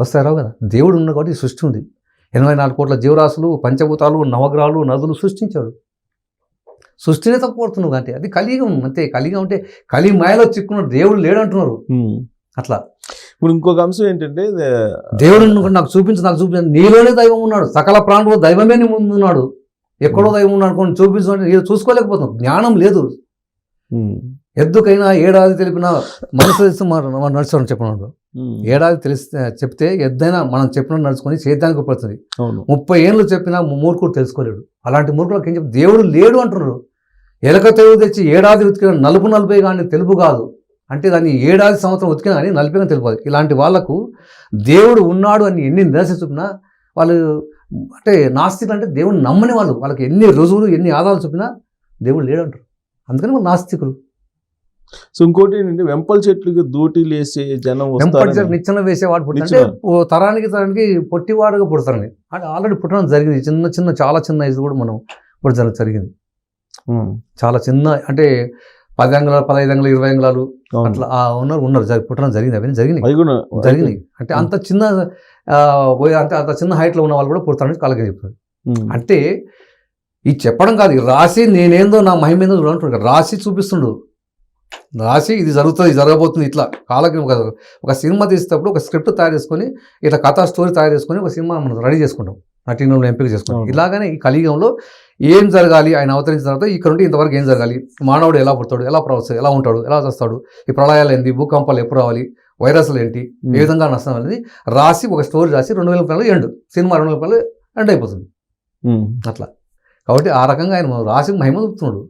Speaker 2: వస్తాయి రావు కదా. దేవుడు ఉన్న కాబట్టి సృష్టి ఉంది. 84 కోట్ల జీవరాశులు, పంచభూతాలు, నవగ్రహాలు, నదులు సృష్టించాడు. సృష్టినే తప్పుపడుతున్నావు అంటే అది కలియుగం అంతే. కలియుగం అంటే కలి మాయలో చిక్కున్న దేవుడు లేడంటున్నారు. అట్లా
Speaker 1: ఇప్పుడు ఇంకొక అంశం ఏంటంటే,
Speaker 2: దేవుడు నాకు చూపించు, నీలోనే దైవం ఉన్నాడు, సకల ప్రాణులు దైవమే నీ ముందు ఉన్నాడు, ఎక్కడో దైవం ఉన్నాడు అనుకోండి, చూపించమంటే నేను చూసుకోలేకపోతాం, జ్ఞానం లేదు. ఎద్దుకైనా ఏడాది తెలిపిన మనసు నడుచుకోండి చెప్పినాడు. ఏడాది చెప్తే ఎద్దైనా మనం చెప్పిన నడుచుకొని చేద్దానికి పడుతుంది. 30 ఏళ్ళు చెప్పినా మూర్ఖుడు తెలుసుకోలేడు. అలాంటి మూర్ఖులకు ఏం చెప్పి దేవుడు లేడు అంటున్నాడు. ఎలక తెలుగు తెచ్చి ఏడాది ఉతికిన నలుపు కానీ తెలుపు కాదు అంటే దాన్ని ఏడాది సంవత్సరం ఉతికినా కానీ నలిపిగా తెలుపు. ఇలాంటి వాళ్లకు దేవుడు ఉన్నాడు అని ఎన్ని నిరాశ చూపినా వాళ్ళు అంటే నాస్తికులు అంటే దేవుడు నమ్మని వాళ్ళకి ఎన్ని రుజువులు ఎన్ని ఆధారాలు చూపినా దేవుడు లేడంటారు. అందుకని వాళ్ళు నాస్తికులు.
Speaker 1: సో ఇంకోటి ఏంటంటే వెంపల చెట్లకి దూటీలు వేసే జనం
Speaker 2: వెంపటి
Speaker 1: వస్తారని
Speaker 2: నిచ్చెన వేసేవాడు పుట్టిన అంటే తరానికి పొట్టివాడుగా పుడతారని అంటే ఆల్రెడీ పుట్టడం జరిగింది. చిన్న చిన్న చాలా చిన్న ఏజ్ కూడా మనం పుట్టడం జరిగింది. చాలా చిన్న అంటే 10 అంగుళాలు 15 అంగుళాలు 20 అంగుళాలు అట్లా ఉన్నారు పుట్టడం జరిగింది. అవన్నీ జరిగినాయి. అంటే అంత చిన్న అంత చిన్న హైట్లో ఉన్న వాళ్ళు కూడా పుడతారని కాలకి చెప్తారు. అంటే ఇది చెప్పడం కాదు, రాసి నేనేందో నా మహిమ ఏందో చూడంటున్నాడు, రాసి చూపిస్తుండు, రాసి ఇది జరుగుతుంది, ఇది జరగబోతుంది. ఇట్లా కాలకి ఒక సినిమా తీసేటప్పుడు ఒక స్క్రిప్ట్ తయారు చేసుకొని ఇట్లా కథా స్టోరీ తయారు చేసుకొని ఒక సినిమా మనం రెడీ చేసుకుంటాం, నటీనటులను ఎంపిక చేసుకుంటాం. ఇలాగనే ఈ కలియుగంలో ఏం జరగాలి, ఆయన అవతరించిన తర్వాత ఇక్కడ నుండి ఇంతవరకు ఏం జరగాలి, మానవుడు ఎలా పుడతాడు, ఎలా ప్రవర్తిస్తాడు, ఎలా ఉంటాడు, ఎలా చేస్తాడు, ఈ ప్రళయాలు ఏంటి, భూకంపాలు ఎప్పుడు రావాలి, వైరస్లు ఏంటి, ఏ విధంగా నష్టం అనేది రాసి ఒక స్టోరీ రాసి 2030 ఎండ్ సినిమా 2030 ఎండ్ అయిపోతుంది. అట్లా కాబట్టి ఆ రకంగా ఆయన రాసి మహిమ చూపుతున్నాడు.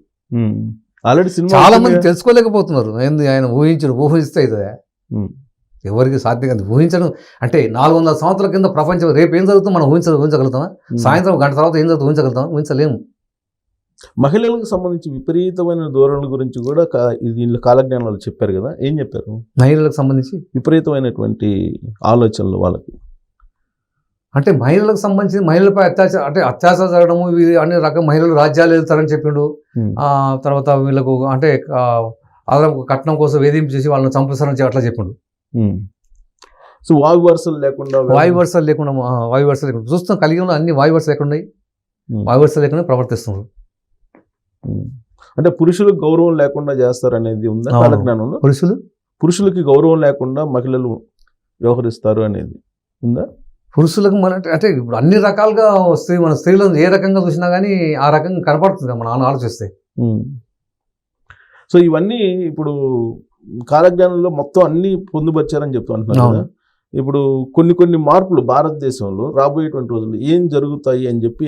Speaker 1: ఆల్రెడీ సినిమా
Speaker 2: చాలా మంది తెలుసుకోలేకపోతున్నారు. ఏంది ఆయన ఊహిస్తే అవుతుందా, ఎవరికి సాధ్యం కాదు ఊహించడం. అంటే 400 సంవత్సరాల కింద ప్రపంచం రేపు ఏం జరుగుతుందో మనం ఊహించగలుగుతామా? సాయంత్రం గంట తర్వాత ఏం జరుగుతుందో ఊహించగలుగుతామా? ఊహించలేము.
Speaker 1: మహిళలకు సంబంధించి విపరీతమైన ధోరణుల గురించి కూడా దీనిలో కాలజ్ఞానాలు చెప్పారు కదా, ఏం చెప్పారు?
Speaker 2: మహిళలకు సంబంధించి
Speaker 1: విపరీతమైనటువంటి ఆలోచనలు వాళ్ళకి,
Speaker 2: అంటే మహిళలకు సంబంధించి మహిళలపై అత్యాచారం జరగడము, అన్ని రకం మహిళలు రాజ్యాలు వెళ్తారని చెప్పిండు. తర్వాత వీళ్ళకు అంటే కట్నం కోసం వేధింపు చేసి వాళ్ళని చంపేస్తారని అట్లా చెప్పిండు.
Speaker 1: సో వాయు వరుసలు లేకుండా చూస్తాం. కలియుగంలో అన్ని వాయు వరుసలు లేకుండా ప్రవర్తిస్తున్నారు. అంటే పురుషులకు గౌరవం లేకుండా చేస్తారు అనేది ఉందా కాలజ్ఞానంలో? పురుషులకి గౌరవం లేకుండా మహిళలు వ్యవహరిస్తారు అనేది ఉందా?
Speaker 2: పురుషులకు అంటే ఇప్పుడు అన్ని రకాలుగా వస్తాయి. మన స్త్రీలను ఏ రకంగా చూసినా కానీ ఆ రకంగా కనపడుతుంది మన ఆలోచిస్తే.
Speaker 1: సో ఇవన్నీ ఇప్పుడు కాలజ్ఞానంలో మొత్తం అన్ని పొందుపరిచారని చెప్తూ అంటున్నారు కదా. ఇప్పుడు కొన్ని మార్పులు భారతదేశంలో రాబోయేటువంటి రోజుల్లో ఏం జరుగుతాయి అని చెప్పి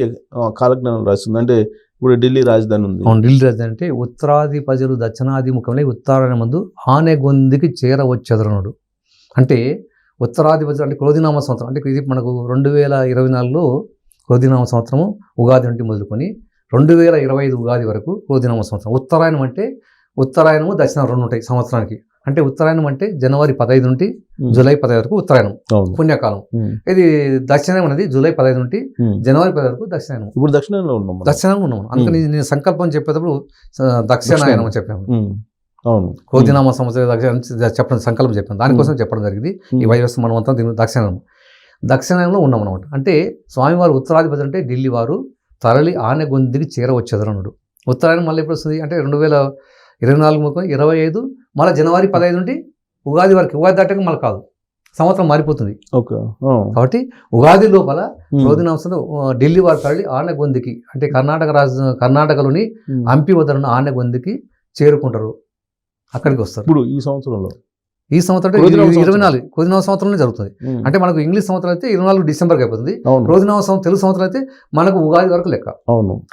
Speaker 1: కాలజ్ఞానం రాస్తుంది. అంటే ఇప్పుడు ఢిల్లీ రాజధాని ఉంది.
Speaker 2: ఢిల్లీ రాజధాని అంటే ఉత్తరాది ప్రజలు దక్షిణాదిముఖంలో ఉత్తరాయణ మందు ఆనెగొందికి చేరవచ్చెదరనుడు. అంటే ఉత్తరాది ప్రజలు అంటే క్రోధినామ సంవత్సరం, అంటే ఇది మనకు 2024లో క్రోధినామ సంవత్సరము ఉగాది నుండి మొదలుకొని 2025 ఉగాది వరకు క్రోధినామ సంవత్సరం. ఉత్తరాయణం అంటే ఉత్తరాయణము దక్షిణం 2 ఉంటాయి సంవత్సరానికి. అంటే ఉత్తరాయణం అంటే జనవరి 15 నుండి జూలై 15 వరకు ఉత్తరాయణం పుణ్యకాలం. ఇది దక్షిణం అనేది జూలై 15 నుండి జనవరి 15 వరకు దక్షిణాయనం.
Speaker 1: ఇప్పుడు దక్షిణంలో ఉన్నాము.
Speaker 2: అందుకని నేను సంకల్పం చెప్పేటప్పుడు దక్షిణాయనం అని చెప్పాను. క్రోధినామ సంవత్సరం చెప్పడం సంకల్పం చెప్పాను, దానికోసం చెప్పడం జరిగింది. ఈ వైరస్ మనం అంతా దీని దక్షిణాయనంలో ఉన్నాం అనమాట. అంటే స్వామివారు ఉత్తరాధిపతి అంటే ఢిల్లీ వారు తరలి ఆనెగొందికి చేరవచ్చెదరనుడు. ఉత్తరాయణం మళ్ళీ ఎప్పుడు వస్తుంది అంటే 2024 25 మళ్ళీ జనవరి 15 నుండి ఉగాది వరకు. ఉగాది దాటాక మళ్ళీ కాదు, సంవత్సరం మారిపోతుంది. కాబట్టి ఉగాది లోపల క్రోధినామ ఢిల్లీ వారు తరలి ఆనెగొందికి అంటే కర్ణాటకలోని హంపి వద్దనున్న ఆనెగొందికి చేరుకుంటారు, అక్కడికి వస్తారు.
Speaker 1: ఇప్పుడు ఈ సంవత్సరం
Speaker 2: 24 క్రోధినామ సంవత్సరంలో జరుగుతుంది. అంటే మనకు ఇంగ్లీష్ సంవత్సరం అయితే 24 డిసెంబర్కి అయిపోతుంది. క్రోధినామ సంవత్సరం తెలుగు సంవత్సరం అయితే మనకు ఉగాది వరకు లెక్క.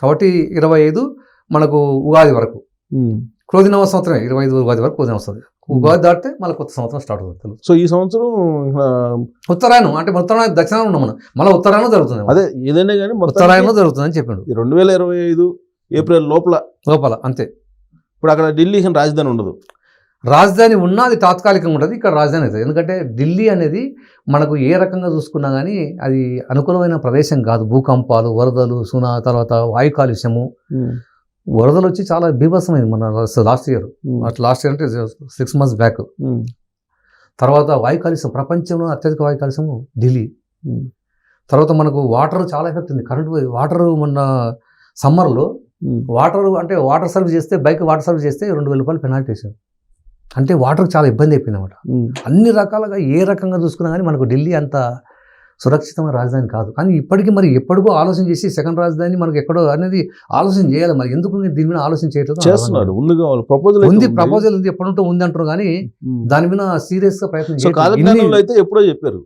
Speaker 2: కాబట్టి 25 మనకు ఉగాది వరకు క్రోధినామ సంవత్సరం, 25 ఉగాది వరకు క్రోధినామ వస్తుంది. ఉగాది దాటితే మళ్ళీ కొత్త సంవత్సరం స్టార్ట్ అవుతుంది.
Speaker 1: సో ఈ సంవత్సరం
Speaker 2: ఉత్తరాయణం అంటే ఉత్తరాయణ దక్షిణాయనం ఉన్నాం మనం, మళ్ళీ ఉత్తరాయణం జరుగుతుంది.
Speaker 1: అదే ఏదైనా కానీ
Speaker 2: ఉత్తరాయణం జరుగుతుంది అని చెప్పిండు.
Speaker 1: 2025 ఏప్రిల్ లోపల అంతే. ఇప్పుడు అక్కడ ఢిల్లీ రాజధాని ఉండదు.
Speaker 2: రాజధాని ఉన్నది తాత్కాలికంగా ఉంటుంది, ఇక్కడ రాజధాని అవుతుంది. ఎందుకంటే ఢిల్లీ అనేది మనకు ఏ రకంగా చూసుకున్నా కానీ అది అనుకూలమైన ప్రదేశం కాదు. భూకంపాలు, వరదలు, తర్వాత వాయు కాలుష్యము. వరదలు వచ్చి చాలా బీభత్సమైంది మన లాస్ట్ ఇయర్ అంటే 6 months బ్యాక్. తర్వాత వాయు కాలుష్యం, ప్రపంచంలో అత్యధిక వాయు కాలుష్యం ఢిల్లీ. తర్వాత మనకు వాటర్ చాలా ఎఫెక్ట్ ఉంది. వాటర్ మొన్న సమ్మర్లో వాటర్ సర్వీస్ చేస్తే బైక్ వాటర్ సర్వీస్ చేస్తే 2000 రూపాయలు పెనాల్టీ వేసారు. అంటే వాటర్ చాలా ఇబ్బంది అయిపోయింది అనమాట. అన్ని రకాలుగా ఏ రకంగా చూసుకున్నా కానీ మనకు ఢిల్లీ అంత సురక్షితమైన రాజధాని కాదు. కానీ ఇప్పటికీ మరి ఎప్పటికో ఆలోచన చేసి సెకండ్ రాజధాని మనకు ఎక్కడో అనేది ఆలోచన చేయాలి. మరి ఎందుకు దీని మీద ఆలోచన చేయట్లేదు?
Speaker 1: ప్రపోజల్ ఉంది,
Speaker 2: ఎప్పటి నుంటో ఉంది అంటారు కానీ దాని మీద సీరియస్ గా ప్రయత్నం
Speaker 1: ఎప్పుడో చెప్పారు.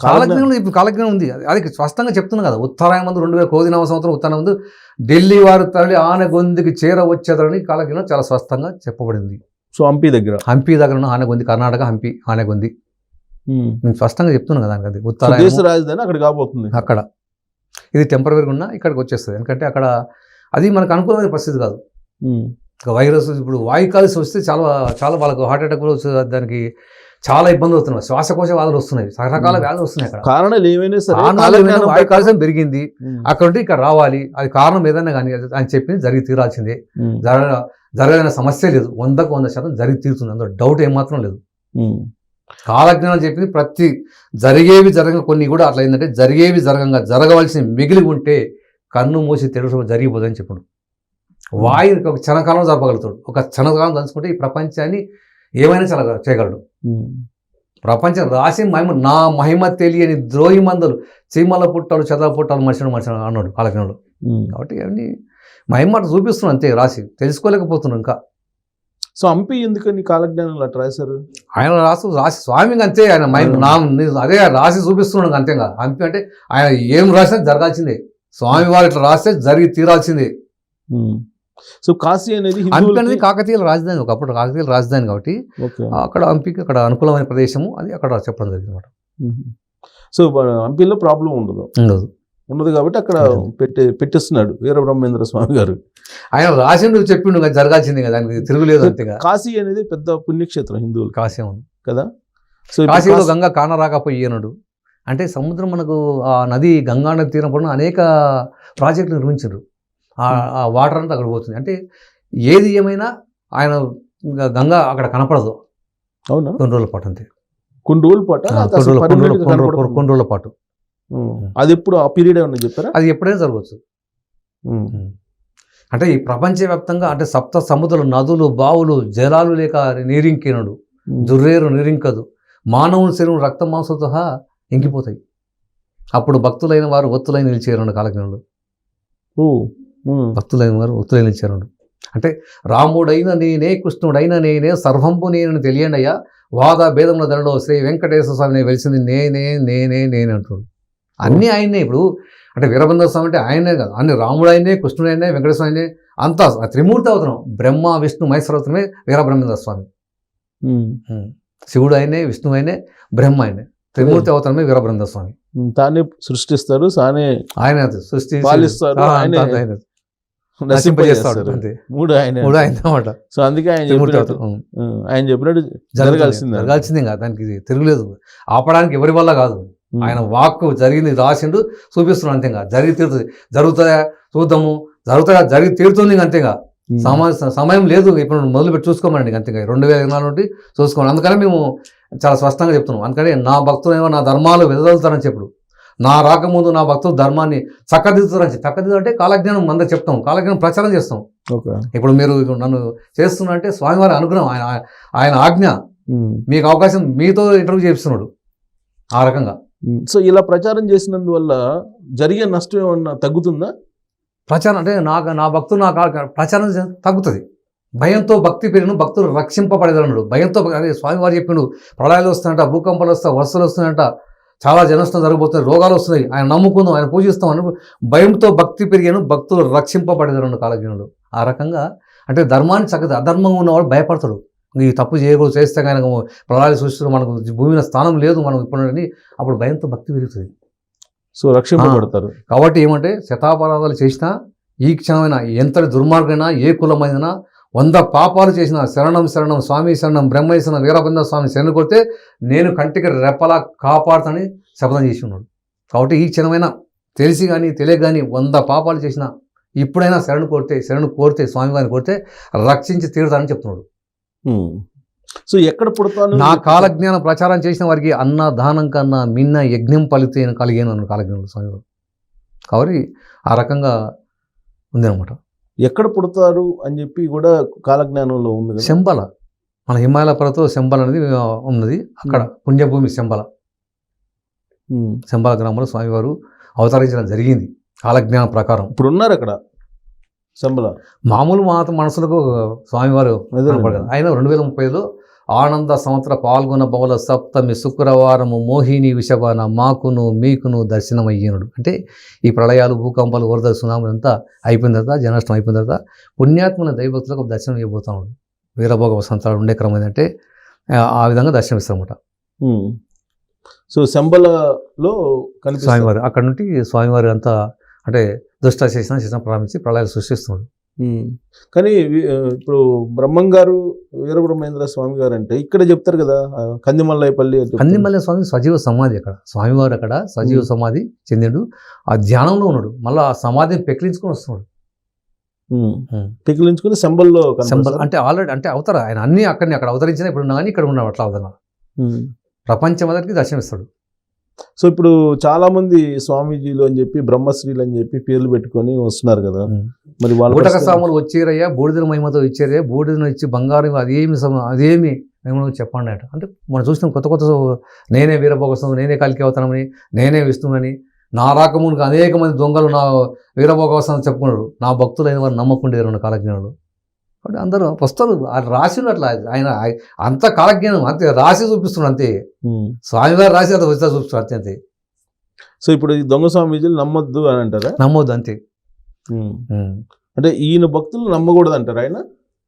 Speaker 2: కాలజ్ఞానంలో ఇప్పుడు కాలజ్ఞానం ఉంది, అది స్పష్టంగా చెప్తున్నా కదా. ఉత్తరాయణ ముందు 2000 క్రోధినామ సంవత్సరం ఉత్తరాయణ ముందు ఢిల్లీ వారు తరలి ఆనెగొందికి చేరవచ్చేదని కాలజ్ఞానం చాలా స్పష్టంగా చెప్పబడింది.
Speaker 1: సో హంపి
Speaker 2: దగ్గర ఉన్న ఆనెగొంది, కర్ణాటక హంపి ఆనెగొంది. నేను స్పష్టంగా చెప్తున్నా కదా. దానికి ఉత్తరాయణ
Speaker 1: రాజధాని అక్కడ కాబోతుంది.
Speaker 2: అక్కడ ఇది టెంపరీగా ఉన్నా ఇక్కడికి వచ్చేస్తుంది. ఎందుకంటే అక్కడ అది మనకు అనుకూలమైన పరిస్థితి కాదు. ఇక వైరస్ ఇప్పుడు వాయు కాలుష్యం వస్తే చాలా చాలా వాళ్ళకు హార్ట్ అటాక్ కూడా వస్తుంది, దానికి చాలా ఇబ్బంది అవుతున్నాయి, శ్వాసకోశ వ్యాధులు వస్తున్నాయి, రకరకాల వ్యాధులు వస్తున్నాయి. అక్కడ
Speaker 1: కారణాలు ఏమైనా సరే
Speaker 2: కారణాలు ఏమైనా వాయు కాలుష్యం పెరిగింది, అక్కడ ఉంటే ఇక్కడ రావాలి, అది కారణం ఏదైనా కానీ అని చెప్పింది జరిగి తీరాల్సిందే. జరగదనే సమస్య లేదు, 100% జరిగి తీరుతుంది, అందులో డౌట్ ఏమాత్రం లేదు. కాలజ్ఞానం చెప్పింది ప్రతి జరిగేవి జరగ కొన్ని కూడా అట్లా ఏంటంటే జరిగేవి జరగవలసిన మిగిలి ఉంటే కన్ను మూసి తెలుసు జరిగిపోదని చెప్పాడు. వాయు ఒక క్షణకాలం జరపగలుగుతాడు, ఒక క్షణకాలం తలుచుకుంటే ఈ ప్రపంచాన్ని ఏమైనా చాలా చేయగలడు. ప్రపంచం రాసి మహిమ నా మహిమ తెలియని ద్రోహి మందలు చీమల పుట్టాలు చెదల పుట్టాలు మనుషులు అన్నాడు కాలజ్ఞంలో. కాబట్టి అవన్నీ మహిమ చూపిస్తున్నాం అంతే, రాసి తెలుసుకోలేకపోతున్నాం ఇంకా.
Speaker 1: సో హంపి ఎందుకని కాలజ్ఞానంలో అట్లా రాశారు?
Speaker 2: ఆయన రాసి స్వామికి అంతే, ఆయన అదే రాసి చూపిస్తున్నాడు అంతేగా. హంపి అంటే ఆయన ఏం రాసినా జరగాల్సిందే, స్వామి వారు ఇట్లా రాస్తే జరిగి తీరాల్సిందే.
Speaker 1: సో కాశీ అనేది
Speaker 2: హంపి అనేది కాకతీయుల రాజధాని, ఒకప్పుడు కాకతీయుల రాజధాని కాబట్టి అక్కడ హంపికి అక్కడ అనుకూలమైన ప్రదేశము అది అక్కడ చెప్పడం జరిగింది అనమాట.
Speaker 1: సో హంపిలో ప్రాబ్లం ఉండదు కాబట్టి అక్కడ పెట్టేస్తున్నాడు వీరబ్రహ్మేంద్ర స్వామి గారు. ఆయన
Speaker 2: రాసిండు చెప్పిండు జరగాల్సిందే కదా, దానికి తిరుగులేదు అంతేగా.
Speaker 1: కాశీ అనేది పెద్ద పుణ్యక్షేత్రం హిందువులు,
Speaker 2: కాశీ
Speaker 1: కదా. సో
Speaker 2: కాశీలో గంగా కానరాకపోయేనాడు అంటే సముద్రం మనకు ఆ నది గంగా నది తీరం పడిన అనేక ప్రాజెక్టులు నిర్మించారు, ఆ వాటర్ అంతా అక్కడ పోతుంది. అంటే ఏది ఏమైనా ఆయన గంగా అక్కడ కనపడదు.
Speaker 1: అవునా?
Speaker 2: కొన్ని రోజుల పాటు అంతే,
Speaker 1: కొన్ని
Speaker 2: రోజుల పాటు.
Speaker 1: అది ఎప్పుడు ఆ పీరియడ్ ఏమన్నా చెప్పారా?
Speaker 2: అది ఎప్పుడైనా జరగవచ్చు. అంటే ఈ ప్రపంచవ్యాప్తంగా అంటే సప్త సముద్రాలు నదులు బావులు జలాలు లేక నీరింకినడు దుర్రేరు నీరింకదు, మానవుని శరీరం రక్త మాంసంతో ఇంకిపోతాయి, అప్పుడు భక్తులైన వారు ఒత్తులై నిలిచేరు కాలజ్ఞంలో. భక్తులైన వారు ఒత్తులై నిలిచారు. అంటే రాముడైన నేనే కృష్ణుడైన నేనే సర్వంపు నేనని తెలియండి అయ్యా, వాద భేదముల ధరలో శ్రీ వెంకటేశ్వర స్వామిని వెలిసింది నేనే అంటున్నాడు. అన్నీ ఆయనే. ఇప్పుడు అంటే వీరబ్రహ్మేంద్ర స్వామి అంటే ఆయనే కాదు, అన్ని రాముడు ఆయనే, కృష్ణుడు ఆయనే, వెంకటేశ్వర ఆయనే, అంతా త్రిమూర్తి అవతరం, బ్రహ్మ విష్ణు మహేశ్వర అవతరమే వీరబ్రహ్మేంద్ర స్వామి. శివుడు ఆయనే, విష్ణువు ఆయనే, బ్రహ్మ ఆయనే, త్రిమూర్తి అవతరమే వీరబ్రహ్మేంద్ర స్వామి. తానే
Speaker 1: సృష్టిస్తారు, ఆయన
Speaker 2: సృష్టి
Speaker 1: నశింపజేస్తాడు, మూడు ఆయన
Speaker 2: అన్నమాట.
Speaker 1: సో అందుకే ఆయన చెప్పినట్టు
Speaker 2: జరగాల్సిందే కదా, దానికి తిరుగులేదు. ఆపడానికి ఎవరి వల్ల కాదు, ఆయన వాక్కు జరిగింది రాసిండు చూపిస్తున్నాడు అంతేగా. జరిగి తీరుతుంది, జరుగుతుందా చూద్దాము, జరిగి తీరుతుంది అంతేగా. సమయం లేదు, ఇప్పుడు మొదలుపెట్టి చూసుకోమనండి అంతేగా. 2024 నుండి చూసుకోండి. అందుకని మేము చాలా స్పష్టంగా చెప్తున్నాం. అందుకని నా భక్తులు నా ధర్మాలు వెదజల్లుతారని చెప్పుడు, నా రాకముందు నా భక్తులు ధర్మాన్ని చక్కదిద్దుతారని అంటే కాలజ్ఞానం అందరూ చెప్తాం, కాలజ్ఞానం ప్రచారం చేస్తాం. ఇప్పుడు మీరు నన్ను చేస్తున్నా అంటే స్వామివారి అనుగ్రహం, ఆయన ఆజ్ఞ, మీకు అవకాశం, మీతో ఇంటర్వ్యూ చేస్తున్నాడు ఆ రకంగా.
Speaker 1: సో ఇలా ప్రచారం చేసినందువల్ల జరిగే నష్టం ఏమన్నా తగ్గుతుందా?
Speaker 2: ప్రచారం అంటే నా భక్తులు ప్రచారం తగ్గుతుంది. భయంతో భక్తి పెరిగిన భక్తులు రక్షింపబడేదన్నాడు. భయంతో అదే స్వామివారు చెప్పిండు, ప్రళయాలు వస్తున్నాయంట, భూకంపాలు వస్తాయి, వర్షాలు వస్తున్నాయంట, చాలా జనష్టం జరగబోతుంది, రోగాలు వస్తున్నాయి, ఆయన నమ్ముకుందాం, ఆయన పూజిస్తాం అని భయంతో భక్తి పెరిగాను, భక్తులు రక్షింపబడేదన్నాడు కాలజ్ఞనుడు. ఆ రకంగా అంటే ధర్మాన్ని చక్కగా, అధర్మంగా ఉన్నవాడు భయపడతాడు, ఈ తప్పు చేయకూడదు, చేస్తే కానీ ప్రళయాలు సృష్టిలో మనకు భూమిలో స్థానం లేదు మనం ఇప్పుడు, అప్పుడు భయంతో భక్తి పెరుగుతుంది.
Speaker 1: సో రక్షింపబడతారు.
Speaker 2: కాబట్టి ఏమంటే శతాపరాధాలు చేసినా, ఈ క్షణమైనా ఎంతటి దుర్మార్గమైనా, ఏ కులమైనా, 100 పాపాలు చేసిన శరణం శరణం స్వామి శరణం బ్రహ్మేశ్వరం వీరబ్రహ్మేంద్ర స్వామి శరణు కొడితే నేను కంటికి రెప్పలా కాపాడుతానని శపథం చేసి ఉన్నాడు. కాబట్టి ఈ క్షణమైనా తెలిసి కానీ తెలియక కానీ 100 పాపాలు చేసినా ఇప్పుడైనా శరణు కోరితే స్వామివారిని కోరితే రక్షించి తీరుతానని చెప్తున్నాడు.
Speaker 1: సో ఎక్కడ పుడతాను?
Speaker 2: నా కాలజ్ఞాన ప్రచారం చేసిన వారికి అన్న దానం కన్నా మిన్న యజ్ఞం ఫలితే కలిగాను అన్న కాలజ్ఞానం స్వామివారు. కాబట్టి ఆ రకంగా ఉంది అనమాట.
Speaker 1: ఎక్కడ పుడతారు అని చెప్పి కూడా కాలజ్ఞానంలో ఉంది.
Speaker 2: శంబల, మన హిమాలయ పర్వతం శంబల అనేది ఉన్నది, అక్కడ పుణ్యభూమి శంబల. శంబల గ్రామంలో స్వామివారు అవతరించడం జరిగింది కాలజ్ఞానం ప్రకారం.
Speaker 1: ఇప్పుడు ఉన్నారు అక్కడ శంబల.
Speaker 2: మామూలు మనసులకు స్వామివారు ఆయన 2030లో ఆనంద సంవత్సర పాల్గొన బహుళ సప్తమి శుక్రవారము మోహిని విషభాన మాకును మీకును దర్శనం అయ్యేనుడు. అంటే ఈ ప్రళయాలు భూకంపాలు వరద సునాములు అంతా అయిపోయిన తర్వాత, జననష్టం అయిపోయిన తర్వాత పుణ్యాత్మల దైవభక్తులకు దర్శనం ఇవ్వబోతున్నాడు. వీరభోగ వసంతాలు ఉండే క్రమం ఏంటంటే ఆ విధంగా దర్శనం ఇస్తారన్నమాట.
Speaker 1: సో శంబలలో
Speaker 2: స్వామివారు అక్కడ నుండి స్వామివారి అంతా అంటే దుష్ట చేసిన ప్రారంభించి ప్రళయాలు సృష్టిస్తున్నాడు.
Speaker 1: కానీ ఇప్పుడు బ్రహ్మం గారు వీరబ్రహ్మేంద్ర స్వామి గారు అంటే ఇక్కడ చెప్తారు కదా కందిమల్లైపల్లి అని చెప్తారు.
Speaker 2: కందిమల్ల స్వామి సజీవ సమాధి అక్కడ, స్వామివారు అక్కడ సజీవ సమాధి చెందిండు, ఆ ధ్యానంలో ఉన్నాడు, మళ్ళీ ఆ సమాధిని పెకిలించుకొని వస్తున్నాడు.
Speaker 1: పికిలించుకుని శంబల్లో
Speaker 2: సింబల్ అంటే ఆల్రెడీ అంటే అవతార ఆయన అన్ని అక్కడ అవతరించిన ఇప్పుడు ఉన్నా కానీ ఇక్కడ ఉన్నాడు అట్లా అవతల ప్రపంచం మొదటికి దర్శనమిస్తాడు.
Speaker 1: సో ఇప్పుడు చాలా మంది స్వామీజీలు అని చెప్పి బ్రహ్మశ్రీలు అని చెప్పి పేర్లు పెట్టుకొని వస్తున్నారు కదా, మరి
Speaker 2: బూటక స్వాములు వచ్చేరయ్యా, బూడిదల మహిమతో ఇచ్చారే, బూడిదను ఇచ్చి బంగారం అదేమి మేము చెప్పండి అట. అంటే మనం చూసిన కొత్త నేనే వీరభోగస్వామి, నేనే కలికి అవుతానని, నేనే విష్ణువని, నా రాకమునికి అనేక మంది దొంగలు నా వీరభోగస్వామి చెప్పుకున్నారు, నా భక్తులైన వారు నమ్మకుండేరు రెండు కాలజ్ఞానులు. కాబట్టి అందరూ వస్తారు, రాసిన అట్లా ఆయన అంత కాలజ్ఞానం అంతే రాసి చూపిస్తున్నాడు అంతే, స్వామివారు రాసి అంత వస్తా చూపిస్తున్నాడు అంతే.
Speaker 1: సో ఇప్పుడు ఈ దొంగ స్వామీజీలు నమ్మొద్దు అని అంటారా?
Speaker 2: నమ్మొద్దు అంతే.
Speaker 1: అంటే ఈయన భక్తులు నమ్మకూడదు అంటారు ఆయన?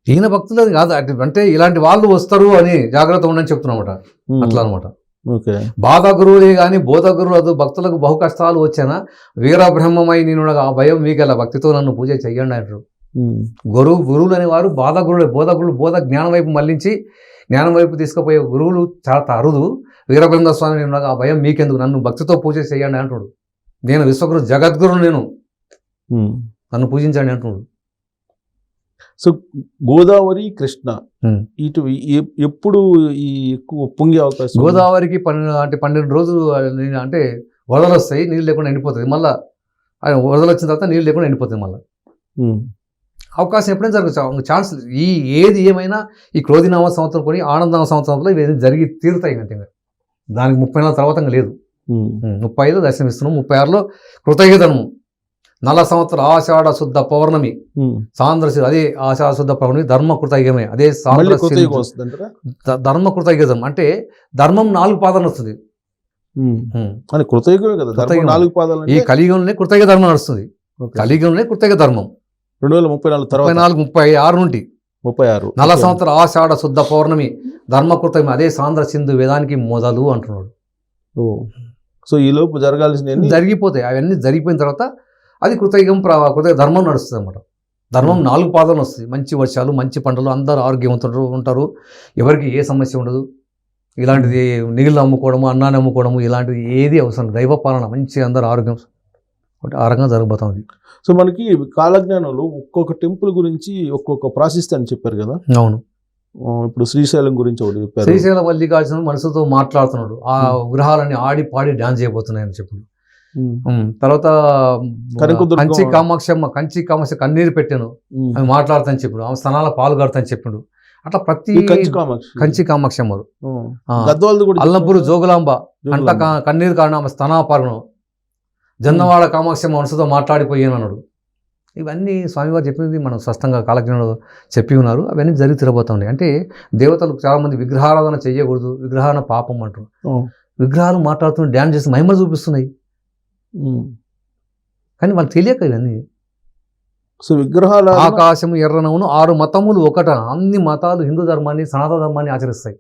Speaker 2: ఈయన భక్తులు అది కాదు, అంటే ఇలాంటి వాళ్ళు వస్తారు అని జాగ్రత్త ఉండని చెప్తున్నమాట అట్లా అనమాట. బాధ గురువులే కానీ బోధ గురువులు భక్తులకు బహు కష్టాలు వచ్చానా వీరబ్రహ్మమై నేను ఆ భయం మీకెలా భక్తితో నన్ను పూజ చెయ్యండి అంటారు. గురువులు అనేవారు బాధ గురువులే, బోధ జ్ఞానం వైపు మళ్లించి జ్ఞానం వైపు తీసుకుపోయే గురువులు చాలా అరుదు. వీరబ్రహ్మ స్వామి నేను ఆ భయం మీకెందుకు, నన్ను భక్తితో పూజ చెయ్యండి అంటున్నాడు. నేను విశ్వగురు జగద్గురు, నేను నన్ను పూజించండి అంటున్నాడు.
Speaker 1: సో గోదావరి కృష్ణ ఇటు ఎప్పుడు ఈ ఎక్కువ పొంగే అవకాశం?
Speaker 2: గోదావరికి 12 రోజులు అంటే వరదలు వస్తాయి, నీళ్ళు లేకుండా ఎండిపోతుంది. మళ్ళీ వరదలు వచ్చిన తర్వాత నీళ్ళు లేకుండా ఎండిపోతుంది. మళ్ళీ అవకాశం ఎప్పుడైనా జరగచ్చు, ఛాన్స్. ఏది ఏమైనా ఈ క్రోధినామ సంవత్సరం కొని ఆనందనామ సంవత్సరంలో ఇవి జరిగి తీరుతాయి అంటే దానికి 30 నెలల తర్వాత లేదు. 35లో దర్శనమిస్తున్నాం, 36లో కృతయుగధర్మం, నల సంవత్సరం ఆషాఢ శుద్ధ పౌర్ణమి సాంద్రశి, అదే ఆషాఢ శుద్ధ పౌర్ణమి ధర్మకృతయుగమే, అదే ధర్మకృతయుగం. అంటే ధర్మం 4 పాదాలు వస్తుంది. ఈ కలియుగంలోనే కృతయుగ ధర్మం నడుస్తుంది, కలియుగంలోనే కృతయుగ ధర్మం
Speaker 1: 2034
Speaker 2: నుండి 36 నల సంవత్సరం ఆషాఢ శుద్ధ పౌర్ణమి ధర్మకృతయుగం, అదే సాంద్ర సింధు వేదానికి మొదలు అంటున్నాడు.
Speaker 1: సో ఈ లోపు జరగాల్సిన
Speaker 2: జరిగిపోతాయి, అవన్నీ జరిగిపోయిన తర్వాత అది కృతయుగం ధర్మం నడుస్తుంది అన్నమాట. ధర్మం 4 పాదాలు వస్తుంది, మంచి వర్షాలు, మంచి పంటలు, అందరూ ఆరోగ్యవంతులు ఉంటారు, ఎవరికి ఏ సమస్య ఉండదు. ఇలాంటిది నీళ్ళు అమ్ముకోవడము, అన్నాన్ని అమ్ముకోవడము ఇలాంటిది ఏది అవసరం, దైవ పాలన మంచి అందరూ ఆరోగ్యం ఆరోగ్యంగా జరగబోతుంది.
Speaker 1: సో మనకి కాలజ్ఞానంలో ఒక్కొక్క టెంపుల్ గురించి ఒక్కొక్క ప్రాసెస్ అని చెప్పారు కదా.
Speaker 2: అవును,
Speaker 1: ఇప్పుడు శ్రీశైలం గురించి ఒకటి చెప్పారు.
Speaker 2: శ్రీశైలం మల్లికార్జున మనసుతో మాట్లాడుతున్నాడు, ఆ విగ్రహాలన్నీ ఆడి పాడి డాన్స్ చేయబోతున్నాయని చెప్పాడు. తర్వాత కంచి కామాక్ష కన్నీరు పెట్టాను అవి మాట్లాడతాను చెప్పాడు, ఆమె స్థనాల పాలు కడతాను చెప్పాడు. అట్లా ప్రతి కంచి కామాక్షమ్మ, అల్లంపూరు జోగులాంబ అంట కన్నీరు కారణం ఆమె స్తనాపాలను, జన్నవాడ కామాక్షమ్మ మనసుతో మాట్లాడిపోయాను అన్నాడు. ఇవన్నీ స్వామివారు చెప్పింది మనం స్పష్టంగా కాలజ్ఞానంలో చెప్పి ఉన్నారు. అవన్నీ జరిగి తిరగబోతున్నాయి. అంటే దేవతలు చాలామంది విగ్రహారాధన చేయకూడదు, విగ్రహాన పాపం అంటారు. విగ్రహాలు మాట్లాడుతున్నాయి, డ్యాన్స్ చేసి మహిమలు చూపిస్తున్నాయి, కానీ వాళ్ళకి తెలియక ఇవన్నీ.
Speaker 1: సో విగ్రహాలు
Speaker 2: ఆకాశము ఎర్రనవును 6 మతములు ఒకట, అన్ని మతాలు హిందూ ధర్మాన్ని సనాతన ధర్మాన్ని ఆచరిస్తాయి.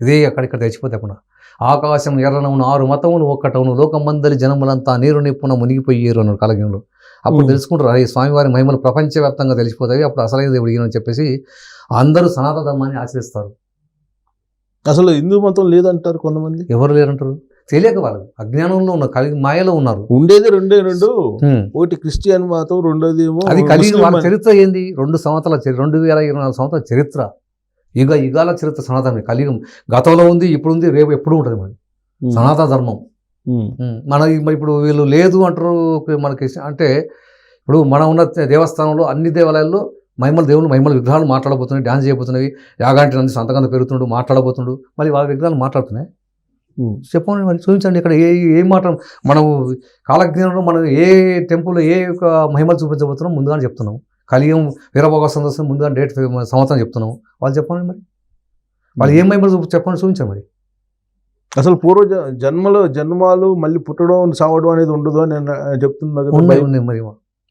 Speaker 2: ఇదే అక్కడిక్కడ తెచ్చిపోతే అప్పుడు ఆకాశం ఎర్రనవును 6 మతములు ఒక్కటవును, లోకమందలి జనములంతా నీరు నిప్పున మునిగిపోయారు అన్నాడు కాలజ్ఞంలో. అప్పుడు తెలుసుకుంటారు, అదే స్వామివారి మహిమలు ప్రపంచవ్యాప్తంగా తెలిసిపోతాయి, అప్పుడు అసలైన దేవుడు ఈయనని చెప్పేసి అందరూ సనాతన ధర్మాన్ని ఆచరిస్తారు.
Speaker 1: అసలు హిందూ మతం లేదంటారు కొంతమంది.
Speaker 2: ఎవరు లేరంటారు? తెలియక వాళ్ళు అజ్ఞానంలో ఉన్నారు, కలిగి మాయలో ఉన్నారు.
Speaker 1: ఉండేది రెండే రెండు, ఒకటి క్రిస్టియన్ మతం, రెండోది ఏమో
Speaker 2: అది కలిగి. వాళ్ళ చరిత్ర ఏంది? 2024 సంవత్సరాల చరిత్ర, యుగాల చరిత్ర సనాతన కలియుగం. గతంలో ఉంది, ఇప్పుడు ఉంది, రేపు ఎప్పుడు ఉంటుంది మరి సనాతన ధర్మం. మరి ఇప్పుడు వీళ్ళు లేదు అంటారు మనకి. అంటే ఇప్పుడు మనం ఉన్న దేవస్థానంలో అన్ని దేవాలయాల్లో దేవుళ్ళు మహిమల విగ్రహాలు మాట్లాడబోతున్నాయి, డ్యాన్స్ చేయబోతున్నాయి, యాగాంటి నంది సంతకంత పెరుగుతున్నాడు, మాట్లాడబోతున్నాడు. మరి వాళ్ళ విగ్రహాలు మాట్లాడుతున్నాయి. చెప్పండి మరి, చూపించండి ఇక్కడ ఏం మాట. మనం కాలజ్ఞానంలో మనం ఏ టెంపుల్ ఏ యొక్క మహిమలు చూపించబోతున్నాం ముందుగానే చెప్తున్నాం. కలియుగం వీరభోగ సందర్శనం ముందుగా డేట్ సంవత్సరం చెప్తున్నాం. వాళ్ళు చెప్పండి మరి, వాళ్ళు ఏం మహిమలు చెప్పండి, చూపించండి మరి.
Speaker 1: అసలు పూర్వ జన్మాలు మళ్ళీ పుట్టడం సావడం అనేది ఉండదు అని చెప్తున్నారు.
Speaker 2: ఉన్నాయి మరి,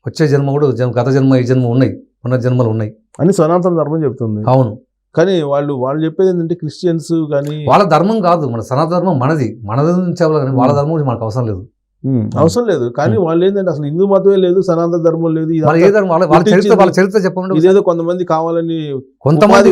Speaker 2: వచ్చే జన్మ కూడా, గత జన్మ ఈ జన్మ ఉన్నాయి, ఉన్న జన్మలు ఉన్నాయి
Speaker 1: అని సనాతన ధర్మం చెప్తుంది.
Speaker 2: అవును,
Speaker 1: కానీ వాళ్ళు చెప్పేది ఏంటంటే క్రిస్టియన్స్ కానీ
Speaker 2: వాళ్ళ ధర్మం కాదు, మన సనాతన ధర్మం మనది నుంచి అవ్వాలి, కానీ వాళ్ళ ధర్మం మనకు అవసరం లేదు.
Speaker 1: అవసరం లేదు. కానీ వాళ్ళు ఏంటంటే అసలు హిందూ మతమే లేదు, సనాతన ధర్మం లేదు,
Speaker 2: వాళ్ళ ఏ ధర్మం వాళ్ళ చరిత్ర చెప్పండి.
Speaker 1: ఇదేదో కొంతమంది కావాలని
Speaker 2: కొంతమంది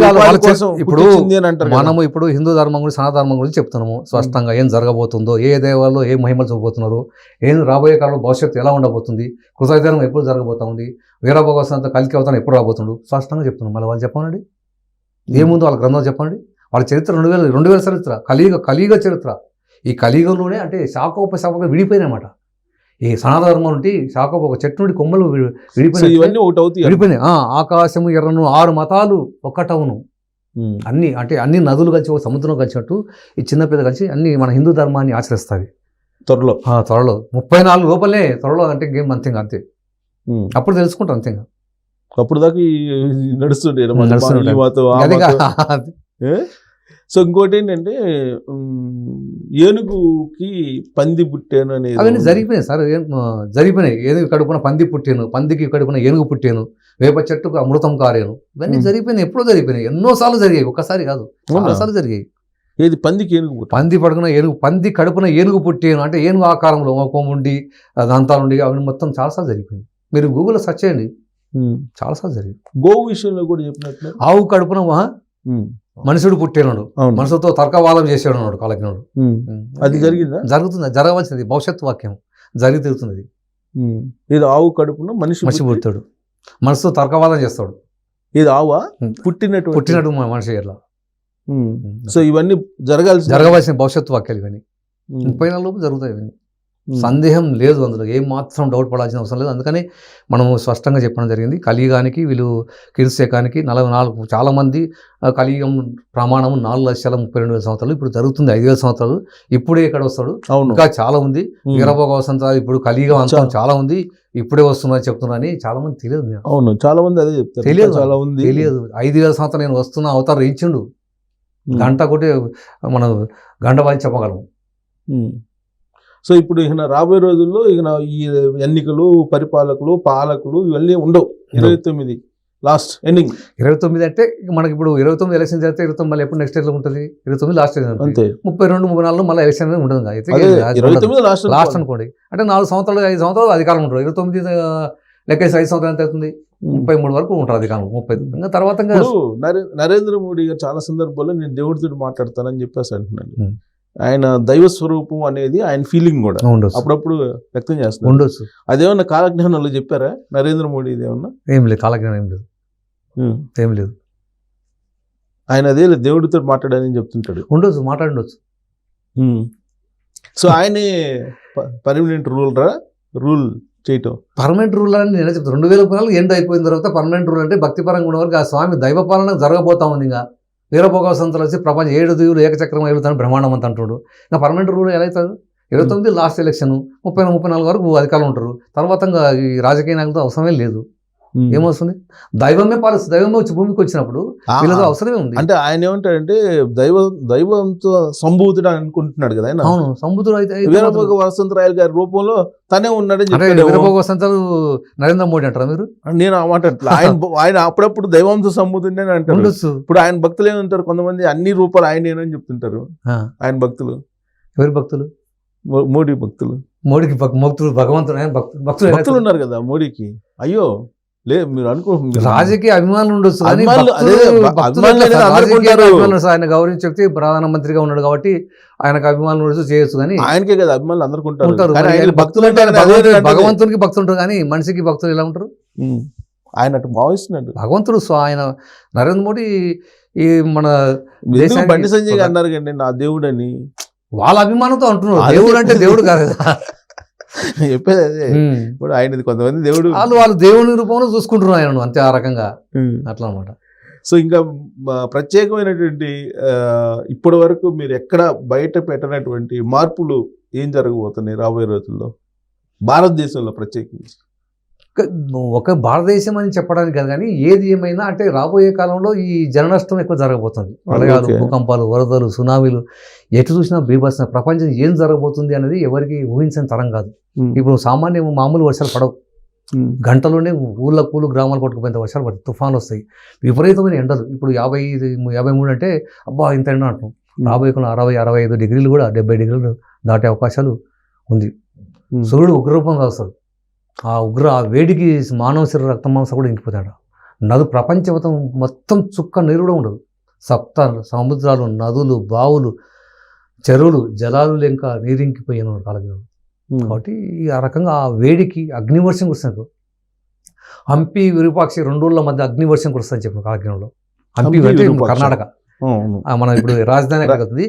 Speaker 1: కోసం
Speaker 2: ఇప్పుడు
Speaker 1: పుట్టించింది అని అంటారు.
Speaker 2: మనము ఇప్పుడు హిందూ ధర్మం గురించి సనాతన ధర్మం గురించి చెప్తున్నాము స్పష్టంగా, ఏం జరగబోతుందో, ఏ దేవాల్లో ఏ మహిమలు చూపబోతున్నారు, ఏం రాబోయే కాలంలో భవిష్యత్తు ఎలా ఉండబోతుంది, కృతజ్ఞతనం ఎప్పుడు జరగబోతా ఉంది, వీరభగవంత కలికి అవతారం ఎప్పుడు రాబోతుండు, స్పష్టంగా చెప్తున్నాం. మళ్ళీ వాళ్ళు చెప్పండి ఏముందో వాళ్ళ గ్రంథం చెప్పండి. వాళ్ళ చరిత్ర 2000 చరిత్ర, కలియుగ చరిత్ర. ఈ కలియుగంలోనే అంటే శాఖోపశాఖగా విడిపోయినమాట. ఈ సనాతన ధర్మం నుండి ఒక చెట్టు నుండి కొమ్మలు విడిపోయినాయి. ఆకాశము ఎర్రను 6 మతాలు ఒక్కటవును. అన్ని నదులు కలిసి ఒక సముద్రం కలిసినట్టు ఈ చిన్న పెద్ద కలిసి అన్ని మన హిందూ ధర్మాన్ని ఆచరిస్తాయి. త్వరలో 34 లోపలనే త్వరలో అంటే గేమ్ అంతే. అప్పుడు తెలుసుకుంటాం అంతేగా.
Speaker 1: అప్పుడు దాకా నడుస్తుండే. సో ఇంకోటి ఏంటంటే ఏనుగుకి పంది పుట్టాను అనేది
Speaker 2: అవన్నీ జరిగిపోయినాయి సార్, జరిగిపోయినాయి. ఏనుగు కడుపున పంది పుట్టాను, పందికి కడుపున ఏనుగు పుట్టాను, వేప చెట్టుకు అమృతం కారాను, ఇవన్నీ జరిగిపోయినాయి. ఎప్పుడో జరిగిపోయినాయి, ఎన్నోసార్లు జరిగాయి, ఒక్కసారి కాదు చాలాసార్లు జరిగాయి.
Speaker 1: ఏది పందికి ఏనుగు,
Speaker 2: పంది పడుకున్న ఏనుగు, పంది కడుపున ఏనుగు పుట్టాను అంటే ఏనుగు ఆకారంలో ఉండి దంతాలుండి అవి మొత్తం చాలాసార్లు జరిగిపోయింది. మీరు గూగుల్లో సెర్చ్ చేయండి, చాలాసార్లు జరిగింది.
Speaker 1: గోవు విషయంలో కూడా చెప్పినట్లు
Speaker 2: ఆవు కడుపున మనుషుడు పుట్టాడు, మనసుతో తర్కవాదం చేసాడు అన్నాడు కాలజ్ఞుడు.
Speaker 1: అది జరిగిందా?
Speaker 2: జరుగుతుంది, జరగవలసింది, భవిష్యత్తు వాక్యం జరిగి తీరుతుంది.
Speaker 1: ఇది ఆవు కడుపున మనిషి
Speaker 2: పుట్టాడు, మనసుతో తర్కవాదం చేస్తాడు.
Speaker 1: ఇది ఆవా పుట్టినట్టు
Speaker 2: మనిషి ఎట్లా.
Speaker 1: సో ఇవన్నీ
Speaker 2: జరగవలసిన భవిష్యత్తు వాక్యాలు ఇవన్నీ 34 లోపు జరుగుతాయి. ఇవన్నీ సందేహం లేదు, అందులో ఏం మాత్రం డౌట్ పడాల్సిన అవసరం లేదు. అందుకని మనము స్పష్టంగా చెప్పడం జరిగింది. కలియుగానికి వీళ్ళు కీర్తిశకానికి 44 చాలామంది కలియుగం ప్రమాణము 4,32,000 సంవత్సరాలు, ఇప్పుడు జరుగుతుంది 5,000 సంవత్సరాలు. ఇప్పుడే ఇక్కడ వస్తాడు, ఇంకా చాలా ఉంది. వీరభోగవసంత ఇప్పుడు కలియుగం అంతా చాలా ఉంది, ఇప్పుడే వస్తున్నా చెప్తున్నా చాలా మంది తెలియదు.
Speaker 1: అవును, చాలా మంది అదే చెప్తారు,
Speaker 2: తెలియదు. 5,000 సంవత్సరాలు నేను వస్తున్నా అవతారం ఇచ్చిండు, గంట కొట్టి మనం గంట వాయి చెప్పగలము.
Speaker 1: సో ఇప్పుడు ఇక రాబోయే రోజుల్లో ఇక ఈ ఎన్నికలు, పరిపాలకులు, పాలకులు ఇవన్నీ ఉండవు. 29 లాస్ట్ ఎండింగ్.
Speaker 2: 29 అంటే మనకి ఇప్పుడు 29 ఎలక్షన్ జరిగితే 29 మళ్ళీ ఎప్పుడు నెక్స్ట్ ఇయర్లో ఉంటుంది. 29 లాస్ట్ అంతే. 32, 34 మళ్ళీ ఎలక్షన్ అనేది ఉంటుంది. అయితే లాస్ట్ అనుకోండి, అంటే 4 సంవత్సరాలు 5 సంవత్సరాలు అధికారం ఉంటారు. 29 లెక్కేసి 5 సంవత్సరాలు ఎంత అవుతుంది, 33 వరకు ఉంటారు అధికారం. 30 ఇంకా తర్వాత
Speaker 1: నరేంద్ర మోడీ గారు చాలా సందర్భాల్లో నేను దేవుడితో మాట్లాడతానని చెప్పేసి అంటున్నాను. ఆయన దైవ స్వరూపం అనేది ఆయన ఫీలింగ్ కూడా అప్పుడప్పుడు వ్యక్తం చేస్తారు.
Speaker 2: ఉండొచ్చు.
Speaker 1: అదేమన్నా కాలజ్ఞానంలో చెప్పారా నరేంద్ర మోడీ? ఇదేమన్నా
Speaker 2: ఏం లేదు, కాలజ్ఞానం ఏం లేదు.
Speaker 1: ఆయన అదే దేవుడితో మాట్లాడాలని చెప్తుంటాడు.
Speaker 2: ఉండొచ్చు, మాట్లాడుండొచ్చు.
Speaker 1: సో ఆయనే పర్మనెంట్ రూల్ చేయటం.
Speaker 2: పర్మనెంట్ రూల్ అని నేను చెప్తాను. 2014 ఎండ్ అయిపోయిన తర్వాత పర్మనెంట్ రూల్ అంటే భక్తిపరంగా ఉన్న వరకు ఆ స్వామి దైవ పాలన జరగబోతా ఉంది. ఇంకా వీరభోగవసంతలు వచ్చి ప్రపంచం 7 దీవులు ఏకచక్రం ఎగులుతాను బ్రహ్మాండం అంత అంటాడు. ఇంకా పర్మనెంట్ రూల్ ఎలా అవుతుంది? 29 లాస్ట్ ఎలక్షన్, 34 వరకు అధికారులు ఉంటారు. తర్వాత ఇంకా ఈ రాజకీయ నాయకులతో అవసరమే లేదు. ఏమొస్తుంది? దైవమే పాలిస్తుంది. దైవమే వచ్చి భూమికి వచ్చినప్పుడు వీళ్ళతో అవసరమే ఉంది.
Speaker 1: అంటే ఆయన ఏమంటాడంటే దైవంతో సంభూతుడు అనుకుంటున్నాడు కదా ఆయన.
Speaker 2: అవును, సంభూతుడు అయితే
Speaker 1: వీరభోగ వసంతరాయలు గారి రూపంలో తనే ఉన్నాడని.
Speaker 2: వీరభోగ వసంతరాలు నరేంద్ర మోడీ అంటారా మీరు?
Speaker 1: నేను ఆ మాట ఆయన అప్పుడప్పుడు దైవంతో సంభూతుడే అంటారు. ఇప్పుడు ఆయన భక్తులు ఏమంటారు, కొంతమంది అన్ని రూపాలు ఆయనేనని చెప్తుంటారు. ఆయన భక్తులు
Speaker 2: ఎవరి భక్తులు?
Speaker 1: మోడీ భక్తులు.
Speaker 2: మోడీకి భక్తులు భగవంతుడు ఆయన
Speaker 1: భక్తులు ఉన్నారు కదా మోడీకి. అయ్యో లేదు, మీరు అనుకో
Speaker 2: రాజకీయ అభిమానులు ఉండొచ్చు, ఆయన గౌరవించి చెప్తే ప్రధానమంత్రిగా ఉన్నాడు కాబట్టి ఆయనకు అభిమానులు ఉండొచ్చు, చేయొచ్చు. కానీ
Speaker 1: ఆయనకే కదా అభిమానులు అందరూ ఉంటారు.
Speaker 2: భక్తులు అంటే భగవంతునికి భక్తులు ఉంటారు, కానీ మనిషికి భక్తులు ఎలా ఉంటారు?
Speaker 1: ఆయన అటు భావిస్తున్నాడు
Speaker 2: భగవంతుడు. సో ఆయన నరేంద్ర మోడీ ఈ మన
Speaker 1: బండి సంజయ్ గారు అన్నారు కండి నా దేవుడు అని,
Speaker 2: వాళ్ళ అభిమానంతో అంటున్నారు. దేవుడు అంటే దేవుడు కాదు కదా
Speaker 1: చెప్పేది అదే. ఇప్పుడు ఆయన కొంతమంది దేవుడు
Speaker 2: వాళ్ళు దేవుని రూపంలో చూసుకుంటున్నారు ఆయన, అంతే ఆ రకంగా అట్లా అనమాట.
Speaker 1: సో ఇంకా ప్రత్యేకమైనటువంటి ఇప్పటి వరకు మీరు ఎక్కడ బయట పెట్టినటువంటి మార్పులు ఏం జరగబోతున్నాయి రాబోయే రోజుల్లో భారతదేశంలో ప్రత్యేకించి?
Speaker 2: ఒక భారతదేశం అని చెప్పడానికి కాదు, కానీ ఏది ఏమైనా అంటే రాబోయే కాలంలో ఈ జన నష్టం ఎక్కువ జరగబోతుంది. ప్రళయాలు, భూకంపాలు, వరదలు, సునామీలు, ఎటు చూసినా బీభత్సం. ప్రపంచం ఏం జరగబోతుంది అనేది ఎవరికి ఊహించని తరం కాదు. ఇప్పుడు మామూలు వర్షాలు పడవు, గంటలోనే ఊళ్ళ గ్రామాలు కొట్టుకుపోయిన వర్షాలు పడతాయి, తుఫాన్లు వస్తాయి, విపరీతమైన ఎండలు. ఇప్పుడు 53 అంటే అబ్బా ఇంత ఎండ అంటాం. రాబోయే 60, 65 డిగ్రీలు కూడా 70 డిగ్రీలు దాటే అవకాశాలు ఉంది. సూర్యుడు ఉగ్రరూపంగా వస్తాడు. ఆ వేడికి మానవ శరీర రక్త మాంసం కూడా ఇంకిపోతాడు. ప్రపంచం మొత్తం చుక్క నీరు కూడా ఉండదు. సముద్రాలు, నదులు, బావులు, చెరువులు, జలాలు లేక నీరింకిపోయాను కాలజ్ఞానం. కాబట్టి ఆ రకంగా ఆ వేడికి అగ్నివర్షం కురుస్తుంది. హంపి విరూపాక్షి 2 ఊళ్ళ మధ్య అగ్నివర్షం కురుస్తుందని చెప్పిన కాలజ్ఞానంలో. హంపి అంటే కర్ణాటక, మనం ఇప్పుడు రాజధాని ఎక్కడ అవుతుంది,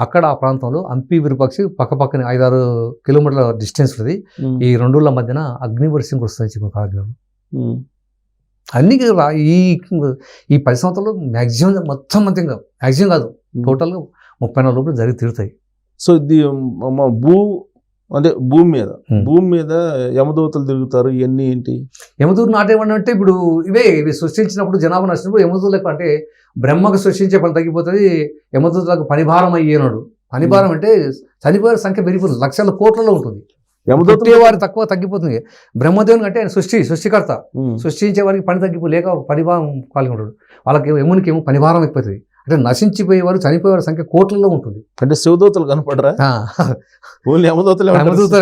Speaker 2: అక్కడ ఆ ప్రాంతంలో హంపి విరూపాక్షి పక్కపక్కన 5-6 కిలోమీటర్ల డిస్టెన్స్ ఉంది. ఈ 2 ఊళ్ళ మధ్యన అగ్నివర్షం కురుస్తుందని చెప్పిన కాలజ్ఞానం. అన్ని ఈ 10 సంవత్సరాలు మ్యాక్సిమం మొత్తం అంతేగా, మ్యాక్సిమం కాదు, టోటల్గా 34 లోపల జరిగి తీరుతాయి.
Speaker 1: సో ఇది భూమి మీద యమదూతలు తిరుగుతారు. ఇవన్నీ ఏంటి?
Speaker 2: యమదూత నాటేమంటే ఇప్పుడు ఇవి సృష్టించినప్పుడు జనాభా నచ్చినప్పుడు యమదూతలకు అంటే బ్రహ్మకు సృష్టించే పని తగ్గిపోతుంది, యమదూతలకు పనిభారం అయ్యేనాడు. పనిభారం అంటే చనిపోయే సంఖ్య పెరిగిపోతుంది, లక్షల కోట్లలో ఉంటుంది. వారి తక్కువ తగ్గిపోతుంది. బ్రహ్మదేవుని అంటే ఆయన సృష్టికర్త, సృష్టించే వారికి పని లేక పనిభారం కలిగి ఉంటాడు. వాళ్ళకి యమునికి ఏమో పనిభారం ఎక్కువవుతుంది. అంటే నశించిపోయేవారు, చనిపోయేవారి సంఖ్య కోట్లలో ఉంటుంది.
Speaker 1: అంటే శివదూతలు కనపడరా? యమదూతలు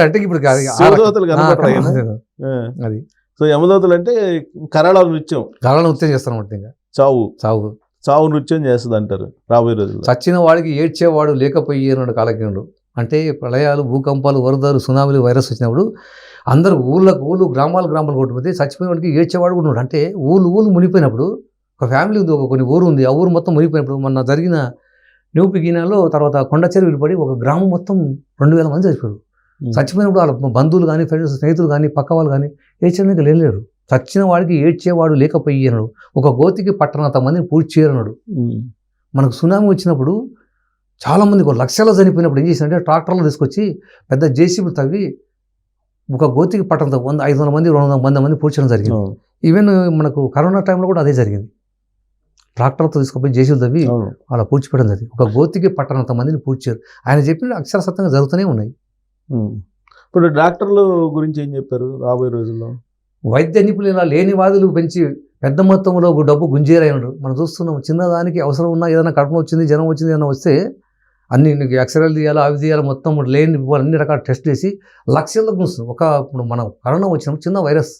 Speaker 2: అంటే ఇప్పుడు
Speaker 1: శివదూతలు కనపడరా? అది. సో యమదూతలు అంటే కరాళ నృత్యం
Speaker 2: చేస్తారన్నమాట. ఇంకా
Speaker 1: చావు నృత్యం చేస్తుంది అంటారు రాబోయే రోజుల్లో.
Speaker 2: చచ్చిన వాడికి ఏడ్చేవాడు లేకపోయేనాడు కాలజ్ఞనుడు. అంటే ప్రళయాలు, భూకంపాలు, వరదలు, సునామీలు, వైరస్ వచ్చినప్పుడు అందరూ ఊళ్ళు గ్రామాలు కొట్టుకుపోతే చచ్చిపోయిన వాడికి ఏడ్చేవాడు కూడా ఉన్నాడు. అంటే ఊళ్ళు మునిగిపోయినప్పుడు ఒక ఫ్యామిలీ ఉంది, కొన్ని ఊరు ఉంది, ఆ ఊరు మొత్తం మునిగిపోయినప్పుడు మొన్న జరిగిన న్యూపి గినాలో తర్వాత కొండ చెరువులు పడి ఒక గ్రామం మొత్తం 2000 మంది చచ్చిపోయారు. చచ్చిపోయినప్పుడు వాళ్ళ బంధువులు కానీ, ఫ్రెండ్స్, స్నేహితులు కానీ, పక్క వాళ్ళు కానీ ఏడ్చడానికి లేరు. చచ్చిన వాడికి ఏడ్చేవాడు లేకపోయాడు. ఒక గోతికి పట్టనంత మందిని పూర్తి చేయరన్నాడు. మనకు సునామీ వచ్చినప్పుడు చాలామంది లక్షల్లో చనిపోయినప్పుడు ఏం చేసినంటే ట్రాక్టర్లు తీసుకొచ్చి పెద్ద జేసీబీ తవ్వి ఒక గోతికి పట్టనంత 500 మంది 200 మంది పూడ్చడం జరిగింది. ఈవెన్ మనకు కరోనా టైంలో కూడా అదే జరిగింది. ట్రాక్టర్తో తీసుకుపోయి జేసీబీ తవ్వి అలా పూడ్చిపెట్టడం జరిగింది. ఒక గోతికి పట్టనంత మందిని పూడ్చారు. ఆయన చెప్పిన అక్షరసత్యంగా జరుగుతూనే ఉన్నాయి.
Speaker 1: ఇప్పుడు డాక్టర్ల గురించి ఏం చెప్పారు రాబోయే రోజుల్లో?
Speaker 2: వైద్య నిపుణులు లేని వాదులు పెంచి పెద్ద మొత్తంలో డబ్బు గుంజేరైనాడు. మనం చూస్తున్నాం, చిన్నదానికి అవసరం ఉన్నా ఏదైనా కడుపు వచ్చింది, జ్వరం వచ్చింది ఏదైనా వస్తే అన్ని ఎక్స్రేలు తీయాలి, అవి తీయాలి, మొత్తం లేని అన్ని రకాల టెస్ట్ చేసి లక్షల్లో గుంస్తుంది. ఇప్పుడు మనం కరోనా వచ్చినప్పుడు చిన్న వైరస్,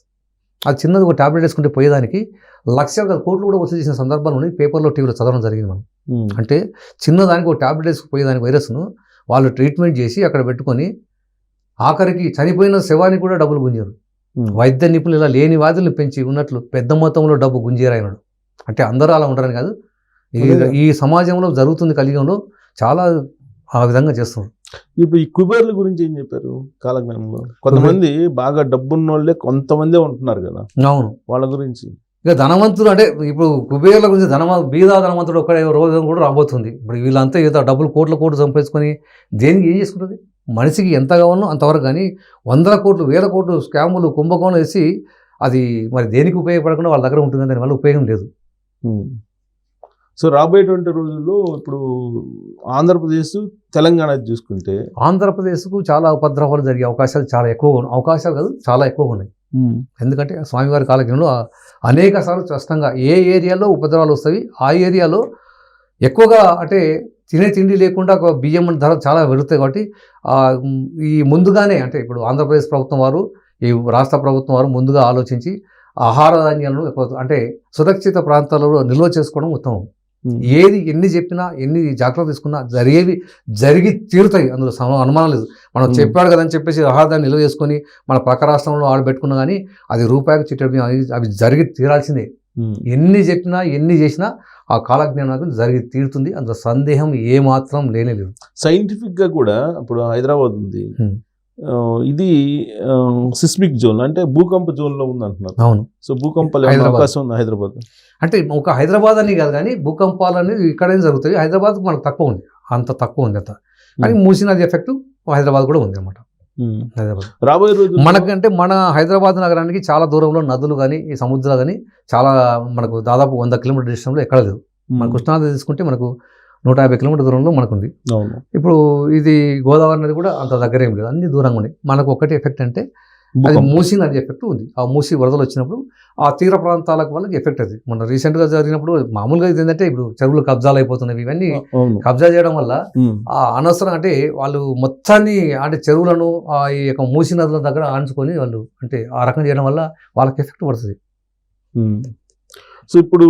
Speaker 2: అది చిన్నది ఒక టాబ్లెట్ వేసుకుంటే పోయేదానికి లక్షల కోట్లు కూడా వసూలు చేసిన సందర్భాలు ఉన్నాయి. పేపర్లో, టీవీలో చదవడం జరిగింది. మనం అంటే చిన్నదానికి ఒక టాబ్లెట్ వేసుకుపోయేదానికి వైరస్ను వాళ్ళు ట్రీట్మెంట్ చేసి అక్కడ పెట్టుకొని ఆఖరికి చనిపోయిన శవానికి కూడా డబ్బులు గుంజారు. వైద్య నిపుణులు ఇలా లేని వాదులను పెంచి ఉన్నట్లు పెద్ద మొత్తంలో డబ్బు గుంజేరాయనాడు. అంటే అందరూ అలా ఉండరని కాదు, ఈ సమాజంలో జరుగుతుంది, కలియుగంలో చాలా ఆ విధంగా చేస్తున్నారు.
Speaker 1: ఇప్పుడు ఈ కుబేర్ల గురించి ఏం చెప్పారు కాలజ్ఞానంలో? కొంతమంది బాగా డబ్బున్న వాళ్ళే కొంతమందే ఉంటున్నారు కదా,
Speaker 2: అవును,
Speaker 1: వాళ్ళ గురించి.
Speaker 2: ఇక ధనవంతుడు అంటే ఇప్పుడు కుబేర్ల గురించి బీదా ధనవంతుడు ఒక్కడే రోజు కూడా రాబోతుంది. ఇప్పుడు వీళ్ళంతా ఏదో డబ్బులు కోట్లు సంపాదించుకొని దేనికి ఏం చేసుకుంటుంది? మనిషికి ఎంత కావాలో అంతవరకు, కానీ 100 కోట్లు 1000 కోట్లు స్కాములు కుంభకోణం వేసి అది మరి దేనికి ఉపయోగపడకుండా వాళ్ళ దగ్గర ఉంటుంది, దానివల్ల ఉపయోగం లేదు.
Speaker 1: సో రాబోయేటువంటి రోజుల్లో ఇప్పుడు ఆంధ్రప్రదేశ్, తెలంగాణ చూసుకుంటే
Speaker 2: ఆంధ్రప్రదేశ్కు చాలా ఉపద్రవాలు జరిగే అవకాశాలు చాలా ఎక్కువగా ఉన్నాయి. అవకాశాలు కాదు, చాలా ఎక్కువగా ఉన్నాయి. ఎందుకంటే స్వామివారి కాలజ్ఞంలో అనేక సార్లు స్పష్టంగా ఏ ఏరియాలో ఉపద్రవాలు వస్తాయి, ఆ ఏరియాలో ఎక్కువగా అంటే తినే తిండి లేకుండా బియ్యం ధర చాలా పెరుగుతాయి. కాబట్టి ఈ ముందుగానే అంటే ఇప్పుడు ఆంధ్రప్రదేశ్ ప్రభుత్వం వారు, ఈ రాష్ట్ర ప్రభుత్వం వారు ముందుగా ఆలోచించి ఆహార ధాన్యాలను అంటే సురక్షిత ప్రాంతాలలో నిల్వ చేసుకోవడం ఉత్తమం. ఏది ఎన్ని చెప్పినా, ఎన్ని జాగ్రత్తలు తీసుకున్నా జరిగి తీరుతాయి, అందులో అనుమానం లేదు. మనం చెప్పాడు కదా అని చెప్పేసి ఆహారాన్ని నిల్వ చేసుకొని మన పక్క రాష్ట్రంలో ఆడబెట్టుకున్నా కానీ అది రూపాయికి చిట్టడం, అవి జరిగి తీరాల్సిందే. ఎన్ని చెప్పినా, ఎన్ని చేసినా ఆ కాలజ్ఞానం జరిగి తీరుతుంది, అందులో సందేహం ఏమాత్రం లేనేలేదు.
Speaker 1: సైంటిఫిక్గా కూడా ఇప్పుడు హైదరాబాద్ ఉంది, ఇది సిస్మిక్ జోన్ అంటే భూకంప జోన్లో ఉంది అంటున్నారు.
Speaker 2: అవును.
Speaker 1: సో భూకంపాలు అవకాశం ఉంది హైదరాబాద్
Speaker 2: అంటే ఒక హైదరాబాద్ అని కాదు, కానీ భూకంపాలు అనేది ఇక్కడే జరుగుతాయి. హైదరాబాద్ మనకు తక్కువ ఉంది, అంత తక్కువ ఉంది అంత, కానీ మూసీ నది ఎఫెక్ట్ హైదరాబాద్ కూడా ఉంది అన్నమాట.
Speaker 1: రాబోయే రోజు
Speaker 2: మనకంటే మన హైదరాబాద్ నగరానికి చాలా దూరంలో నదులు కానీ, ఈ సముద్రాలు కానీ చాలా మనకు దాదాపు 100 కిలోమీటర్ డిస్టెన్స్లో ఎక్కడ లేదు. మన కృష్ణానది తీసుకుంటే మనకు 150 కిలోమీటర్ దూరంలో మనకుంది.
Speaker 1: అవును.
Speaker 2: ఇప్పుడు ఇది గోదావరి నది కూడా అంత దగ్గర ఏం లేదు, అన్ని దూరంగా ఉన్నాయి. మనకు ఒకటి ఎఫెక్ట్ అంటే అది మూసీ నది ఎఫెక్ట్ ఉంది. ఆ మూసీ వరదలు వచ్చినప్పుడు ఆ తీర ప్రాంతాలకు వాళ్ళకి ఎఫెక్ట్ అది. మన రీసెంట్గా జరిగినప్పుడు మామూలుగా ఇది ఏంటంటే ఇప్పుడు చెరువులు కబ్జాలు అయిపోతున్నవి, ఇవన్నీ కబ్జా చేయడం వల్ల ఆ అనవసరం అంటే వాళ్ళు మొత్తాన్ని అంటే చెరువులను ఈ యొక్క మూసీ నదుల దగ్గర ఆంచుకొని వాళ్ళు అంటే ఆ రకంగా చేయడం వల్ల వాళ్ళకి ఎఫెక్ట్ పడుతుంది.
Speaker 1: సో ఇప్పుడు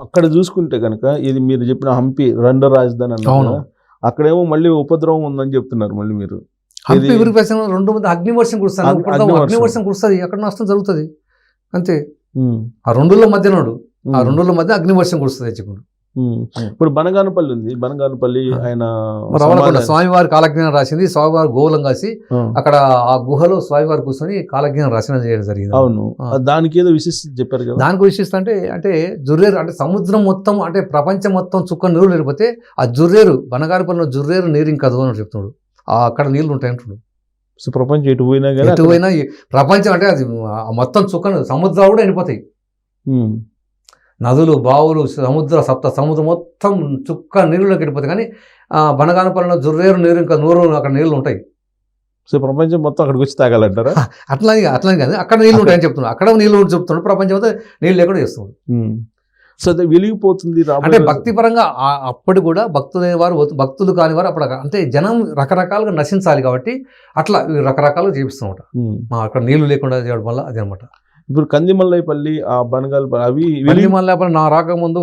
Speaker 1: అక్కడ చూసుకుంటే కనుక ఇది మీరు చెప్పిన హంపి రెండో రాజధాని అన్నారు, అక్కడేమో మళ్ళీ ఉపద్రవం ఉందని చెప్తున్నారు. మళ్ళీ మీరు
Speaker 2: హంపి విరిగిపోయిన 2 మంది అగ్నివర్షం కురుస్తారు, అగ్నివర్షం కురుస్తుంది, ఎక్కడ నష్టం జరుగుతుంది అంతే. ఆ రెండుల మధ్య అగ్నివర్షం కురుస్తుంది చెప్పండి.
Speaker 1: ఇప్పుడు బనగానపల్లి ఉంది, బనగానపల్లి ఆయన
Speaker 2: స్వామివారి కాలజ్ఞానం రాసింది, స్వామివారి గోవులం కాసి అక్కడ ఆ గుహలో స్వామివారి కూర్చొని కాలజ్ఞానం రాసిన చేయడం జరిగింది.
Speaker 1: అవును, దానికి ఏదో విశిష్టత చెప్పారు కదా.
Speaker 2: దానికి విశిష్టత అంటే జుర్రేరు అంటే సముద్రం మొత్తం అంటే ప్రపంచం మొత్తం చుక్క నీరు లేకపోతే ఆ జుర్రేరు బనగానపల్లిలో జుర్రేరు నీరు ఇంకా అని చెప్తున్నాడు. అక్కడ నీళ్లు ఉంటాయి అంటున్నాడు.
Speaker 1: సో ప్రపంచం ఎటు పోయినా
Speaker 2: ప్రపంచం అంటే అది మొత్తం చుక్క సముద్రాలు కూడా ఎండిపోతాయి. నదులు, బావులు, సముద్రం మొత్తం చుక్క నీళ్ళలోకి వెళ్ళిపోతాయి. కానీ బనగానపల్లిలో జుర్రేరు నీరు ఇంకా అక్కడ నీళ్లు ఉంటాయి.
Speaker 1: సో ప్రపంచం మొత్తం అక్కడికి వచ్చి తాగాలంటారా?
Speaker 2: అట్లా కాదు, అక్కడ నీళ్ళు ఉంటాయని చెప్తున్నాడు. అక్కడ నీళ్ళు చెప్తున్నాడు, ప్రపంచం అంతా నీళ్ళు లేకుండా చేస్తున్నాడు.
Speaker 1: సో అది వెలిగిపోతుంది
Speaker 2: అంటే భక్తి పరంగా అప్పుడు కూడా భక్తులు కాని వారు అప్పుడు అంటే జనం రకరకాలుగా నశించాలి కాబట్టి అట్లా రకరకాలుగా చేపిస్తున్నమాట. అక్కడ నీళ్లు లేకుండా చేయడం వల్ల అది అనమాట.
Speaker 1: ఇప్పుడు కందిమల్లాయపల్లి, ఆ బనగానపల్లి అవి
Speaker 2: కందిమల్లాయపల్లి నా రాకముందు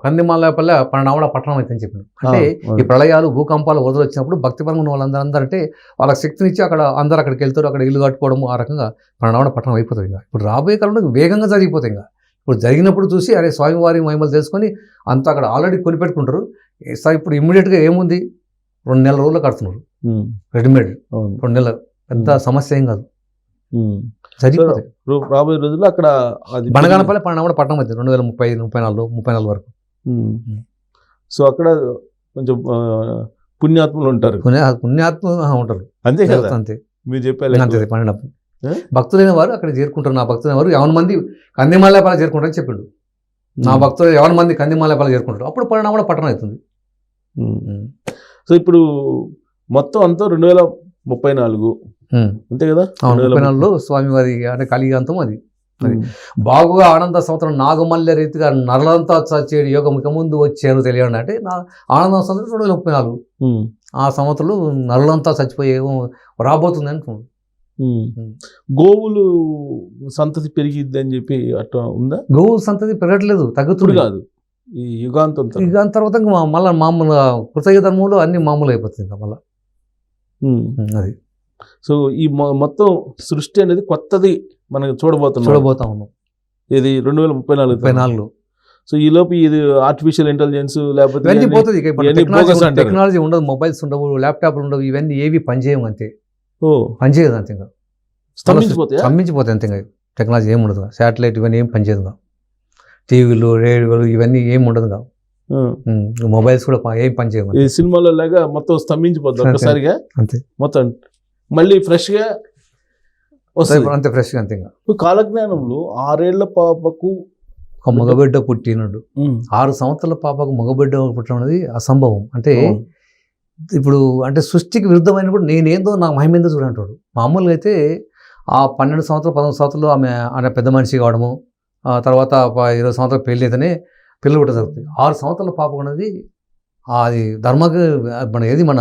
Speaker 2: కందిమల్లాయపల్లి పన్నెండవ పట్టణం అయితే చెప్పాను. అంటే ఈ ప్రళయాలు, భూకంపాలు వదిలి వచ్చినప్పుడు భక్తిపరంగా ఉన్న వాళ్ళందరూ అంటే వాళ్ళకి శక్తినిచ్చి అందరూ అక్కడికి వెళ్తారు, అక్కడ ఇల్లు కట్టుకోవడం, ఆ రకంగా పన్నెండవ పట్టణం అయిపోతుంది. ఇంకా ఇప్పుడు రాబోయే కాలంలో వేగంగా జరిగిపోతాయి. ఇంకా ఇప్పుడు జరిగినప్పుడు చూసి అరే స్వామివారి మహిమలు తెలుసుకొని అంతా అక్కడ ఆల్రెడీ కొనిపెట్టుకుంటారు. ఇప్పుడు ఇమ్మీడియట్గా ఏముంది, 2 నెలల రోజులు కడుతున్నారు రెడీమేడ్. 2 నెలలు పెద్ద సమస్య ఏం కాదు, జరిగిపోతాయి.
Speaker 1: రాబోయే రోజుల్లో అక్కడ
Speaker 2: బనగానపల్లి పన్నెండవ పట్టణం అయితే 2034 వరకు.
Speaker 1: సో అక్కడ కొంచెం పుణ్యాత్ములు ఉంటారు,
Speaker 2: పుణ్యాత్మ ఉంటారు
Speaker 1: అంతే కదా. అంతే మీరు చెప్పారు
Speaker 2: అంతే. 12 భక్తులైన వారు అక్కడ చేరుకుంటారు. నా భక్తులైన వారు 50 మంది కందిమల్లాయపల్లి చేరుకుంటారని చెప్పిండు. నా భక్తులు 50 మంది కందిమల్లాయపల్లి చేరుకుంటారు, అప్పుడు పన్నెండవ పట్టణం అవుతుంది.
Speaker 1: సో ఇప్పుడు మొత్తం అంతా 2034 అంతే కదా.
Speaker 2: 2034లో స్వామివారి అంటే కలిగాంతం అది. బాగుగా ఆనంద సంవత్సరం నాగమల్య రీతిగా నరలంతా చచ్చేడు యోగం ఇక ముందు వచ్చాను తెలియండి. అంటే ఆనంద సంవత్సరం 2034 ఆ సంవత్సరంలో నరులంతా చచ్చిపోయే రాబోతుంది అంటున్నాడు.
Speaker 1: గోవులు సంతతి పెరిగిద్ది అని చెప్పి అట్లా ఉందా?
Speaker 2: గోవుల సంతతి పెరగట్లేదు, తగ్గుతుంది కాదు.
Speaker 1: ఈ యుగాంతం
Speaker 2: తర్వాత మళ్ళీ మామూలుగా కృతయుగ ధర్మంలో అన్ని మామూలు అయిపోతుంది ఇంకా మళ్ళీ అది.
Speaker 1: సో ఈ మొత్తం సృష్టి అనేది కొత్తది మనకి చూడబోతా
Speaker 2: ఉన్నాం.
Speaker 1: ఇది 2034. సో ఈ లోపు ఇది ఆర్టిఫిషియల్ ఇంటెలిజెన్స్ లేకపోతే
Speaker 2: టెక్నాలజీ ఉండదు, మొబైల్స్ ఉండవు, ల్యాప్టాప్లు ఉండవు, ఇవన్నీ ఏవి పనిచేయవు అంతే. పనిచేయదు అంతే, ఇంకా స్తంభించిపోతాయి అంతే. ఇంకా టెక్నాలజీ ఏమి ఉండదు, శాటిలైట్ ఇవన్నీ ఏం పనిచేయదు. టీవీలు, రేడియోలు ఇవన్నీ ఏమి ఉండదు. మొబైల్స్ కూడా ఏం పనిచేయవు.
Speaker 1: ఈ సినిమాలో లాగా మొత్తం స్తంభించిపోతుంది ఒక్కసారిగా
Speaker 2: అంతే.
Speaker 1: మొత్తం మళ్ళీ ఫ్రెష్గా వస్తుంది
Speaker 2: అంతే, ఫ్రెష్గా అంతే. ఇంకా
Speaker 1: కాలజ్ఞానంలో 6 ఏళ్ల పాపకు
Speaker 2: ఒక మగబిడ్డ పుట్టినడు, 6 సంవత్సరాల పాపకు మగబిడ్డ పుట్టడం అనేది అసంభవం. అంటే ఇప్పుడు అంటే సృష్టికి విరుద్ధమైనప్పుడు నేనేందో నా మహిమ ఏందో చూడంటాడు. మామూలుగా అయితే ఆ 12 సంవత్సరాలు 14 సంవత్సరాలు ఆమె పెద్ద మనిషి కావడము, తర్వాత 20 సంవత్సరాలు పెళ్ళి అయితేనే పిల్లలు పుట్ట జరుగుతుంది. 6 సంవత్సరాల పాప అనేది అది మన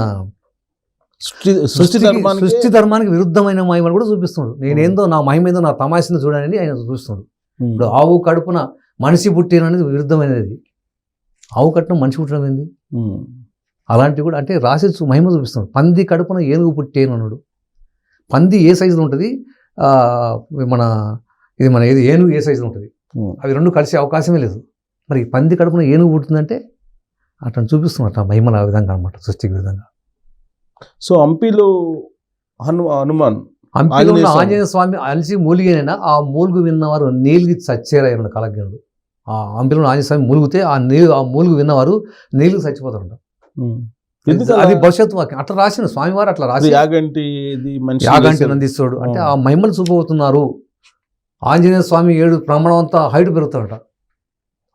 Speaker 2: సృష్టి ధర్మానికి విరుద్ధమైన మహిమను కూడా చూపిస్తున్నాడు. నేనేందో నా మహిమ ఏందో నా తమాషను చూడని ఆయన చూపిస్తున్నాడు. ఇప్పుడు ఆవు కడుపున మనిషి పుట్టిన అనేది విరుద్ధమైనది. ఆవు కట్టిన మనిషి పుట్టడం ఏంది? అలాంటివి కూడా అంటే రాసి మహిమ చూపిస్తున్నాడు. పంది కడుపున ఏనుగు పుట్టేను అన్నాడు. పంది ఏ సైజులో ఉంటుంది, మన ఏనుగు ఏ సైజులో ఉంటుంది, అవి రెండు కలిసే అవకాశమే లేదు. మరి పంది కడుపున ఏనుగు పుట్టిందంటే అట్లా చూపిస్తున్నట్టు ఆ మహిమలు ఆ విధంగా అనమాట, సృష్టికి విధంగా.
Speaker 1: సో హంపీలో హనుమాన్
Speaker 2: ఆంజనేయ స్వామి అలిసి మూలిగైనా ఆ మూలుగు విన్నవారు నీలిగి చచ్చేరాయన్నాడు కాలజ్ఞుడు. ఆ హంపీలో ఆంజనేయ స్వామి మూలుగితే ఆ మూలుగు విన్నవారు నీళ్ళు చచ్చిపోతారంట. అది భవిష్యత్తు వాక్యం అట్లా రాసిన స్వామివారు, అట్లా రాసి యాగంటి నందిస్తాడు అంటే ఆ మహిమలు చూపబోతున్నారు. ఆంజనేయ స్వామి 7 ప్రమాణం అంతా హైట్ పెరుగుతాడట.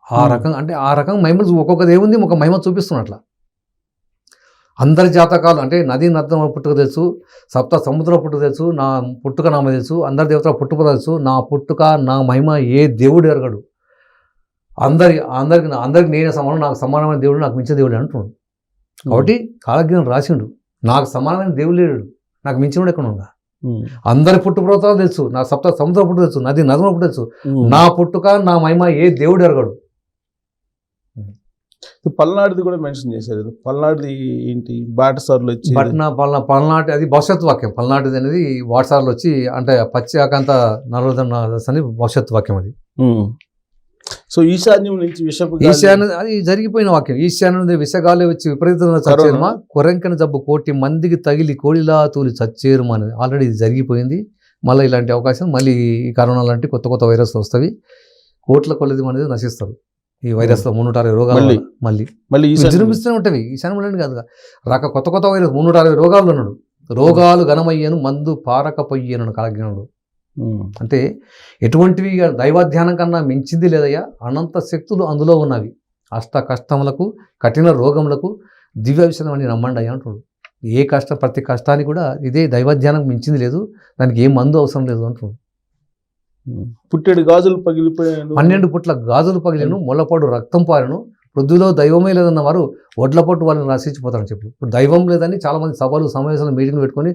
Speaker 2: ఆ రకంగా అంటే ఆ రకంగా మహిమలు ఒక్కొక్కది ఏముంది ఒక మహిమ చూపిస్తున్నట్ల. అందరి జాతకాలు అంటే నది నద్దం పుట్టుక తెలుసు, సప్త సముద్రం పుట్టుక తెలుసు, నా పుట్టుక నామ తెలుసు, అందరి దేవతల పుట్టుక తెలుసు, నా పుట్టుక నా మహిమ ఏ దేవుడు ఎరగడు, అందరికి నేనే సమానం, నాకు సమానమైన దేవుడు, నాకు మించిన దేవుడు అంటున్నాడు. కాబట్టి కాలజ్ఞానం రాసిండు, నాకు సమానమైన దేవుడు లేడు, నాకు మించినోడు ఎక్కడ ఉందా. అందరి పుట్టుపర్వతాలు తెలుసు, నా సప్త సముద్రం పుట్టుక తెలుసు, నది నదుల పుట్టుక తెలుసు, నా పుట్టుక నా మహిమ ఏ దేవుడు ఎరగడు.
Speaker 1: పల్నాడుది కూడా మెన్షన్ చేశారు. పల్నాడుది ఏంటి, బాటసార్లు వచ్చి
Speaker 2: పల్నాటి అది భవిష్యత్తు వాక్యం. పల్నాటిది అనేది వాట్సాప్లో వచ్చి అంటే పశ్చాకాంత నలుదన్న అని భవిష్యత్తు వాక్యం అది.
Speaker 1: సో ఈశాన్యం నుంచి
Speaker 2: ఈశాన్య అది జరిగిపోయిన వాక్యం. ఈశాన్యం నుండి విషగాలి వచ్చి విపరీతంగా చచ్చేరుమా, కొరంకన జబ్బు 1,000,000 మందికి తగిలి కోడిలా తూలి చచ్చేరుమా అనేది ఆల్రెడీ ఇది జరిగిపోయింది. మళ్ళీ ఇలాంటి అవకాశం, మళ్ళీ ఈ కరోనా లాంటి కొత్త కొత్త వైరస్లు వస్తాయి, కోట్ల కొలది అనేది నశిస్తారు ఈ వైరస్లో. 360 రోగాలు మళ్ళీ విజృంభిస్తూనే ఉంటాయి. ఈశాన్యం కాదు కొత్త కొత్త వైరస్ 360 రోగాలు ఉన్నాడు. రోగాలు ఘనమయ్యను మందు పారకపోయ్యను కాలజ్ఞానుడు. అంటే ఎటువంటివి దైవాధ్యానం కన్నా మించింది లేదయ్యా, అనంత శక్తులు అందులో ఉన్నవి. అష్ట కష్టములకు కఠిన రోగములకు దివ్య విషయం అని నమ్మండి అయ్యా అంటున్నాడు. ప్రతి కష్టానికి కూడా ఇదే దైవాధ్యానం మించింది లేదు, దానికి ఏ మందు అవసరం లేదు అంటున్నాడు.
Speaker 1: పుట్టెడు గాజులు పగిలిపోయాను,
Speaker 2: 12 పుట్ల గాజులు పగిలిను, మొలపాడు రక్తం పారెను, వృద్ధులో దైవమే లేదన్న వారు ఒడ్ల పట్టు వాళ్ళని నశించిపోతారని చెప్పి. ఇప్పుడు దైవం లేదని చాలామంది సభలు సమావేశాలు మీటింగ్లు పెట్టుకొని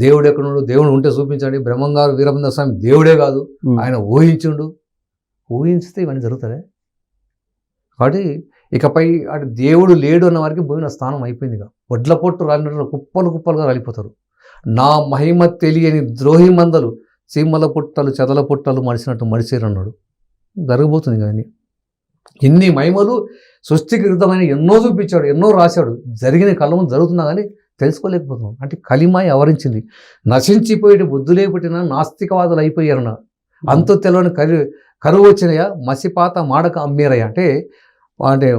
Speaker 2: దేవుడు ఎక్కడున్నాడు, దేవుడు ఉంటే చూపించండి. బ్రహ్మంగారు వీరభద్ర స్వామి దేవుడే కాదు, ఆయన ఊహించితే ఇవన్నీ జరుగుతాయి. కాబట్టి ఇకపై అటు దేవుడు లేడు అన్న వారికి పోయిన స్థానం అయిపోయింది. ఒడ్ల పొట్టు రాలినట్లు కుప్పలు కుప్పలుగా రాలిపోతారు. నా మహిమ తెలియని ద్రోహి మందలు సీమల పుట్టలు చెదల పుట్టలు మడిసినట్టు మడిసేరన్నాడు. జరగబోతుంది కానీ ఎన్ని మహిమలు సృష్టికి విరుద్ధమైన ఎన్నో చూపించాడు, ఎన్నో రాశాడు, జరిగిన కళ్ళ ముందు జరుగుతున్నా కానీ తెలుసుకోలేకపోతున్నాం. అంటే కలిమాయి ఆవరించింది. నశించిపోయేటి బుద్ధులే పుట్టిన నాస్తికవాదులు అయిపోయారన్న, అంతు తెలవని కరువు వచ్చినాయా, మసిపాత మాడక అమ్మేరయ్య. అంటే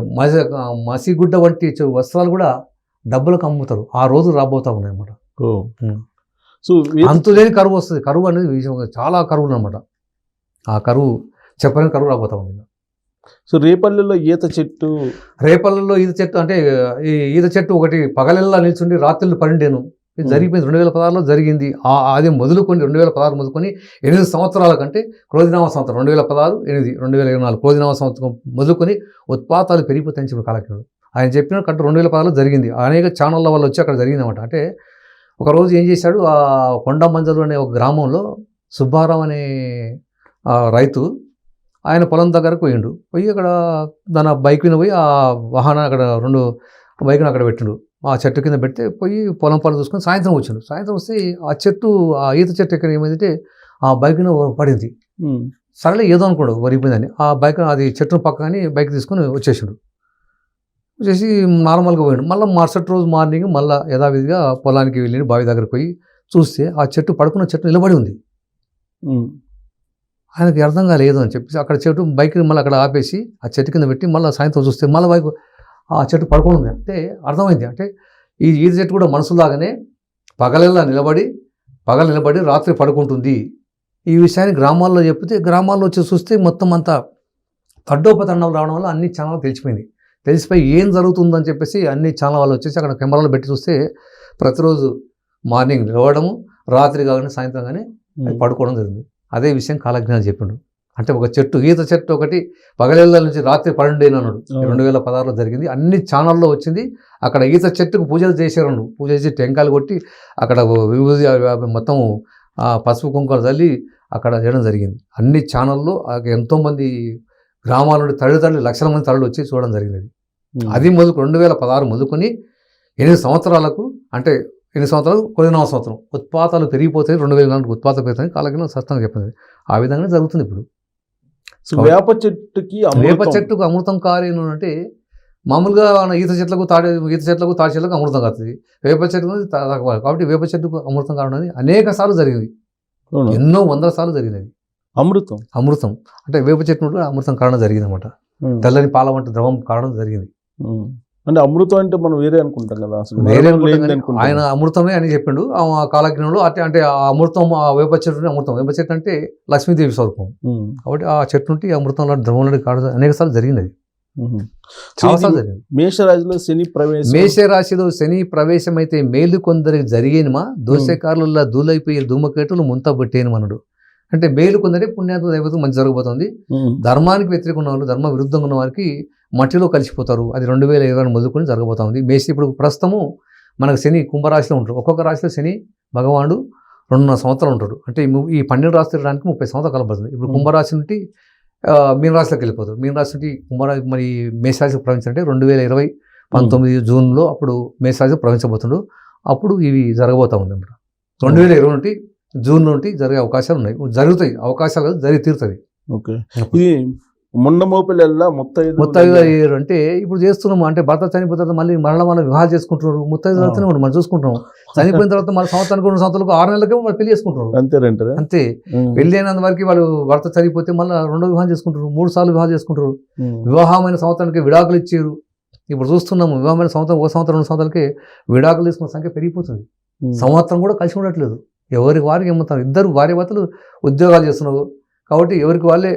Speaker 2: మసిగుడ్డ వంటి వస్త్రాలు కూడా డబ్బులకు అమ్ముతారు. ఆ రోజు రాబోతా ఉన్నాయి అన్నమాట.
Speaker 1: సో
Speaker 2: అంతులేని కరువు వస్తుంది. కరువు అనేది చాలా కరువులు అనమాట. ఆ కరువు చెప్పని కరువు రాబోతా ఉంది.
Speaker 1: సో రేపల్లెలో ఈత చెట్టు
Speaker 2: అంటే ఈ ఈత చెట్టు ఒకటి పగలెల్లా నిల్చుండి రాత్రులు 12 ఇది జరిగిపోయింది. 2016లో జరిగింది. అది మొదలుకొని 2016 మొదలుకొని 8 సంవత్సరాల కంటే క్రోధినామ సంవత్సరం 2016, 8, 2024 క్రోధినామ సంవత్సరం మొదలుకొని ఉత్పాతాలు పెరిగిపోతాయని చెప్పిన కాలజ్ఞుడు ఆయన చెప్పిన కంటే 2016లో జరిగింది. అనేక ఛానళ్ళ వల్ల వచ్చి అక్కడ జరిగిందన్నమాట. అంటే ఒకరోజు ఏం చేశాడు, ఆ కొండమంజలు అనే ఒక గ్రామంలో సుబ్బారావు అనే రైతు ఆయన పొలం దగ్గరకు పోయి అక్కడ దాని బైక్ మీద పోయి ఆ వాహనం అక్కడ 2 బైక్ను అక్కడ పెట్టిండు. ఆ చెట్టు కింద పెడితే పోయి పొలం పనులు చూసుకొని సాయంత్రం వచ్చిండు. సాయంత్రం వస్తే ఆ ఈత చెట్టు ఎక్కడ ఏమైందంటే ఆ బైక్ను పడింది. సరేలే ఏదో అనుకోడు వరిపోయిందని ఆ బైక్ అది చెట్టును పక్కని బైక్ తీసుకొని వచ్చేసాడు. వచ్చేసి నార్మల్గా పోయాడు. మళ్ళీ మరుసటి రోజు మార్నింగ్ మళ్ళీ యథావిధిగా పొలానికి వెళ్ళి బావి దగ్గరకు పోయి చూస్తే ఆ చెట్టు పడుకున్న చెట్టు నిలబడి ఉంది. ఆయనకి అర్థం కాలేదు అని చెప్పేసి అక్కడ చెట్టు బైక్ని మళ్ళీ అక్కడ ఆపేసి ఆ చెట్టు కింద పెట్టి మళ్ళీ సాయంత్రం చూస్తే మళ్ళీ బైక్ ఆ చెట్టు పడుకొని ఉంది. అంటే అర్థమైంది అంటే ఈ ఈత చెట్టు కూడా మనసులాగానే పగలెల్లా నిలబడి రాత్రి పడుకుంటుంది. ఈ విషయాన్ని గ్రామాల్లో చెప్తే గ్రామాల్లో వచ్చి చూస్తే మొత్తం అంతా తడ్డోపతండం రావడం వల్ల అన్ని ఛానల్ తెలిసిపోయి ఏం జరుగుతుందని చెప్పేసి అన్ని ఛానల్ వాళ్ళు వచ్చేసి అక్కడ కెమెరాలో పెట్టి చూస్తే ప్రతిరోజు మార్నింగ్ లేవడము, రాత్రి కాగానే సాయంత్రం కానీ పడుకోవడం జరిగింది. అదే విషయం కాలజ్ఞానం చెప్పిండు. అంటే ఒక చెట్టు ఈత చెట్టు ఒకటి పగలేళ్ళ నుంచి రాత్రి 12 అన్నాడు. 2016లో జరిగింది. అన్ని ఛానల్లో వచ్చింది. అక్కడ ఈత చెట్టుకు పూజలు చేశారు. పూజ చేసి టెంకాయలు కొట్టి అక్కడ విభూది మొత్తం పసుపు కుంకాలు చల్లి అక్కడ చేయడం జరిగింది. అన్ని ఛానల్లో ఎంతోమంది గ్రామాల నుండి తల్లి లక్షల మంది తల్లులు వచ్చి చూడడం జరిగింది. అది 2016 మొదలుకొని 8 సంవత్సరాలకు అంటే 8 సంవత్సరాలు 19వ సంవత్సరం ఉత్పాతాలు పెరిగిపోతాయి. 2004 ఉత్పాతాలు పెరుగుతాయి కాలజ్ఞానం స్పష్టంగా చెప్పింది. ఆ విధంగానే జరుగుతుంది ఇప్పుడు.
Speaker 1: వేప చెట్టుకు
Speaker 2: అమృతం కారేను అంటే మామూలుగా ఈత చెట్లకు తాడి చెట్లకు అమృతం కాస్తుంది. వేప చెట్టు కాబట్టి వేప చెట్టుకు అమృతం కారణం అనేక సార్లు జరిగింది. ఎన్నో 100 సార్లు జరిగినది. అమృతం అంటే వేప చెట్టు నుండి అమృతం కారణం జరిగింది అనమాట. తెల్లని పాల వంటి ద్రవం కారణం జరిగింది.
Speaker 1: అంటే అమృతం అంటే మనం వేరే అనుకుంటాం కదా, అసలు
Speaker 2: వేరే ఆయన అమృతమే అని చెప్పిండు ఆ కాలజ్ఞంలో. అంటే ఆ అమృతం ఆ వేప చెట్టు అమృతం. వేప చెట్టు అంటే లక్ష్మీదేవి స్వరూపం కాబట్టి ఆ చెట్టు నుండి అమృతంలో ద్రవంలో కారణం అనేక సార్లు జరిగింది. చాలాసార్లు జరిగింది.
Speaker 1: మేషరాశిలో శని ప్రవేశం.
Speaker 2: మేషరాశిలో శని ప్రవేశం అయితే మేలు కొందరికి జరిగేనుమా, దోషకారుల దూలైపోయి ధూమకేతులు ముంతబట్టేను మనడు. అంటే మేలు కొందరే పుణ్యాత్మ దైవతం మంచి జరగబోతుంది. ధర్మానికి వ్యతిరేకంగా ఉన్న వాళ్ళు, ధర్మ విరుద్ధంగా ఉన్న వారికి మట్టిలో కలిసిపోతారు. అది 2020 మొదలుకొని జరగబోతుంది. ఇప్పుడు ప్రస్తుతము మనకు శని కుంభరాశిలో ఉంటాడు. ఒక్కొక్క రాశిలో శని భగవానుడు 2.5 సంవత్సరాలు ఉంటాడు. అంటే ఈ 12 రాశి తిరగడానికి 30 సంవత్సరాలు కలపడుతుంది. ఇప్పుడు కుంభరాశి నుండి మీనరాశిలోకి వెళ్ళిపోతారు. మీనరాశి నుండి కుంభరాశి మరి మేషరాశికి ప్రవేశించాలంటే 2019 జూన్లో అప్పుడు మేషరాశికి ప్రవేశించబోతుండు. అప్పుడు ఇవి జరగబోతా ఉంది అన్నమాట. 2020 నుండి జూన్ నుండి జరిగే అవకాశాలు ఉన్నాయి. జరుగుతాయి అవకాశాలు, జరిగి తీరుతుంది.
Speaker 1: ఓకే. ఇది ముండమోపిల్ల
Speaker 2: ముత్తైదు అయ్యారు అంటే ఇప్పుడు చేస్తున్నాము. అంటే భర్త చనిపోయిన తర్వాత మళ్ళీ మళ్ళీ వివాహాలు చేసుకుంటున్నారు. ముత్తైదు అవుతూనే మనం చూసుకుంటాం. చనిపోయిన తర్వాత మళ్ళీ సంవత్సరానికి 2 సంవత్సరాలకు 6 నెలలకే వాళ్ళు పెళ్లి చేసుకుంటున్నారు. అంతే. పెళ్లి అయినంత వరకు వాళ్ళు భర్త చనిపోతే మళ్ళీ 2వ వివాహం చేసుకుంటారు, 3 సార్లు వివాహం చేసుకుంటారు. వివాహమైన సంవత్సరానికి విడాకులు ఇచ్చారు. ఇప్పుడు చూస్తున్నాము వివాహమైన సంవత్సరం 1 సంవత్సరం 2 సంవత్సరాలకే విడాకులు తీసుకున్న సంఖ్య పెరిగిపోతుంది. సంవత్సరం కూడా కలిసి ఉండట్లేదు. ఎవరికి వారికి ఏమవుతారు. ఇద్దరు భార్య భర్తలు ఉద్యోగాలు చేస్తున్నారు కాబట్టి ఎవరికి వాళ్ళే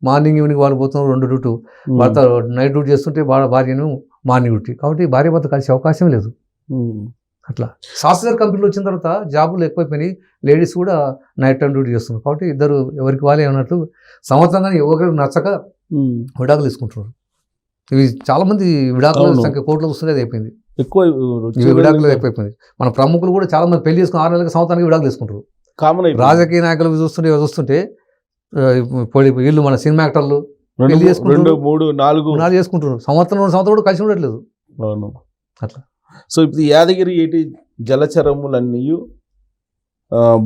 Speaker 2: మార్నింగ్ ఈవినింగ్ వాళ్ళు పోతున్నారు. 2 డ్యూటీ, భర్త నైట్ డ్యూటీ చేస్తుంటే భార్యను మార్నింగ్ డ్యూటీ. కాబట్టి భార్య భర్త కలిసే అవకాశం లేదు. అట్లా సాఫ్ట్వేర్ కంపెనీలు వచ్చిన తర్వాత జాబులు ఎక్కువైపోయినాయి. లేడీస్ కూడా నైట్ టైం డ్యూటీ చేస్తున్నారు. కాబట్టి ఇద్దరు ఎవరికి వాళ్ళే అన్నట్లు సంవత్సరంగా ఎవరికి నచ్చక విడాకులు తీసుకుంటున్నారు. ఇవి చాలా మంది విడాకుల సంఖ్య కోట్లకు వస్తుంది. అది అయిపోయింది
Speaker 1: ఎక్కువ
Speaker 2: విడాకులు ఎక్కువైపోయింది. మన ప్రముఖులు కూడా చాలా మంది పెళ్లి చేసుకుని 6 నెలలకు సంవత్సరానికి విడాకులు తీసుకుంటారు. రాజకీయ నాయకులు చూస్తుంటే వీళ్ళు మన సినిమా యాక్టర్లు
Speaker 1: 2, 3, 4
Speaker 2: చేసుకుంటారు. సంవత్సరం 2 సంవత్సరాలు కూడా కలిసి ఉండట్లేదు. అట్లా.
Speaker 1: సో ఇప్పుడు యాదగిరి ఏటి జలచరములన్నీ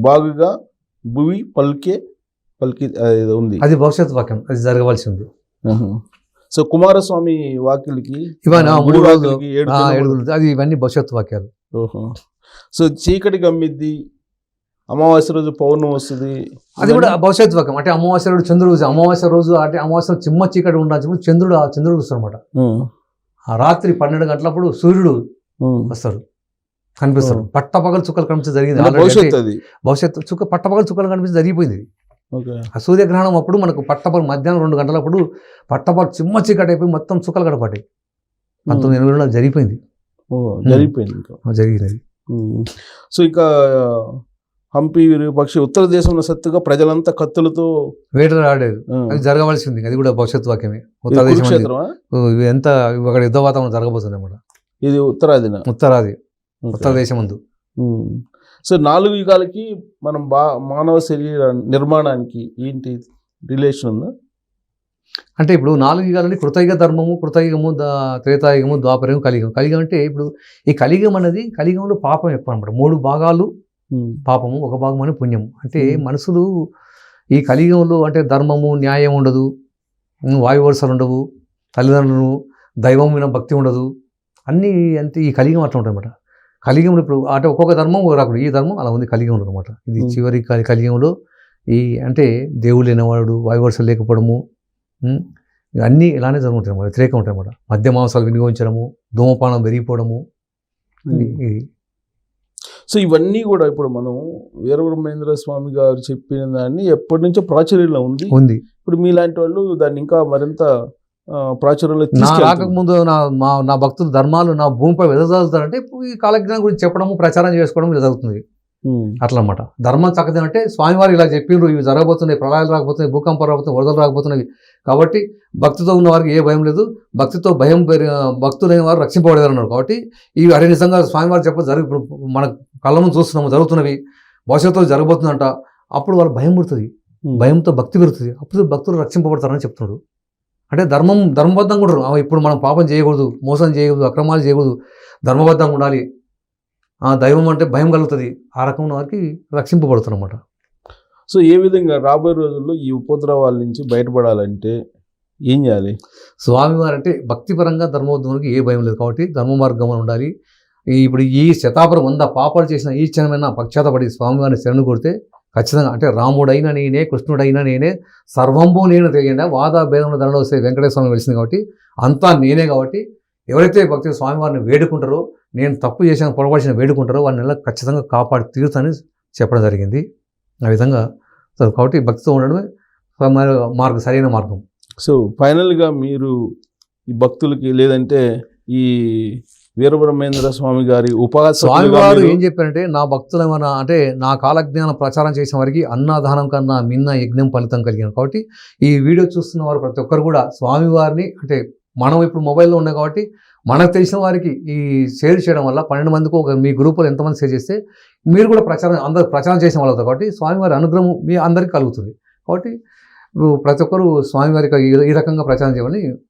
Speaker 1: బాగుగా భువి పలికి ఉంది.
Speaker 2: అది భవిష్యత్ వాక్యం, అది జరగవలసి ఉంది.
Speaker 1: సో కుమారస్వామి వాక్యులకి
Speaker 2: అది ఇవన్నీ భవిష్యత్ వాక్యాలు.
Speaker 1: సో చీకటి గమ్మిద్ది, అమావాస్య రోజు పౌర్ణమి వస్తుంది,
Speaker 2: అది కూడా భవిష్యత్ వాక్యం. అంటే అమావాస్య రోజు చంద్రుడు, అమావాస్య రోజు అంటే అమావాస్య చిమ్మ చీకటి ఉండాల్సి చంద్రుడు వస్తాడు అనమాట. ఆ రాత్రి 12 గంటలప్పుడు సూర్యుడు వస్తాడు, కనిపిస్తాడు. పట్టపగలు చుక్కలు కనిపించడం జరిగింది. భవిష్యత్తు పట్టపగలు చుక్కలు కనిపించడం జరిగిపోయింది. ఆ సూర్యగ్రహణం అప్పుడు మనకు పట్టపగలు మధ్యాహ్నం 2 గంటలప్పుడు పట్టపగలు చిమ్మ చీకటి అయిపోయి మొత్తం చుక్కలు కడపడ్డాయి. 1980లో జరిగిపోయింది. జరిగినది.
Speaker 1: సో ఇంకా హంపి విరూపాక్షి ఉత్తర దేశంలో సత్తుగా ప్రజలంతా కత్తులతో
Speaker 2: వేటలు ఆడారు. అది జరగవలసింది. అది కూడా భవిష్యత్ వాక్యమే. ఉత్తర దేశం ఎంత అక్కడ యుద్ధ వాతావరణం జరగబోతుంది అన్నమాట.
Speaker 1: ఇది ఉత్తరాది ఉత్తర దేశం ముందు. సో 4 యుగాలకి మనం మానవ శరీర నిర్మాణానికి ఏంటి రిలేషన్ ఉందా?
Speaker 2: అంటే ఇప్పుడు 4 యుగాలని కృతయుగ ధర్మము, కృతయుగము, త్రేతాయుగము, ద్వాపరయుగం, కలియుగం. కలియుగం అంటే ఇప్పుడు ఈ కలియుగం అనేది, కలియుగంలో పాపం ఎక్కువ అనమాట. 3 భాగాలు పాపము, 1 భాగం అని పుణ్యము. అంటే మనుషులు ఈ కలియుగంలో అంటే ధర్మము, న్యాయం ఉండదు, వాయువర్షాలు ఉండవు, తల్లిదండ్రులు, దైవం మీద భక్తి ఉండదు, అన్నీ అంటే ఈ కలియుగం అట్లా ఉంటుంది అనమాట. కలియుగంలో ఇప్పుడు అంటే ఒక్కొక్క ధర్మం రాకుడు, ఈ ధర్మం అలా ఉంది కలియుగంలో అనమాట. ఇది చివరి కలియుగంలో ఈ అంటే దేవుడు లేనివాడు, వాయువర్షాలు లేకపోవడము, అన్నీ ఇలానే జరుగుతాయి అన్నమాట. వ్యతిరేకం ఉంటాయి అన్నమాట. మద్య మాంసాలు వినియోగించడము, ధూమపానం పెరిగిపోవడము.
Speaker 1: సో ఇవన్నీ కూడా ఇప్పుడు మనం వీరబ్రహ్మేంద్ర స్వామి గారు చెప్పిన దాన్ని ఎప్పటి నుంచో ప్రాచుర్యంలో ఉంది. ఇప్పుడు మీలాంటి వాళ్ళు దాన్ని ఇంకా మరింత ప్రాచుర్యంలో
Speaker 2: రాకముందు నా భక్తులు ధర్మాలు నా భూమిపై వెదజల్లుతారంటే ఈ కాలజ్ఞానం గురించి చెప్పడము, ప్రచారం చేసుకోవడం ఇలా జరుగుతుంది. అట్లా అన్నమాట. ధర్మం చక్కది అంటే స్వామివారు ఇలా చెప్పిండ్రు, ఇవి జరగబోతున్నాయి, ప్రళయాలు రాకపోతున్నాయి, భూకంపాలు రాకపోతున్నాయి, వరదలు రాకపోతున్నాయి. కాబట్టి భక్తితో ఉన్న వారికి ఏ భయం లేదు, భక్తితో భక్తులైన వారు రక్షింపబడేదన్నారు. కాబట్టి ఇవి అరే నిజంగా స్వామివారు మన కళ్ళ ముందు చూస్తున్నాము, జరుగుతున్నవి, భవిష్యత్తులో జరగబోతుందంట. అప్పుడు వాళ్ళు భయం పుడుతుంది, భయంతో భక్తి పెరుగుతుంది. అప్పుడు భక్తులు రక్షింపబడతారని చెప్తున్నాడు. అంటే ధర్మబద్ధంగా ఉండరు. ఇప్పుడు మనం పాపం చేయకూడదు, మోసం చేయకూడదు, అక్రమాలు చేయకూడదు, ధర్మబద్ధంగా ఉండాలి. దైవం అంటే భయం కలుగుతుంది. ఆ రకమైన వారికి రక్షింపబడుతున్నమాట.
Speaker 1: సో ఏ విధంగా రాబోయే రోజుల్లో ఈ ఉపద్రవాల నుంచి బయటపడాలంటే ఏం చేయాలి?
Speaker 2: స్వామివారు అంటే భక్తిపరంగా ధర్మబద్ధంకి ఏ భయం లేదు కాబట్టి ధర్మ మార్గంలో ఉండాలి. ఇప్పుడు ఈ శతాపురం 100 పాపాలు చేసిన ఈ క్షణమైనా పశ్చాత్తపడి స్వామివారిని శరణు కొడితే ఖచ్చితంగా అంటే రాముడైనా నేనే, కృష్ణుడైనా నేనే, సర్వంబు నేను తెలియదా, వాద భేదముల ధరలో వస్తే వెంకటేశ్వర స్వామి వెలిసింది కాబట్టి అంతా నేనే. కాబట్టి ఎవరైతే భక్తి స్వామివారిని వేడుకుంటారో, నేను తప్పు చేసిన పొరపాటు వేడుకుంటారో వారిని ఖచ్చితంగా కాపాడి తీరుతానని చెప్పడం జరిగింది. ఆ విధంగా కాబట్టి భక్తితో ఉండడమే సరైన మార్గం.
Speaker 1: సో ఫైనల్గా మీరు ఈ భక్తులకి, లేదంటే ఈ వీరబ్రహ్మేంద్ర స్వామి గారి
Speaker 2: స్వామివారు ఏం చెప్పారంటే, నా భక్తులు ఏమన్నా అంటే నా కాలజ్ఞానం ప్రచారం చేసిన వారికి అన్నదానం కన్నా మిన్న యజ్ఞం ఫలితం కలిగింది. కాబట్టి ఈ వీడియో చూస్తున్న వారు ప్రతి ఒక్కరు కూడా స్వామివారిని అంటే మనం ఇప్పుడు మొబైల్లో ఉన్నాయి కాబట్టి మనకు తెలిసిన వారికి ఈ షేర్ చేయడం వల్ల 12 మందికి మీ గ్రూపులో ఎంతమంది షేర్ చేస్తే మీరు కూడా అందరూ ప్రచారం చేసిన వాళ్ళు అవుతారు. కాబట్టి స్వామివారి అనుగ్రహం మీ అందరికీ కలుగుతుంది. కాబట్టి ప్రతి ఒక్కరు స్వామివారికి ఈ రకంగా ప్రచారం చేయమని